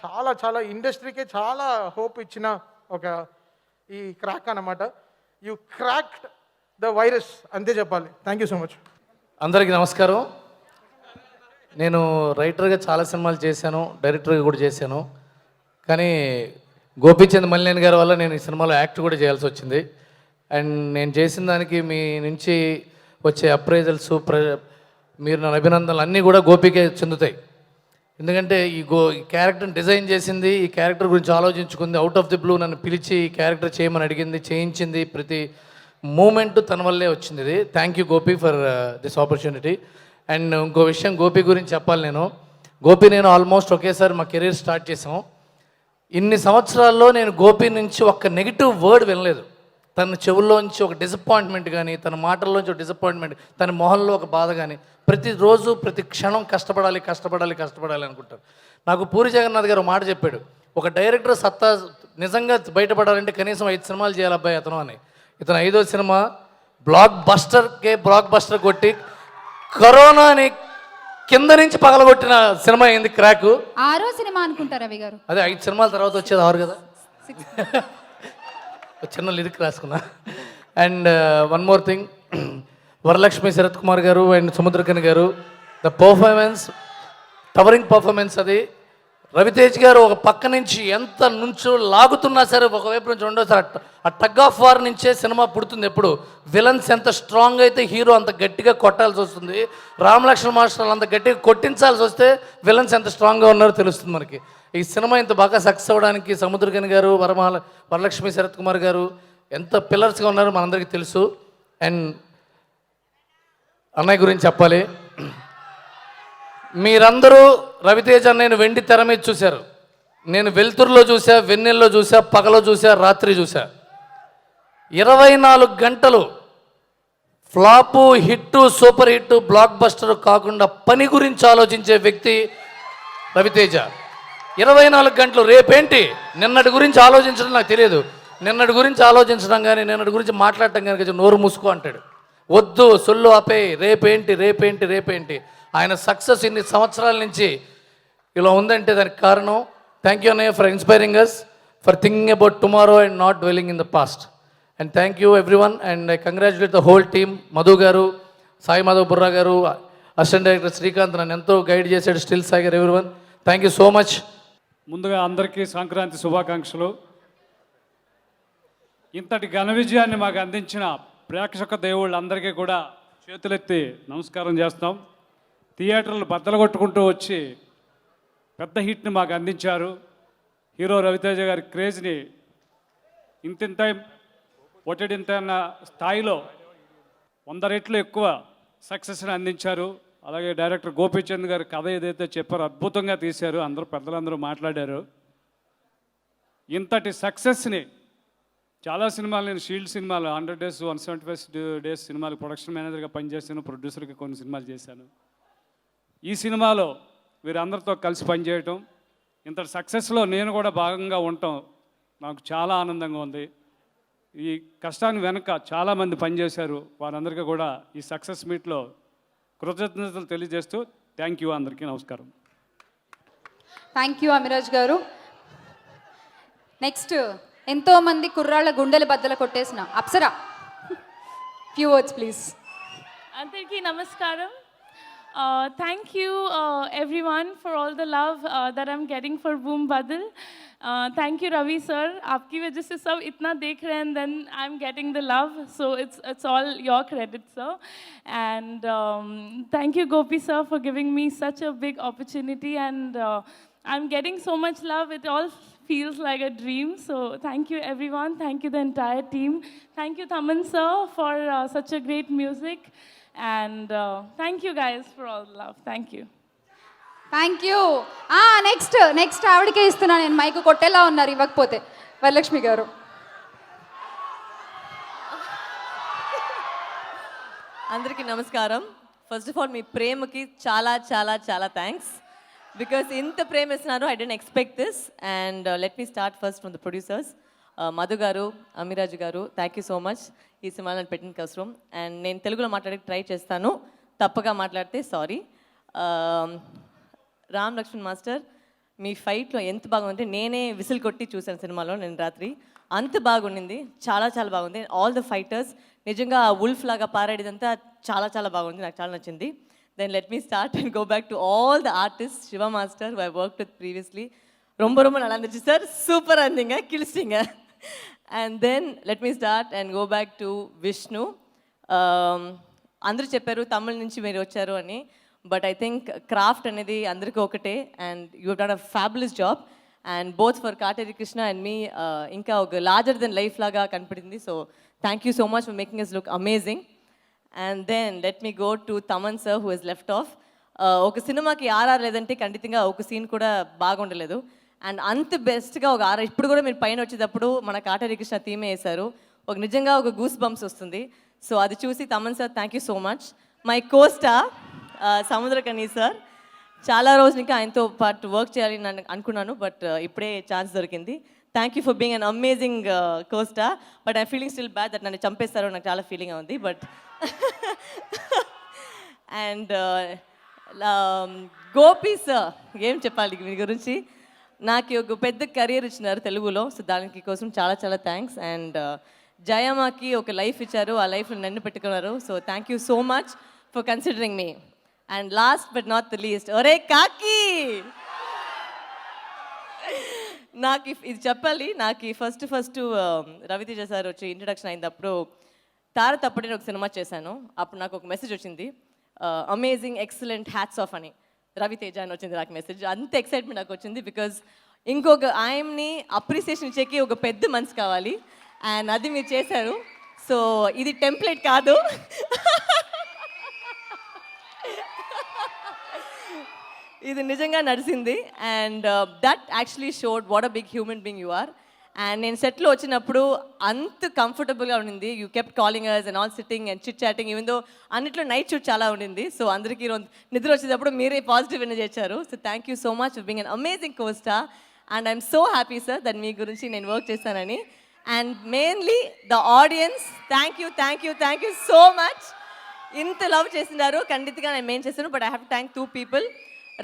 చాలా ఇండస్ట్రీకే చాలా హోప్ ఇచ్చిన ఒక ఈ క్రాక్ అనమాట. యూ క్రాక్డ్ ద వైరస్, అంతే చెప్పాలి. Thank you so much. అందరికీ నమస్కారం. నేను రైటర్గా చాలా సినిమాలు చేశాను, డైరెక్టర్గా కూడా చేశాను. కానీ గోపీచంద్ మల్లేని గారి వల్ల నేను ఈ సినిమాలో యాక్ట్ కూడా చేయాల్సి వచ్చింది. అండ్ నేను చేసిన దానికి మీ నుంచి వచ్చే అప్రైజల్స్, మీరు నన్ను అభినందనలు అన్నీ కూడా గోపికే చెందుతాయి. ఎందుకంటే ఈ క్యారెక్టర్ని డిజైన్ చేసింది, ఈ క్యారెక్టర్ గురించి ఆలోచించుకుంది, అవుట్ ఆఫ్ ది బ్లూ నన్ను పిలిచి ఈ క్యారెక్టర్ చేయమని అడిగింది, చేయించింది. ప్రతి మూమెంట్ తన వల్లే వచ్చింది. ఇది thank you Gopi for this opportunity. And ఇంకో విషయం గోపి గురించి చెప్పాలి. గోపి నేను ఆల్మోస్ట్ ఒకేసారి మా కెరీర్ స్టార్ట్ చేసాం. ఇన్ని సంవత్సరాల్లో నేను గోపి నుంచి ఒక్క నెగిటివ్ వర్డ్ వినలేదు. తన చెవుల్లోంచి ఒక డిసప్పాయింట్మెంట్ కానీ, తన మాటల్లోంచి ఒక డిసప్పాయింట్మెంట్, తన మొహంలో ఒక బాధ కానీ, ప్రతిరోజు ప్రతి క్షణం కష్టపడాలి అనుకుంటారు. నాకు పూరి జగన్నాథ్ గారు మాట చెప్పాడు, ఒక డైరెక్టర్ సత్తా నిజంగా బయటపడాలంటే కనీసం 5 సినిమాలు చేయాలి అబ్బాయి అతను అని. ఇతను 5వ సినిమా బ్లాక్ బస్టర్ కొట్టి కరోనాని కింద నుంచి పగలగొట్టిన సినిమా అయింది క్రాక్. 6వ సినిమా అనుకుంటారు రవి గారు. అదే 5 సినిమాల తర్వాత వచ్చేది 6 కదా. చిన్న లిరిక్ రాసుకున్నా. And one more thing, Varalakshmi Sarath Kumar గారు అండ్ సముద్రకని గారు, ద పర్ఫార్మెన్స్, టవరింగ్ పర్ఫార్మెన్స్. అది రవితేజ్ గారు ఒక పక్క నుంచి ఎంత నుంచో లాగుతున్నా సరే, ఒకవైపు నుంచి రెండోసారి ఆ టగ్ ఆఫ్ వార్ నుంచే సినిమా పుడుతుంది. ఎప్పుడు విలన్స్ ఎంత స్ట్రాంగ్ అయితే హీరో అంత గట్టిగా కొట్టాల్సి వస్తుంది. రామలక్ష్మణ మాస్టర్లు అంత గట్టిగా కొట్టించాల్సి వస్తే విలన్స్ ఎంత స్ట్రాంగ్గా ఉన్నారో తెలుస్తుంది మనకి. ఈ సినిమా ఇంత బాగా సక్సెస్ అవ్వడానికి సముద్రకని గారు, వరలక్ష్మి శరత్ కుమార్ గారు ఎంత పిల్లర్స్గా ఉన్నారో మనందరికీ తెలుసు. అండ్ అన్నయ్య గురించి చెప్పాలి. మీరందరూ రవితేజ నేను వెండి తెర మీద చూశారు. నేను వెలుతురులో చూసా, వెన్నెల్లో చూసా, పగలో చూసా, రాత్రి చూసా. 24 గంటలు flop, hit, super hit, block buster కాకుండా పని గురించి ఆలోచించే వ్యక్తి రవితేజ. 24 గంటలు రేపేంటి, నిన్నటి గురించి ఆలోచించడం నాకు తెలియదు. నిన్నటి గురించి ఆలోచించడం కానీ, నిన్నటి గురించి మాట్లాడటం కానీ నోరు మూసుకో అంటాడు. వద్దు, సొల్లు ఆపే, రేపేంటి. ఆయన సక్సెస్ ఇన్ని సంవత్సరాల నుంచి ఇలా ఉందంటే దానికి కారణం థ్యాంక్ యూ అన్నయ్య for inspiring us, for thinking about tomorrow and not dwelling in the past. And thank you everyone. And I congratulate the whole team. Madhu garu, Sai Madhav Borra గారు, అసిస్టెంట్ డైరెక్టర్ శ్రీకాంత్ నన్ను ఎంతో గైడ్ చేశాడు, స్టిల్ సాయి గారు, everyone thank you so much. ముందుగా అందరికీ సంక్రాంతి శుభాకాంక్షలు. ఇంతటి ఘన విజయాన్ని మాకు అందించిన ప్రేక్షక దేవుళ్ళందరికీ కూడా చేతులెత్తి నమస్కారం చేస్తాం. థియేటర్లు బద్దలు కొట్టుకుంటూ వచ్చి పెద్ద హిట్ని మాకు అందించారు. హీరో రవితేజ గారి క్రేజ్ని ఇంతింత ఒట్టడింత అన్న స్థాయిలో 100 రెట్లు ఎక్కువ సక్సెస్ని అందించారు. అలాగే డైరెక్టర్ గోపీచంద్ గారు కథ ఏదైతే చెప్పారో అద్భుతంగా తీశారు. పెద్దలందరూ మాట్లాడారు. ఇంతటి సక్సెస్ని చాలా సినిమాలు, నేను షీల్డ్ సినిమాలు 100 days 175 days సినిమాలు ప్రొడక్షన్ మేనేజర్గా పనిచేశాను, ప్రొడ్యూసర్గా కొన్ని సినిమాలు చేశాను. ఈ సినిమాలో వీరందరితో కలిసి పనిచేయటం, ఇంతటి సక్సెస్లో నేను కూడా భాగంగా ఉండటం నాకు చాలా ఆనందంగా ఉంది. ఈ కష్టాన్ని వెనక చాలామంది పనిచేశారు. వారందరికీ కూడా ఈ సక్సెస్ మీట్లో కృతజ్ఞతలు తెలియజేస్తూ థ్యాంక్ యూ, అందరికీ నమస్కారం. థ్యాంక్ యూ అమిరాజ్ గారు. నెక్స్ట్ ఎంతోమంది కుర్రాళ్ళ గుండెలు బద్దలు కొట్టేసిన Apsara, few words please. Andarki namaskaram. Thank you everyone for all the love that I'm getting for Boom Badal. Thank you Ravi sir. आपकी वजह से सब इतना देख रहे हैं, and then I'm getting the love. So it's all your credit, sir. And thank you Gopi sir for giving me such a big opportunity, and I'm getting so much love. It all feels like a dream. So thank you everyone. Thank you the entire team. Thank you Thaman sir for such a great music. And thank you guys for all the love. Thank you. Thank you. Next ఆవిడకే ఇస్తున్నా నేను mic, కొట్టేలా ఉన్నారు ఇవ్వకపోతే. వరలక్ష్మి గారు. అందరికీ నమస్కారం. First of all మీ ప్రేమకి చాలా చాలా చాలా థ్యాంక్స్, బికాస్ ఇంత ప్రేమ ఇస్తున్నారు. I don't expect this. And let me start first from the producers. Madhu గారు, అమిరాజు గారు, థ్యాంక్ యూ సో మచ్ ఈ సినిమాలో నన్ను పెట్టిన అవసరం. అండ్ నేను తెలుగులో మాట్లాడడానికి ట్రై చేస్తాను, తప్పగా మాట్లాడితే సారీ. రామ్ లక్ష్మణ్ మాస్టర్, మీ ఫైట్లో ఎంత బాగుందంటే నేనే విసిల్ కొట్టి చూశాను సినిమాలో నేను రాత్రి. అంత బాగుండింది, చాలా చాలా బాగుంది. ఆల్ ద ఫైటర్స్ నిజంగా ఉల్ఫ్ లాగా పారాడిదంతా చాలా చాలా బాగుంది, నాకు చాలా నచ్చింది. Then let me start and go back to all the artist. Shiva master who I worked with previously, ரொம்ப ரொம்ப நல்லா இருந்துச்சு சார், சூப்பராக இருந்தீங்க, கிழிச்சிங்க. And then let me start and go back to Vishnu. అందరూ చెప్పారు తమిళ నుంచి మీరు వచ్చారు అని, బట్ ఐ థింక్ క్రాఫ్ట్ అనేది అందరికీ ఒకటే. And you have done a fabulous job. And both for Kateri Krishna and me ఇంకా ఒక లార్జర్ దెన్ లైఫ్ లాగా కనపడింది. So thank you so much for making us look amazing. And then let me go to Thaman sir who has left off. ఒక సినిమాకి RR లేదంటే ఖండితంగా ఒక scene కూడా బాగుండలేదు. And అంత బెస్ట్గా ఒక ఆర్ఆర్ ఇప్పుడు కూడా మీరు పైన వచ్చేటప్పుడు మన కాటేరి కృష్ణ థీమే వేశారు, ఒక నిజంగా ఒక గూస్ బంప్స్ వస్తుంది. సో అది చూసి Thaman sir thank you so much. My costar Samuthirakani sir, చాలా రోజులు ఇంకా ఆయనతో పాటు వర్క్ చేయాలని నేను అనుకున్నాను, బట్ ఇప్పుడే ఛాన్స్ దొరికింది. Thank you for being an amazing costar. But I feeling still bad that నన్ను చంపేస్తారో నాకు చాలా ఫీలింగ్ ఉంది. బట్ అండ్ గోపి సార్, ఏం చెప్పాలి మీ గురించి. నాకు ఒక పెద్ద కెరీర్ ఇచ్చినారు తెలుగులో, సో దానికి కోసం చాలా చాలా థ్యాంక్స్. అండ్ జయమ్మకి ఒక లైఫ్ ఇచ్చారు, ఆ లైఫ్లో నన్ను పెట్టుకున్నారు. So thank you so much for considering me. And last but not the least, ఒరే కాకి, నాకు ఇది చెప్పాలి. నాకు ఫస్ట్ రవితేజ సార్ వచ్చి ఇంట్రడక్షన్ అయినప్పుడు తార తప్పటి ఒక సినిమా చేశాను. అప్పుడు నాకు ఒక మెసేజ్ వచ్చింది, అమేజింగ్ ఎక్సలెంట్ హ్యాట్స్ ఆఫ్ అని రవితేజ అని వచ్చింది నాకు మెసేజ్. అంత ఎక్సైట్మెంట్ నాకు వచ్చింది, బికాజ్ ఇంకొక ఆయన్ని అప్రిసియేషన్ ఇచ్చేకి ఒక పెద్ద మనసు కావాలి, అండ్ అది మీరు చేశారు. సో ఇది టెంప్లెట్ కాదు, ఇది నిజంగా నడిచింది. And that actually showed what a big human being you are. And నేను సెట్లో వచ్చినప్పుడు అంత కంఫర్టబుల్గా ఉండింది. You kept calling us and all sitting and chit chatting, even though అన్నిట్లో నైట్ షూట్ చాలా ఉండింది. సో అందరికీ నిద్ర వచ్చేటప్పుడు మీరే పాజిటివ్ ఎనర్జీ చేశారు. So thank you so much for being an amazing costar. And I'm so happy sir దాన్ని మీ గురించి నేను వర్క్ చేస్తానని. And mainly the audience, thank you so much. ఇంత లవ్ చేసినారు, ఖండితంగా నేను మెయిన్ చేశాను. But I have to thank 2 people.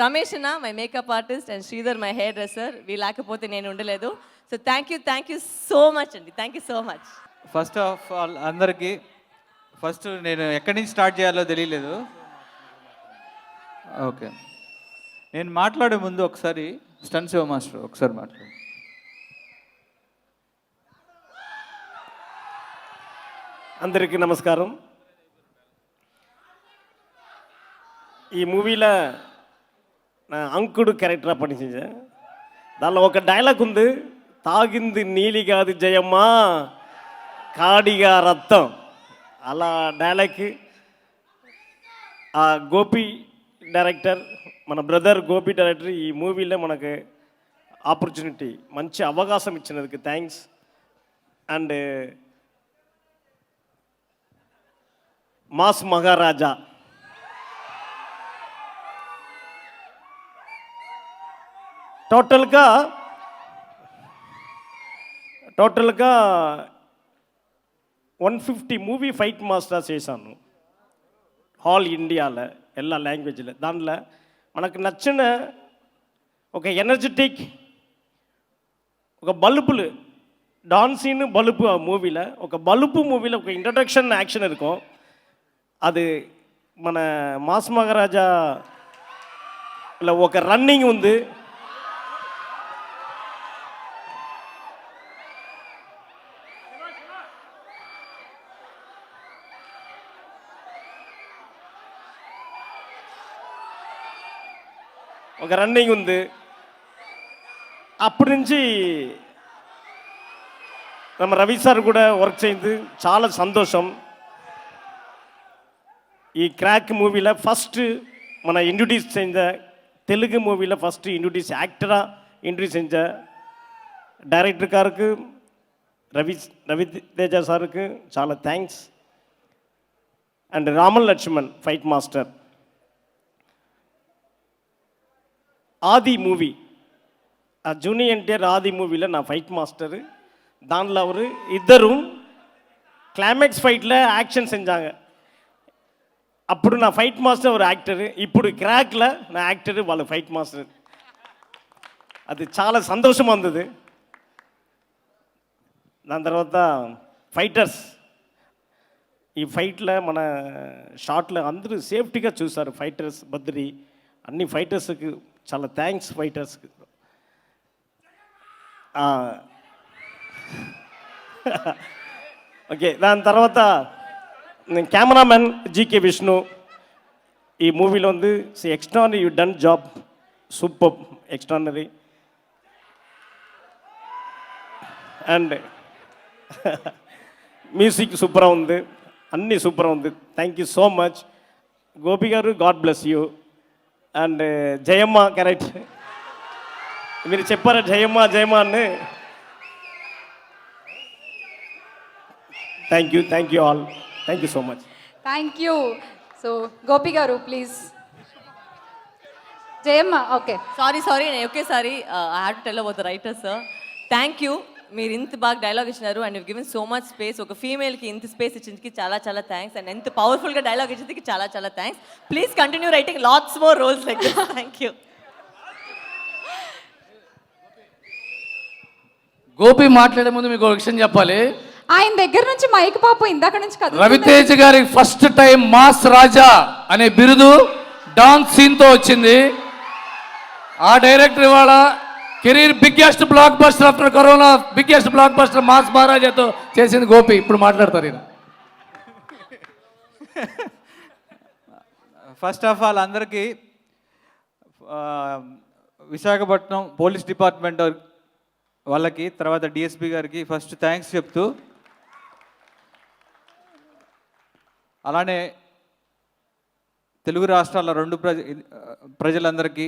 Ramesh అన్న my makeup artist and Sridhar my hairdresser. వీళ్ళు లేకపోతే నేను ఉండలేదు. So thank you so much అండి, thank you so much. First of all అందరికీ ఫస్ట్ నేను ఎక్కడి నుంచి స్టార్ట్ చేయాలో తెలియలేదు. ఓకే, నేను మాట్లాడే ముందు ఒకసారి స్టన్ శివ మాస్టర్ ఒకసారి మాట్లాడు. అందరికీ నమస్కారం. ఈ మూవీలో నా అంకుడు క్యారెక్టర్ పనిచేసా. దానిలో ఒక డైలాగ్ ఉంది, తాగింది నీలి కాదు జయమ్మ కాడిగా రక్తం. అలా డైలాగ్ ఆ గోపి డైరెక్టర్, మన బ్రదర్ గోపి డైరెక్టర్ ఈ మూవీలో మనకు ఆపర్చునిటీ, మంచి అవకాశం ఇచ్చినందుకు థ్యాంక్స్. అండ్ మాస్ మహారాజా, టోటల్గా 150 மூவி ஃபைட் మాస్టర్ చేశాను ఆల్ ఇండియాలో எல்லா లాంగ్వేజ్లో. దాంట్లో మనకు నచ్చిన ఒక ఎనర్జెటిక్ ఒక బలుపులు డాన్సీన్ బలుపు ఆ మూవీలో ఒక బలుపు మూవీలో ఒక ఇంట్రడక్షన్ యాక్షన్ இருக்கும். అది మన మాస్ మహారాజా ఇలా ఒక రన్నింగ్ ఉంది. ఒక రన్నింగ్ ఉంది. అప్పటి నుంచి நம்ம రవి సార్ కూడా వర్క్ చేయింది చాలా సంతోషం. ఈ క్రాక్ మూవీలో ఫస్ట్ మన ఇంట్రడ్యూస్ செஞ்ச தெலுங்கு மூவியில் ஃபஸ்ட்டு இன்ட்ரடியூஸ் ஆக்டராக இன்ட்ரடியூஸ் செஞ்ச டைரக்டருக்காருக்கு ரவி தேஜா சாருக்கு చాలా thanks. And Raman Lakshman fight master. Aadi movie ఆ జూనియర్ ఎన్టీఆర్ ఆది మూవీలో నా ఫైట్ మాస్టర్. దానిలో அவர் ఇద్దరు క్లైమాక్స్ ఫైట్లో యాక్షన్ செஞ்சாங்க. అప్పుడు నా ఫైట్ మాస్టర్ ஒரு యాక్టర్, ఇప్పుడు క్రాక్లో నా యాక్టర్ వాళ్ళ ఫైట్ మాస్టర్. అది చాలా సంతోషం అందది. దాని తర్వాత ఫైటర్స్ ఈ ఫైట్లో మన షాట్లో అందరూ సేఫ్టీగా చూశారు. ఫైటర్స్ బద్రి అన్ని ఫైటర్స్కి చాలా థ్యాంక్స్ ఫైటర్స్కి. ఓకే, దాని తర్వాత కెమెరామెన్ జీకే విష్ణు. ఈ మూవీలో ఉంది extraordinary you done job, super extraordinary. And music సూపర్గా ఉంది, అన్నీ సూపర్గా ఉంది. Thank you so much Gopi గారు, god bless you. And Jayamma correct, మీరు చెప్పారా జయమ్మ జయమ్మ అని. Thank you all, thank you so much. Thank you. So Gopi గారు ప్లీజ్. జయమ్మ ఓకే. సారీ నేను ఒకేసారి I have to tell about the writer sir. Thank you, మీరు ఇంత బాగా డైలాగ్ ఇచ్చినారు and given so much space. ఒక ఫీమేల్కి ఇంత స్పేస్ ఇచ్చిందికి చాలా చాలా థ్యాంక్స్. అండ్ ఎంత పవర్ఫుల్గా డైలాగ్ ఇచ్చిందికి చాలా చాలా thanks. Please continue writing lots more roles like this. Thank you. Gopi మాట్లాడే ముందు మీకు ఒక విషయం చెప్పాలి. ఆయన దగ్గర నుంచి మైక్ పాపు ఇందాక నుంచి కదా రవితేజ గారికి ఫస్ట్ టైం మాస్ రాజా అనే బిరుదు డాన్స్ సీన్తో వచ్చింది. ఆ డైరెక్టర్ ఇవాళ career biggest blockbuster after corona, biggest blockbuster mass మహారాజాతో చేసింది గోపి. ఇప్పుడు మాట్లాడతారు ఈయన. ఫస్ట్ ఆఫ్ ఆల్ అందరికీ విశాఖపట్నం పోలీస్ డిపార్ట్మెంట్ వాళ్ళకి, తర్వాత డిఎస్పి గారికి ఫస్ట్ థ్యాంక్స్ చెప్తూ, అలానే తెలుగు రాష్ట్రాల ప్రజలందరికీ,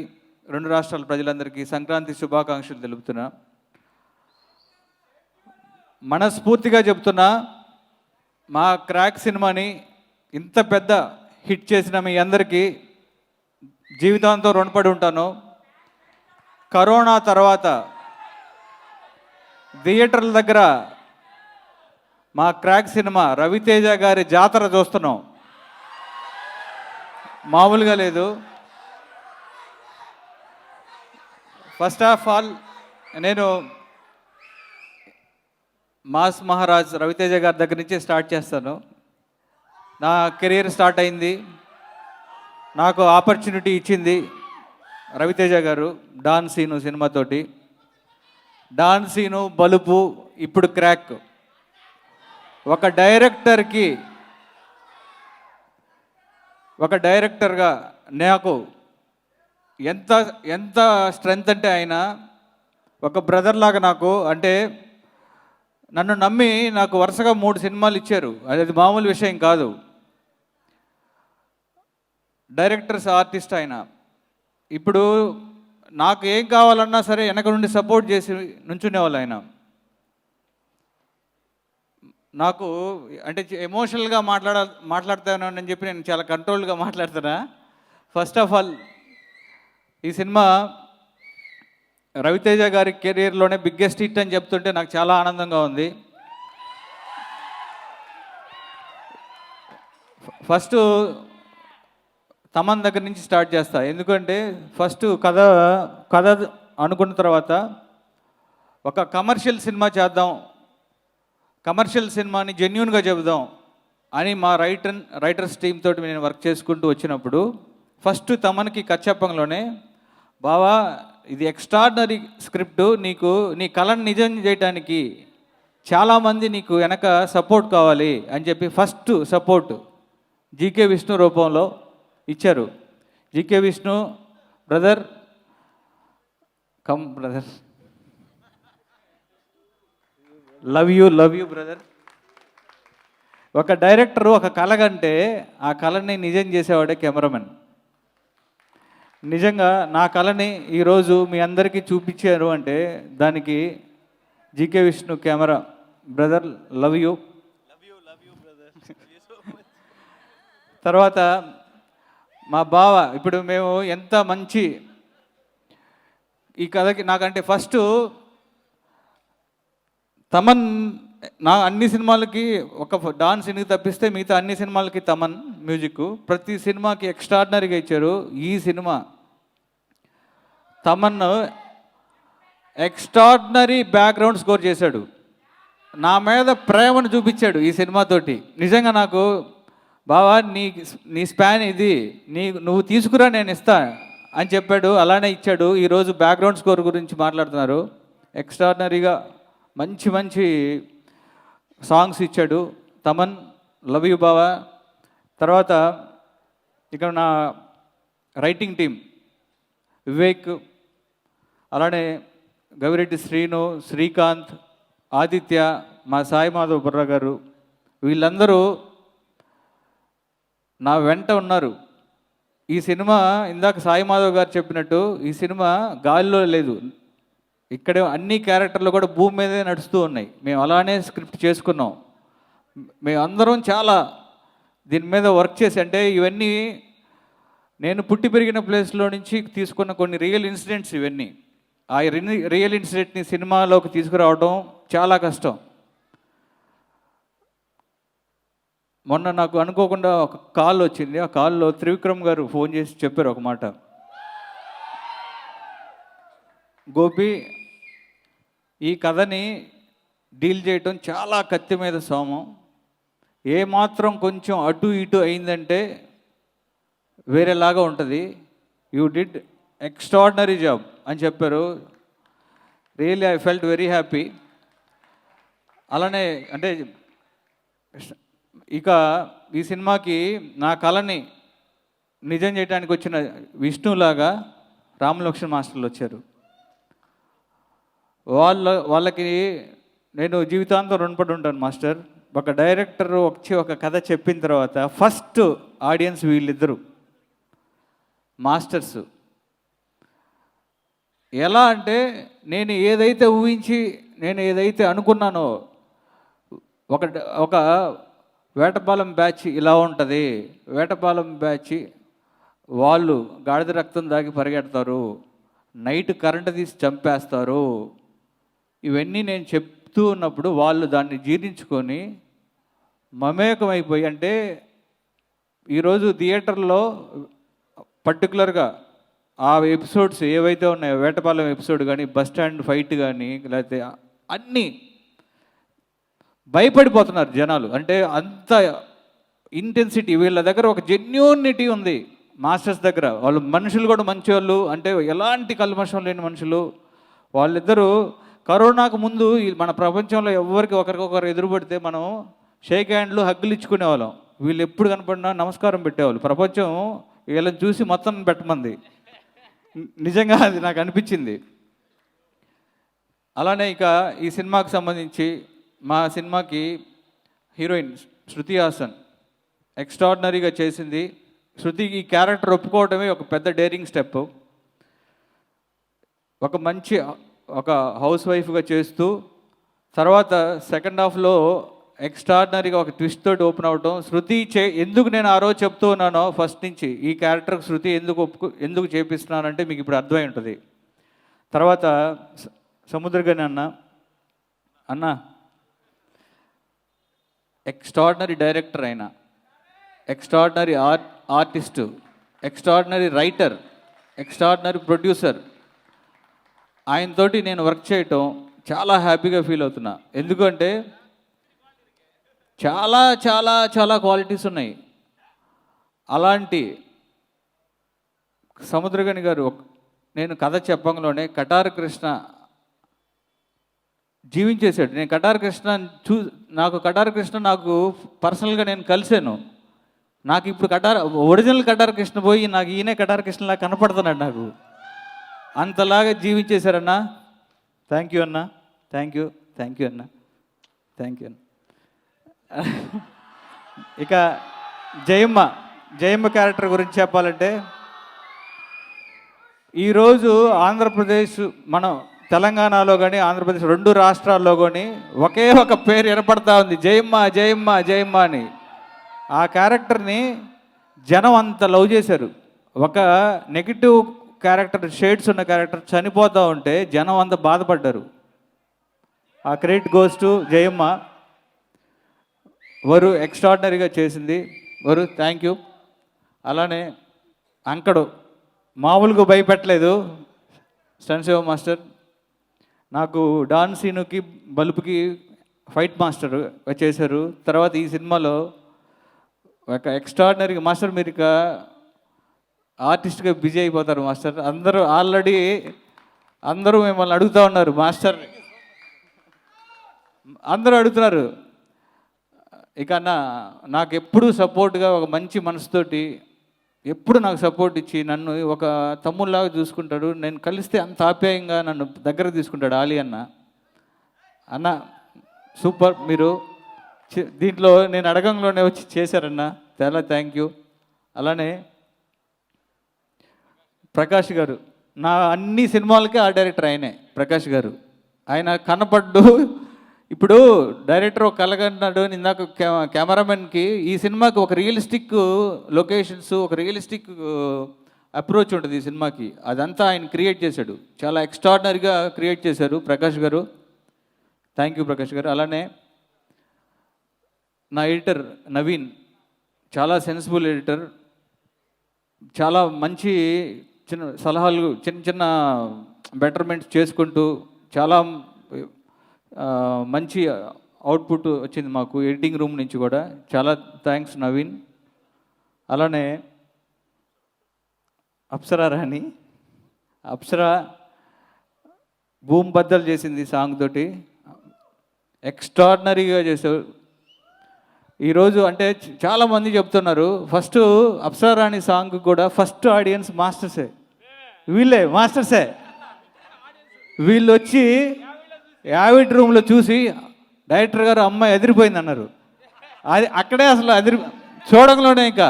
రెండు రాష్ట్రాల ప్రజలందరికీ సంక్రాంతి శుభాకాంక్షలు తెలుపుతున్నా. మనస్ఫూర్తిగా చెప్తున్నా, మా క్రాక్ సినిమాని ఇంత పెద్ద హిట్ చేసిన మీ అందరికీ జీవితాంతం రుణపడి ఉంటాను. కరోనా తర్వాత థియేటర్ల దగ్గర మా క్రాక్ సినిమా రవితేజ గారి జాతర చూస్తున్నాం, మామూలుగా లేదు. ఫస్ట్ ఆఫ్ ఆల్ నేను మాస్ మహారాజ్ రవితేజ గారి దగ్గర నుంచి స్టార్ట్ చేస్తాను. నా కెరీర్ స్టార్ట్ అయింది, నాకు ఆపర్చునిటీ ఇచ్చింది రవితేజ గారు డాన్ సీను సినిమాతోటి. డాన్ సీను, బలుపు, ఇప్పుడు క్రాక్. ఒక డైరెక్టర్గా నాకు ఎంత స్ట్రెంగ్త్ అంటే ఆయన ఒక బ్రదర్ లాగా నాకు. అంటే నన్ను నమ్మి నాకు వరుసగా 3 సినిమాలు ఇచ్చారు, అది మామూలు విషయం కాదు. డైరెక్టర్స్ ఆర్టిస్ట్ ఆయన. ఇప్పుడు నాకు ఏం కావాలన్నా సరే వెనక నుండి సపోర్ట్ చేసి నుంచునేవాళ్ళు ఆయన. నాకు అంటే ఎమోషనల్గా మాట్లాడతాను అని చెప్పి నేను చాలా కంట్రోల్గా మాట్లాడుతున్నా. ఫస్ట్ ఆఫ్ ఆల్ ఈ సినిమా రవితేజ గారి కెరీర్లోనే బిగ్గెస్ట్ హిట్ అని చెప్తుంటే నాకు చాలా ఆనందంగా ఉంది. ఫస్ట్ తమన్ దగ్గర నుంచి స్టార్ట్ చేస్తా. ఎందుకంటే ఫస్ట్ కథ కథ అనుకున్న తర్వాత ఒక కమర్షియల్ సినిమా చేద్దాం, కమర్షియల్ సినిమాని జెన్యూన్గా చెబుదాం అని మా రైటర్స్ టీమ్ తోటి నేను వర్క్ చేసుకుంటూ వచ్చినప్పుడు ఫస్ట్ తమన్కి కచ్చప్పంలోనే, బావా ఇది ఎక్స్ట్రాడినరీ స్క్రిప్ట్, నీకు నీ కళను నిజం చేయడానికి చాలామంది నీకు వెనక సపోర్ట్ కావాలి అని చెప్పి ఫస్ట్ సపోర్ట్ జీకే విష్ణు రూపంలో ఇచ్చారు. GK Vishnu brother, come brother, love you brother. ఒక డైరెక్టరు ఒక కళ కంటే ఆ కళని నిజం చేసేవాడే కెమెరామెన్. నిజంగా నా కళని ఈరోజు మీ అందరికీ చూపించారు అంటే దానికి GK Vishnu camera brother, love you. తర్వాత మా బావ, ఇప్పుడు మేము ఎంత మంచి ఈ కథకి నాకంటే ఫస్ట్ తమన్ నా అన్ని సినిమాలకి ఒక డాన్స్ ఎందుకు తప్పిస్తే మిగతా అన్ని సినిమాలకి తమన్ మ్యూజిక్ ప్రతి సినిమాకి ఎక్స్ట్రాడినరీగా ఇచ్చారు. ఈ cinema Thaman extraordinary background score చేశాడు. నా మీద ప్రేమను చూపించాడు ఈ సినిమాతోటి. నిజంగా నాకు బావా నీ స్పాన్ ఇది, నువ్వు తీసుకురా నేను ఇస్తా అని చెప్పాడు. అలానే ఇచ్చాడు. ఈరోజు బ్యాక్గ్రౌండ్ స్కోర్ గురించి మాట్లాడుతున్నారు. ఎక్స్ట్రాడినరీగా మంచి మంచి సాంగ్స్ ఇచ్చాడు తమన్. లవ్ యూ బావా. తర్వాత ఇక్కడ నా రైటింగ్ టీం వివేక్, అలానే గవిరెడ్డి శ్రీను, శ్రీకాంత్, ఆదిత్య, మా సాయి మాధవ్ బుర్రా గారు, వీళ్ళందరూ నా వెంట ఉన్నారు. ఈ సినిమా ఇందాక సాయి మాధవ్ గారు చెప్పినట్టు ఈ సినిమా గాలిలో లేదు, ఇక్కడ అన్ని క్యారెక్టర్లు కూడా భూమి మీదే నడుస్తూ ఉన్నాయి. మేము అలానే స్క్రిప్ట్ చేసుకున్నాం. మేము అందరం చాలా దీని మీద వర్క్ చేసి, అంటే ఇవన్నీ నేను పుట్టి పెరిగిన ప్లేస్లో నుంచి తీసుకున్న కొన్ని రియల్ ఇన్సిడెంట్స్ ఇవన్నీ. ఆ రియల్ ఇన్సిడెంట్ని సినిమాలోకి తీసుకురావడం చాలా కష్టం. మొన్న నాకు అనుకోకుండా ఒక కాల్ వచ్చింది. ఆ కాల్లో త్రివిక్రమ్ గారు ఫోన్ చేసి చెప్పారు ఒక మాట, గోపి ఈ కథని డీల్ చేయటం చాలా కత్తి మీద సోమం, ఏమాత్రం కొంచెం అటు ఇటు అయిందంటే వేరేలాగా ఉంటుంది, యూ డిడ్ ఎక్స్ట్రాడినరీ జాబ్ అని చెప్పారు. Really I felt very happy. అలానే అంటే ఇక ఈ సినిమాకి నా కళని నిజం చేయడానికి వచ్చిన విష్ణులాగా రామలక్ష్మణ్ మాస్టర్లు వచ్చారు. వాళ్ళకి నేను జీవితాంతం రుణపడి ఉంటాను మాస్టర్. ఒక డైరెక్టర్ వచ్చి ఒక కథ చెప్పిన తర్వాత ఫస్ట్ ఆడియన్స్ వీళ్ళిద్దరు మాస్టర్స్. ఎలా అంటే నేను ఏదైతే ఊహించి నేను ఏదైతే అనుకున్నానో, ఒక వేటపాలెం బ్యాచ్ ఇలా ఉంటుంది, వేటపాలెం బ్యాచ్ వాళ్ళు గాడిద రక్తం దాగి పరిగెడతారు, నైట్ కరెంట్ తీసి చంపేస్తారు, ఇవన్నీ నేను చెప్తూ ఉన్నప్పుడు వాళ్ళు దాన్ని జీర్ణించుకొని మమేకమైపోయి, అంటే ఈరోజు థియేటర్లో పర్టికులర్గా ఆ ఎపిసోడ్స్ ఏవైతే ఉన్నాయో, వేటపాలెం ఎపిసోడ్ కానీ, బస్ స్టాండ్ ఫైట్ కానీ, లేకపోతే అన్నీ భయపడిపోతున్నారు జనాలు. అంటే అంత ఇంటెన్సిటీ వీళ్ళ దగ్గర, ఒక జెన్యూనిటీ ఉంది మాస్టర్స్ దగ్గర. వాళ్ళు మనుషులు కూడా మంచివాళ్ళు, అంటే ఎలాంటి కల్మషం లేని మనుషులు వాళ్ళిద్దరూ. కరోనాకు ముందు మన ప్రపంచంలో ఎవరికి ఒకరికొకరు ఎదురుపడితే మనం షేక్ హ్యాండ్లు, హగ్గులు ఇచ్చుకునేవాళ్ళం. వీళ్ళు ఎప్పుడు కనపడినా నమస్కారం పెట్టేవాళ్ళు. ప్రపంచం వీళ్ళని చూసి మొత్తం పెట్టమంది. నిజంగా అది నాకు అనిపించింది. అలానే ఇక ఈ సినిమాకి సంబంధించి మా సినిమాకి హీరోయిన్ శృతి హాసన్ ఎక్స్ట్రాడినరీగా చేసింది. శృతి ఈ క్యారెక్టర్ ఒప్పుకోవడమే ఒక పెద్ద డేరింగ్ స్టెప్. ఒక మంచి ఒక హౌస్ వైఫ్గా చేస్తూ తర్వాత సెకండ్ హాఫ్లో ఎక్స్ట్రాడినరీగా ఒక ట్విస్ట్ తోటి ఓపెన్ అవటం. శృతి ఎందుకు నేను ఆ రోజు చెప్తూ ఉన్నానో ఫస్ట్ నుంచి ఈ క్యారెక్టర్కి శృతి ఎందుకు చేపిస్తున్నానంటే మీకు ఇప్పుడు అర్థమై ఉంటుంది. తర్వాత సముద్రగని అన్న ఎక్స్ట్రాడినరీ డైరెక్టర్ అయినా extraordinary artist, extraordinary writer, extraordinary producer. ఆయనతోటి నేను వర్క్ చేయటం చాలా హ్యాపీగా ఫీల్ అవుతున్నా. ఎందుకంటే చాలా చాలా చాలా క్వాలిటీస్ ఉన్నాయి. అలాంటి సముద్రగని గారు నేను కథ చెప్పంలోనే కటార కృష్ణ జీవించేశాడు. నేను కటార కృష్ణ నాకు కటార కృష్ణ నాకు పర్సనల్గా నేను కలిశాను. నాకు ఇప్పుడు ఒరిజినల్ కటార కృష్ణ పోయి నాకు ఈయనే కటార కృష్ణలా కనపడుతున్నాడు. నాకు అంతలాగా జీవించేశారన్నా. థ్యాంక్ యూ అన్నా, థ్యాంక్ యూ అన్నా, థ్యాంక్ యూ అన్న. ఇక జయమ్మ క్యారెక్టర్ గురించి చెప్పాలంటే, ఈరోజు ఆంధ్రప్రదేశ్, మనం తెలంగాణలో కానీ ఆంధ్రప్రదేశ్ 2 రాష్ట్రాల్లో కానీ ఒకే ఒక పేరు వినపడతా ఉంది, జయమ్మ జయమ్మ జయమ్మ అని. ఆ క్యారెక్టర్ని జనం అంత లవ్ చేశారు. ఒక నెగిటివ్ క్యారెక్టర్, షేడ్స్ ఉన్న క్యారెక్టర్ చనిపోతూ ఉంటే జనం అంత బాధపడ్డారు. ఆ క్రెడిట్ గోస్ టు జయమ్మ. వరు ఎక్స్ట్రాడినరీగా చేసింది. వరు థ్యాంక్ యూ. అలానే అంకడు మామూలుగా భయపెట్టలేదు. స్టన్శివ మాస్టర్ నాకు డాన్ సీనుకి బలుపుకి ఫైట్ మాస్టర్ చేశారు. తర్వాత ఈ సినిమాలో ఒక ఎక్స్ట్రాడినరీగా మాస్టర్, మీరు ఇక ఆర్టిస్ట్గా బిజీ అయిపోతారు మాస్టర్. అందరూ మిమ్మల్ని అడుగుతూ ఉన్నారు మాస్టర్, అందరూ అడుగుతున్నారు. ఇక నాకు ఎప్పుడు సపోర్ట్గా ఒక మంచి మనసుతోటి ఎప్పుడు నాకు సపోర్ట్ ఇచ్చి నన్ను ఒక తమ్ముళ్ళలాగా చూసుకుంటాడు. నేను కలిస్తే అంత ఆప్యాయంగా నన్ను దగ్గర తీసుకుంటాడు ఆలీ అన్న. సూపర్. మీరు దీంట్లో నేను అడగంలోనే వచ్చి చేశారన్న, చాలా థ్యాంక్ యూ. అలానే ప్రకాష్ గారు, నా అన్ని సినిమాలకి ఆ డైరెక్టర్ ఆయనే. ప్రకాష్ గారు ఆయన కనపడ్డు. ఇప్పుడు డైరెక్టర్ ఒక కలగన్నాడు ఇందాక కెమెరామెన్కి, ఈ సినిమాకి ఒక రియలిస్టిక్ లొకేషన్స్, ఒక రియలిస్టిక్ అప్రోచ్ ఉంటుంది ఈ సినిమాకి. అదంతా ఆయన క్రియేట్ చేశాడు. చాలా ఎక్స్ట్రాడినరీగా క్రియేట్ చేశారు ప్రకాష్ గారు. థ్యాంక్ యూ ప్రకాష్ గారు. అలానే నా ఎడిటర్ నవీన్, చాలా సెన్సిబుల్ ఎడిటర్. చాలా మంచి చిన్న సలహాలు, చిన్న బెటర్మెంట్స్ చేసుకుంటూ చాలా మంచి అవుట్పుట్ వచ్చింది మాకు ఎడిటింగ్ రూమ్ నుంచి కూడా. చాలా థ్యాంక్స్ నవీన్. అలానే అప్సరా రాణి, అప్సరా భూమి బద్దలు చేసింది సాంగ్ తోటి, ఎక్స్ట్రాడినరీగా చేసావు. ఈరోజు అంటే చాలామంది చెప్తున్నారు, ఫస్ట్ అప్సరా రాణి సాంగ్ కూడా ఫస్ట్ ఆడియన్స్ మాస్టర్సే, వీళ్ళే మాస్టర్సే. వీళ్ళు వచ్చి యావిడ్ రూమ్లో చూసి డైరెక్టర్ గారు అమ్మాయి ఎదిరిపోయింది అన్నారు. అది అక్కడే అసలు చూడంలోనే ఇంకా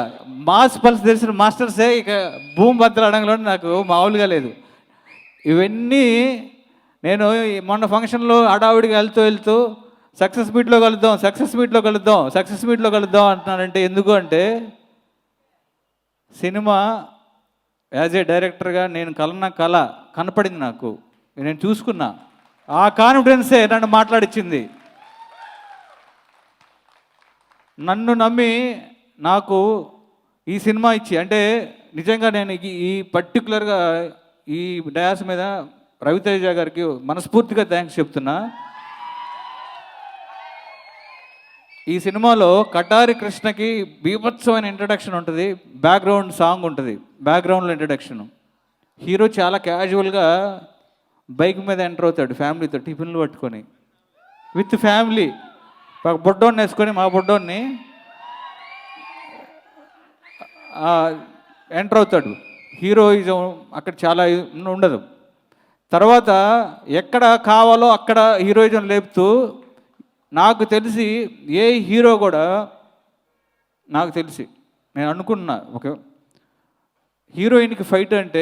మాస్ పల్స్ తెలిసిన మాస్టర్సే. ఇక భూమి బద్దలు అడగలోనే నాకు మామూలుగా లేదు. ఇవన్నీ నేను మొన్న ఫంక్షన్లో హడావుడిగా వెళ్తూ సక్సెస్ మీట్లో కలుద్దాం అంటున్నానంటే ఎందుకు అంటే, సినిమా యాజ్ ఏ డైరెక్టర్గా నేను కళ కనపడింది నాకు, నేను చూసుకున్నా. ఆ కాన్ఫిడెన్సే నన్ను మాట్లాడిచ్చింది. నన్ను నమ్మి నాకు ఈ సినిమా ఇచ్చి, అంటే నిజంగా నేను ఈ పర్టికులర్గా ఈ డయాస్ మీద రవితేజ గారికి మనస్ఫూర్తిగా థ్యాంక్స్ చెప్తున్నా. ఈ సినిమాలో కటారి కృష్ణకి బీభత్సమైన ఇంట్రడక్షన్ ఉంటుంది, బ్యాక్గ్రౌండ్ సాంగ్ ఉంటుంది, బ్యాక్గ్రౌండ్లో ఇంట్రడక్షన్. హీరో చాలా క్యాజువల్గా బైక్ మీద ఎంటర్ అవుతాడు ఫ్యామిలీతో, టిఫిన్లు పట్టుకొని, విత్ ఫ్యామిలీ. బొడ్డోన్ని వేసుకొని మా బొడ్డోన్ని ఎంటర్ అవుతాడు. హీరోయిజం అక్కడ చాలా ఉండదు. తర్వాత ఎక్కడ కావాలో అక్కడ హీరోయిజం లేపుతూ, నాకు తెలిసి ఏ హీరో కూడా, నాకు తెలిసి నేను అనుకున్నా, ఒక హీరోయిన్కి ఫైట్ అంటే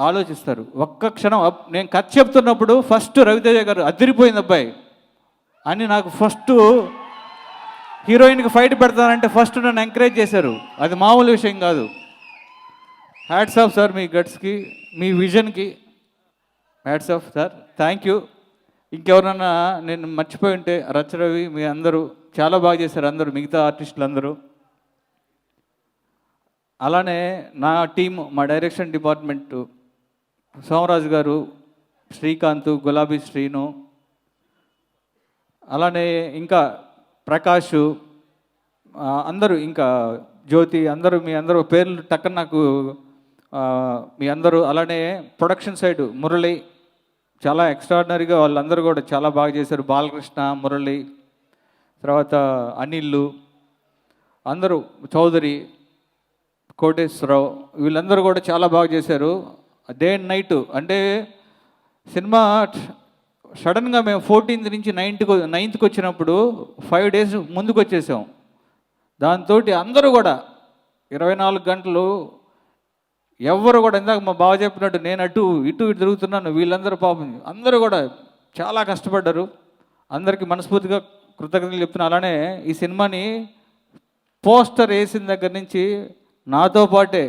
ఆలోచిస్తారు ఒక్క క్షణం. నేను కథ చెప్తున్నప్పుడు ఫస్ట్ రవితేజ గారు అదిరిపోయింది అబ్బాయి అని నాకు ఫస్ట్ హీరోయిన్కి ఫైట్ పెడతానంటే ఫస్ట్ నన్ను ఎంకరేజ్ చేశారు. అది మామూలు విషయం కాదు. హ్యాట్స్ ఆఫ్ సార్, మీ గట్స్కి, మీ విజన్కి hats off sir. Thank you. ఇంకెవరన్నా నేను మర్చిపోయి ఉంటే, రచరవి, మీ అందరూ చాలా బాగా చేశారు, అందరూ మిగతా ఆర్టిస్టులు అందరూ. అలానే నా టీం, మా డైరెక్షన్ డిపార్ట్మెంటు, సోమరాజు గారు, శ్రీకాంత్, గులాబీ శ్రీను, అలానే ఇంకా ప్రకాష్, అందరూ, ఇంకా జ్యోతి, అందరూ, మీ అందరూ పేర్లు టక్కన నాకు మీ అందరూ. అలానే ప్రొడక్షన్ సైడ్ మురళి చాలా ఎక్స్ట్రాడినరీగా, వాళ్ళందరూ కూడా చాలా బాగా చేశారు. బాలకృష్ణ, మురళి, తర్వాత అనిల్, అందరూ, చౌదరి, కోటేశ్వరరావు, వీళ్ళందరూ కూడా చాలా బాగా చేశారు. Day and night. అంటే సినిమా సడన్గా మేము 14th నుంచి 9th వచ్చినప్పుడు 5 days ముందుకు వచ్చేసాం. దాంతో అందరూ కూడా 24 గంటలు ఎవరు కూడా, ఇందాక మా బావ చెప్పినట్టు నేను అటు ఇటు తిరుగుతున్నాను, వీళ్ళందరూ పాపం అందరూ కూడా చాలా కష్టపడ్డారు. అందరికీ మనస్ఫూర్తిగా కృతజ్ఞతలు చెప్తున్నాను. అలానే ఈ సినిమాని పోస్టర్ వేసిన దగ్గర నుంచి నాతో పాటే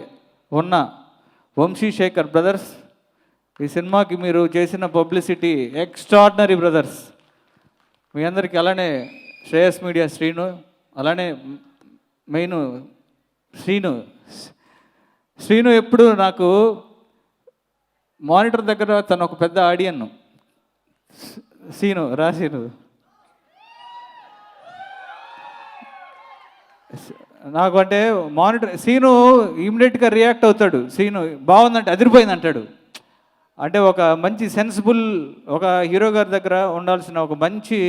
ఉన్న వంశీశేఖర్ బ్రదర్స్, ఈ సినిమాకి మీరు చేసిన పబ్లిసిటీ ఎక్స్ట్రాడినరీ బ్రదర్స్. మీ అందరికీ, అలానే శ్రేయస్ మీడియా శ్రీను, అలానే మెయిన్ శ్రీను ఎప్పుడు నాకు మానిటర్ దగ్గర తను ఒక పెద్ద ఆడియన్. రాశీను నాకు అంటే మానిటర్ సీను ఇమ్మీడియట్గా రియాక్ట్ అవుతాడు. సీను బాగుందంటే అదిరిపోయింది అంటాడు. అంటే ఒక మంచి సెన్సిబుల్, ఒక హీరో గారి దగ్గర ఉండాల్సిన ఒక మంచి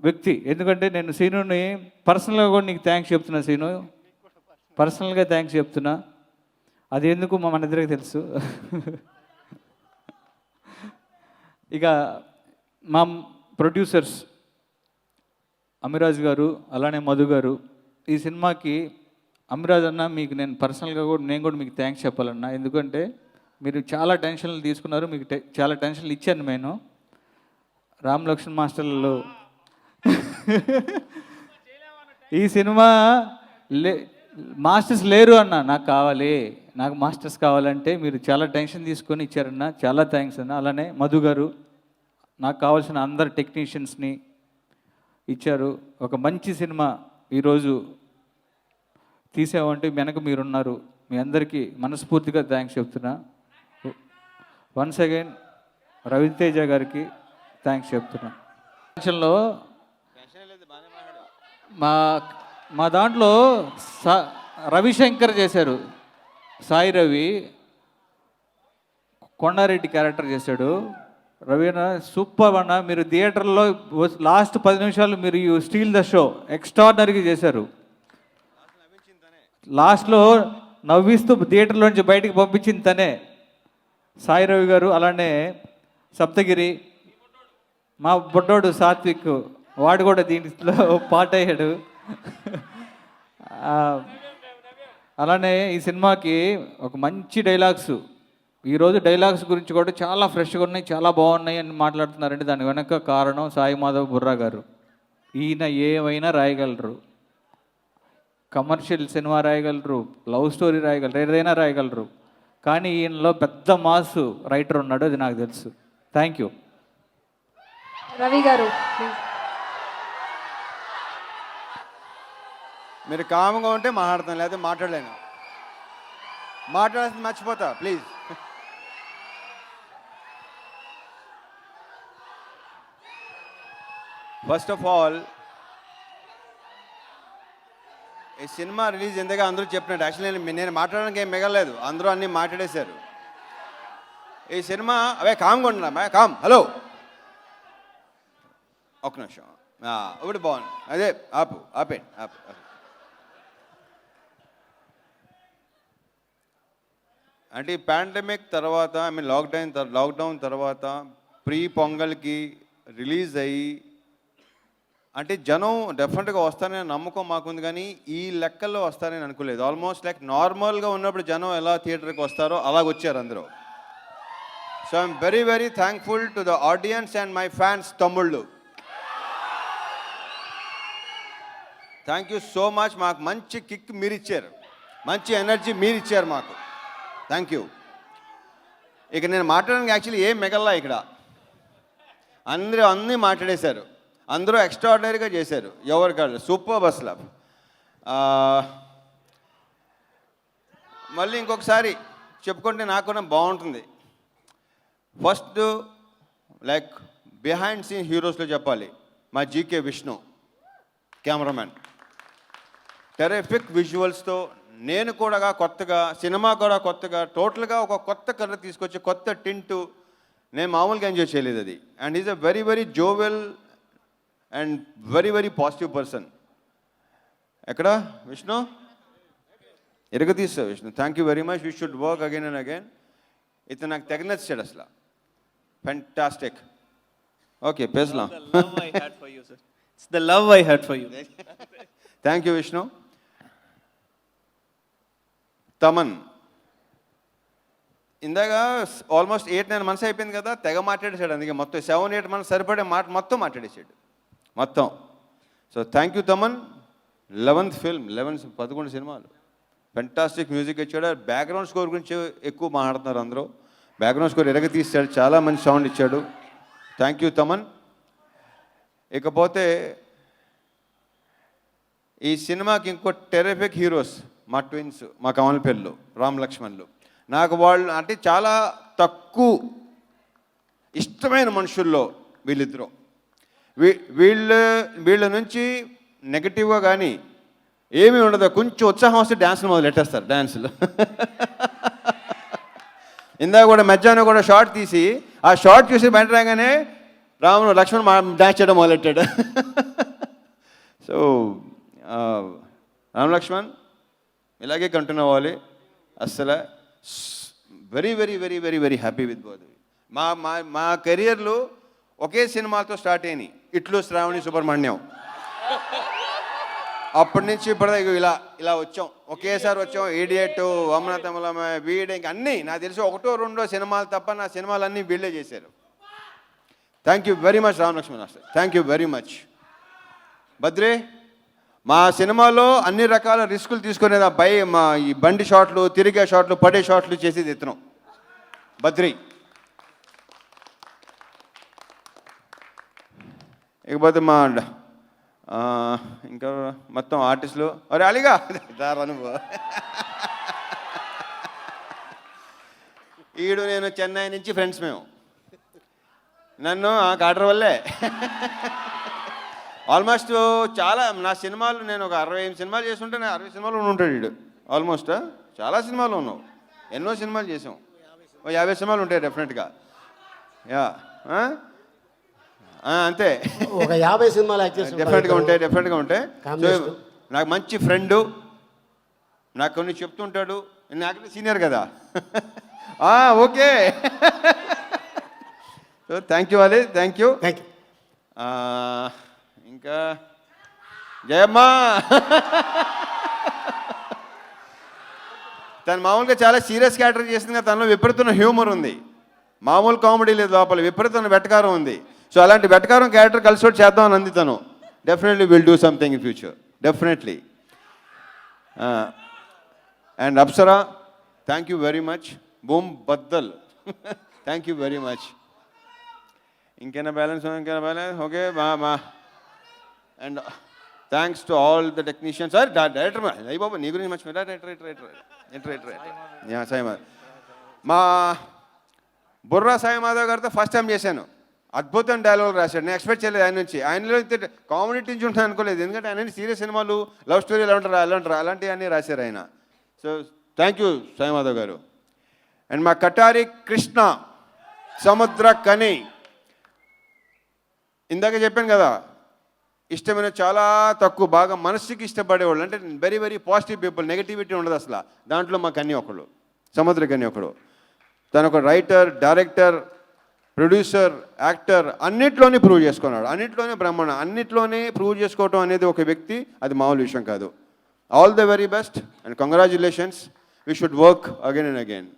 వ్యక్తి. ఎందుకంటే నేను సీనుని పర్సనల్గా కూడా నీకు థ్యాంక్స్ చెప్తున్నా సీను, పర్సనల్గా థ్యాంక్స్ చెప్తున్నా. అది ఎందుకు మన ఇద్దరికి తెలుసు. ఇక మా ప్రొడ్యూసర్స్ అమిరాజ్ గారు, అలానే మధు గారు. ఈ సినిమాకి అమిరాజ్ అన్న, మీకు నేను పర్సనల్గా కూడా నేను కూడా మీకు థ్యాంక్స్ చెప్పాలన్నా. ఎందుకంటే మీరు చాలా టెన్షన్లు తీసుకున్నారు, మీకు చాలా టెన్షన్లు ఇచ్చాను నేను. రామ్ లక్ష్మణ్ మాస్టర్లు ఈ సినిమా మాస్టర్స్ లేరు అన్న, నాకు కావాలి, నాకు మాస్టర్స్ కావాలంటే మీరు చాలా టెన్షన్ తీసుకొని ఇచ్చారన్న, చాలా థ్యాంక్స్ అన్న. అలానే మధు గారు నాకు కావాల్సిన అందరు టెక్నీషియన్స్ని ఇచ్చారు. ఒక మంచి సినిమా ఈరోజు తీసామంటే వెనక మీరున్నారు. మీ అందరికీ మనస్ఫూర్తిగా థ్యాంక్స్ చెప్తున్నా. వన్స్ అగైన్ రవితేజ గారికి థ్యాంక్స్ చెప్తున్నా. ఫంక్షన్లో మా దాంట్లో రవిశంకర్ చేశారు, సాయి రవి కొండారెడ్డి క్యారెక్టర్ చేశాడు. రవి అన్న సూపర్ అన్న, మీరు థియేటర్లో లాస్ట్ 10 నిమిషాలు మీరు యూ స్టీల్ ద షో, ఎక్స్ట్రాడినరీగా చేశారు. లాస్ట్లో నవ్విస్తూ థియేటర్లోంచి బయటికి పంపించింది తనే, సాయి రవి గారు. అలానే సప్తగిరి, మా బొడ్డోడు సాత్విక్, వాడు కూడా దీంట్లో పార్ట్ అయ్యాడు. అలానే ఈ సినిమాకి ఒక మంచి డైలాగ్స్, ఈరోజు డైలాగ్స్ గురించి కూడా చాలా ఫ్రెష్గా ఉన్నాయి, చాలా బాగున్నాయి అని మాట్లాడుతున్నారండి. దాని వెనక కారణం సాయి మాధవ్ బుర్రా గారు. ఈయన ఏమైనా రాయగలరు, కమర్షియల్ సినిమా రాయగలరు, లవ్ స్టోరీ రాయగలరు, ఏదైనా రాయగలరు. కానీ ఈయనలో పెద్ద మాసు రైటర్ ఉన్నాడు, అది నాకు తెలుసు. Thank you. రవి గారు మీరు కామ్గా ఉంటే మాట్లాడతాను, లేకపోతే మాట్లాడలేను. మాట్లాడాల్సింది మర్చిపోతా ప్లీజ్. ఫస్ట్ ఆఫ్ ఆల్, ఈ సినిమా రిలీజ్ ఎందుకు అందరూ చెప్పినట్టు, యాక్చువల్లీ నేను మాట్లాడడానికి ఏం మిగలేదు, అందరూ అన్నీ మాట్లాడేశారు. ఈ సినిమా అవే కామ్గా ఉంటున్నా, కామ్. హలో, ఒక్క నిమిషం. ఒకటి బాగుంది, అదే ఆపేయండి. అంటే ఈ పాండమిక్ తర్వాత, ఐ మీన్ లాక్డౌన్ తర్వాత ప్రీ పొంగల్కి రిలీజ్ అయ్యి, అంటే జనం డెఫినెట్గా వస్తారని నమ్మకం మాకుంది, కానీ ఈ లెక్కల్లో వస్తారని అనుకోలేదు. ఆల్మోస్ట్ లైక్ నార్మల్గా ఉన్నప్పుడు జనం ఎలా థియేటర్కి వస్తారో అలాగ వచ్చారు అందరూ. So I'm very very thankful to the audience and my fans తమ్ముళ్ళు. Thank you so much. మాకు మంచి కిక్ మీరు ఇచ్చారు, మంచి ఎనర్జీ మీరు ఇచ్చారు మాకు. Thank you. ఇక నేను మాట్లాడడానికి యాక్చువల్లీ ఏం మిగల్లా ఇక్కడ, అన్నీ మాట్లాడేశారు, అందరూ ఎక్స్ట్రాడినరీగా చేశారు. ఎవరికాళ్ళు సూపర్ బస్లా. మళ్ళీ ఇంకొకసారి చెప్పుకుంటే నాకు కూడా బాగుంటుంది. ఫస్ట్ లైక్ బిహైండ్ సీన్ హీరోస్లో చెప్పాలి, మా జీకే విష్ణు కెమెరామ్యాన్, టెరిఫిక్ విజువల్స్తో నేను కూడా కొత్తగా, సినిమా కూడా కొత్తగా, టోటల్గా ఒక కొత్త కలర్ తీసుకొచ్చి కొత్త టింటు నేను మామూలుగా ఎంజాయ్ చేయలేదు అది. And is a very very jovial and very very positive person. ఎక్కడ విష్ణు ఎరగతీస్తా Vishnu, thank you very much, we should work again and again. ఇతను నాకు తెగ నచ్చాడు అసలు, ఫెంటాస్టిక్. ఓకే పేసలా, It's the love I had for you. Thank you Vishnu. Thaman ఇందాక almost 8-9 months అయిపోయింది కదా, తెగ మాట్లాడేశాడు. అందుకే మొత్తం 7-8 months సరిపడే మాట మొత్తం మాట్లాడేశాడు మొత్తం. So thank you Thaman. 11th film, 11 సినిమాలు, ఫెంటాస్టిక్ మ్యూజిక్ ఇచ్చాడు. బ్యాక్గ్రౌండ్ స్కోర్ గురించి ఎక్కువ మాట్లాడుతున్నారు అందరూ. బ్యాక్గ్రౌండ్ స్కోర్ ఎరగ తీశాడు, చాలా మంచి సౌండ్ ఇచ్చాడు. Thank you Thaman. ఇకపోతే ఈ సినిమాకి ఇంకో టెరిఫిక్ హీరోస్ మా ట్విన్స్, మా కమలపల్లిలు, రామ్ లక్ష్మణ్లు. నాకు వాళ్ళు అంటే చాలా తక్కువ ఇష్టమైన మనుషుల్లో వీళ్ళిద్దరూ. వీళ్ళ నుంచి నెగటివ్గా కానీ ఏమీ ఉండదు. కొంచెం ఉత్సాహం వస్తే డ్యాన్స్లు మొదలెట్టేస్తారు, డ్యాన్సులు. ఇందాక కూడా మధ్యాహ్నం కూడా షార్ట్ తీసి, ఆ షార్ట్ చూసి బయట రాగానే రాముడు లక్ష్మణ్ డ్యాన్స్ చేయడం మొదలెట్టాడు. సో రామ్ లక్ష్మణ్ ఇలాగే కంటిన్యూ అవ్వాలి. అస్సలు very very very very very happy with both. మా కెరియర్లు ఒకే సినిమాతో స్టార్ట్ అయినాయి, ఇట్లు శ్రావణి సుబ్రహ్మణ్యం. అప్పటి నుంచి ఇప్పటిదాకా ఇలా వచ్చాం, ఒకేసారి వచ్చాం. ఈడియట్, అమృతమలమ, వీడి, ఇంక అన్నీ నాకు తెలిసి 1-2 సినిమాలు తప్ప నా సినిమాలన్నీ వీళ్ళే చేశారు. Thank you very much Ram Laxman master, thank you very much. బద్రే, మా సినిమాలో అన్ని రకాల రిస్కులు తీసుకునేది మా ఈ బండి షాట్లు, తిరిగే షాట్లు, పడే షాట్లు చేసేది ఇతను బద్రి. ఇకపోతే మా ఇంకా మొత్తం ఆర్టిస్టులు, అరే అలీగా నువ్వు. ఈడు నేను చెన్నై నుంచి ఫ్రెండ్స్ మేము. నన్ను ఆ కాటర్ వల్లే ఆల్మోస్ట్ చాలా నా సినిమాలు, నేను ఒక 68 సినిమాలు చేస్తుంటే 60 సినిమాలు ఉంటాడు వీడు. ఆల్మోస్ట్ చాలా సినిమాలు ఉన్నావు, ఎన్నో సినిమాలు చేసాం. 50 సినిమాలు ఉంటాయి డెఫినెట్గా. యా అంతే, ఒక 50 సినిమాలు యాక్ట్ చేసి డెఫినెట్గా ఉంటాయి. సో నాకు మంచి ఫ్రెండు, నాకు కొన్ని చెప్తుంటాడు. నాకు సీనియర్ కదా. Okay. So thank you Ali, thank you. ఇంకా జయమ్మా, తను మామూలుగా చాలా సీరియస్ క్యారెక్టర్ చేసింది కదా, తనలో విపరీతమైన హ్యూమర్ ఉంది, మామూలు కామెడీ లేదు, లోపల విపరీతమైన వెటకారం ఉంది. సో అలాంటి వెటకారం క్యారెక్టర్ కలిసి వచ్చి చేద్దామని అంది తను. Definitely will do something in future, definitely. And Apsara, thank you very much. Boom బద్దల్, థ్యాంక్ యూ వెరీ మచ్. ఇంకేనా బ్యాలెన్స్ ఓకే మా. And thanks to all the technicians. Sir director అయ్యి బాబా నీ గురించి మంచి రైటర్ సాయిమాధవ్. మా బుర్రా సాయిమాధవ్ గారితో ఫస్ట్ టైం చేశాను. అద్భుతం డైలాగులు రాశాడు, నేను ఎక్స్పెక్ట్ చేయలేదు ఆయన నుంచి. ఆయనలో కామెడీ నుంచి ఉంటాను అనుకోలేదు, ఎందుకంటే ఆయన సీరియస్ సినిమాలు, లవ్ స్టోరీ ఎలా ఉంటారు అలాంటివి అన్నీ రాశారు ఆయన. సో థ్యాంక్ యూ సాయిమాధవ్ గారు. అండ్ మా కటారి కృష్ణ, సముద్ర కని, ఇందాక చెప్పాను కదా, ఇష్టమైన చాలా తక్కువ, బాగా మనసుకి ఇష్టపడేవాళ్ళు, అంటే very very positive people, negativity ఉండదు అసలు. దాంట్లో మా కన్నీ ఒకడు, సముద్ర కని ఒకడు. తను ఒక రైటర్, డైరెక్టర్, ప్రొడ్యూసర్, యాక్టర్, అన్నిట్లోనే ప్రూవ్ చేసుకున్నాడు. అన్నిట్లోనే బ్రహ్మాండం, అన్నిట్లోనే ప్రూవ్ చేసుకోవటం అనేది ఒక వ్యక్తి, అది మామూలు విషయం కాదు. All the very best and congratulations. We should work again and again.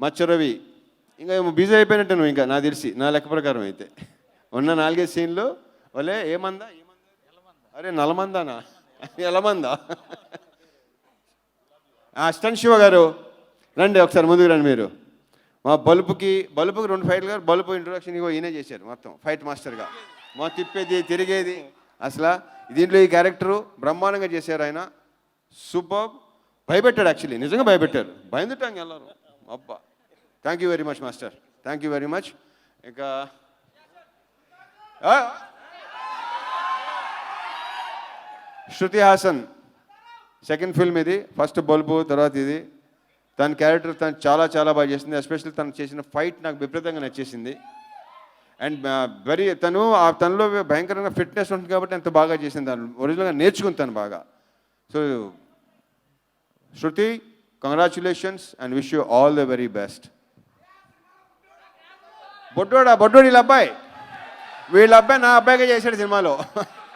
మచ్చరవి, ఇంకా బిజీ అయిపోయినట్టు నువ్వు, ఇంకా నాకు తెలిసి నా లెక్క ప్రకారం అయితే ఉన్న 4-5 సీన్లు వలే. ఏమందా అరే నలమందానా, ఎలమందా. స్టన్ శివ గారు రండి ఒకసారి, ముందుకు రండి మీరు. మా బల్బుకి 2 ఫైట్లు గారు, బల్బు ఇంట్రొడక్షన్ ఈయనే చేశారు మొత్తం, ఫైట్ మాస్టర్గా. మా తిప్పేది తిరిగేది అసలు దీంట్లో ఈ క్యారెక్టరు బ్రహ్మాండంగా చేశారు ఆయన. సూపర్. భయపెట్టాడు యాక్చువల్లీ, నిజంగా భయపెట్టారు, భయందుటాం వెళ్ళారు. అబ్బా, thank you very much master, thank you very much. ఇంకా శృతి హాసన్ సెకండ్ ఫిల్మ్ ఇది, ఫస్ట్ బల్బు, తర్వాత ఇది. తన క్యారెక్టర్ తను చాలా చాలా బాగా చేసింది. ఎస్పెషల్లీ తను చేసిన ఫైట్ నాకు విపరీతంగా నచ్చేసింది. అండ్ తనలో భయంకరంగా ఫిట్నెస్ ఉంటుంది కాబట్టి ఎంత బాగా చేసింది, దాన్ని ఒరిజినల్గా నేర్చుకుంది తను బాగా. So Shruti, congratulations and wish you all the very best. బొడ్డోడు వీళ్ళ అబ్బాయి, నా అబ్బాయిగా చేశాడు సినిమాలో,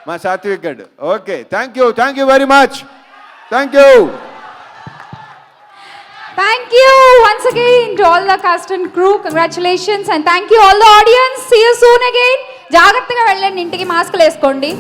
మా సాత్విక్ గడ్. Okay, thank you very much, thank you. Thank you once again to all the cast and crew. Congratulations and thank you all the audience. See you soon again. జాగ్రత్తగా వెళ్ళండి, ఇంటికి మాస్కులు వేసుకోండి.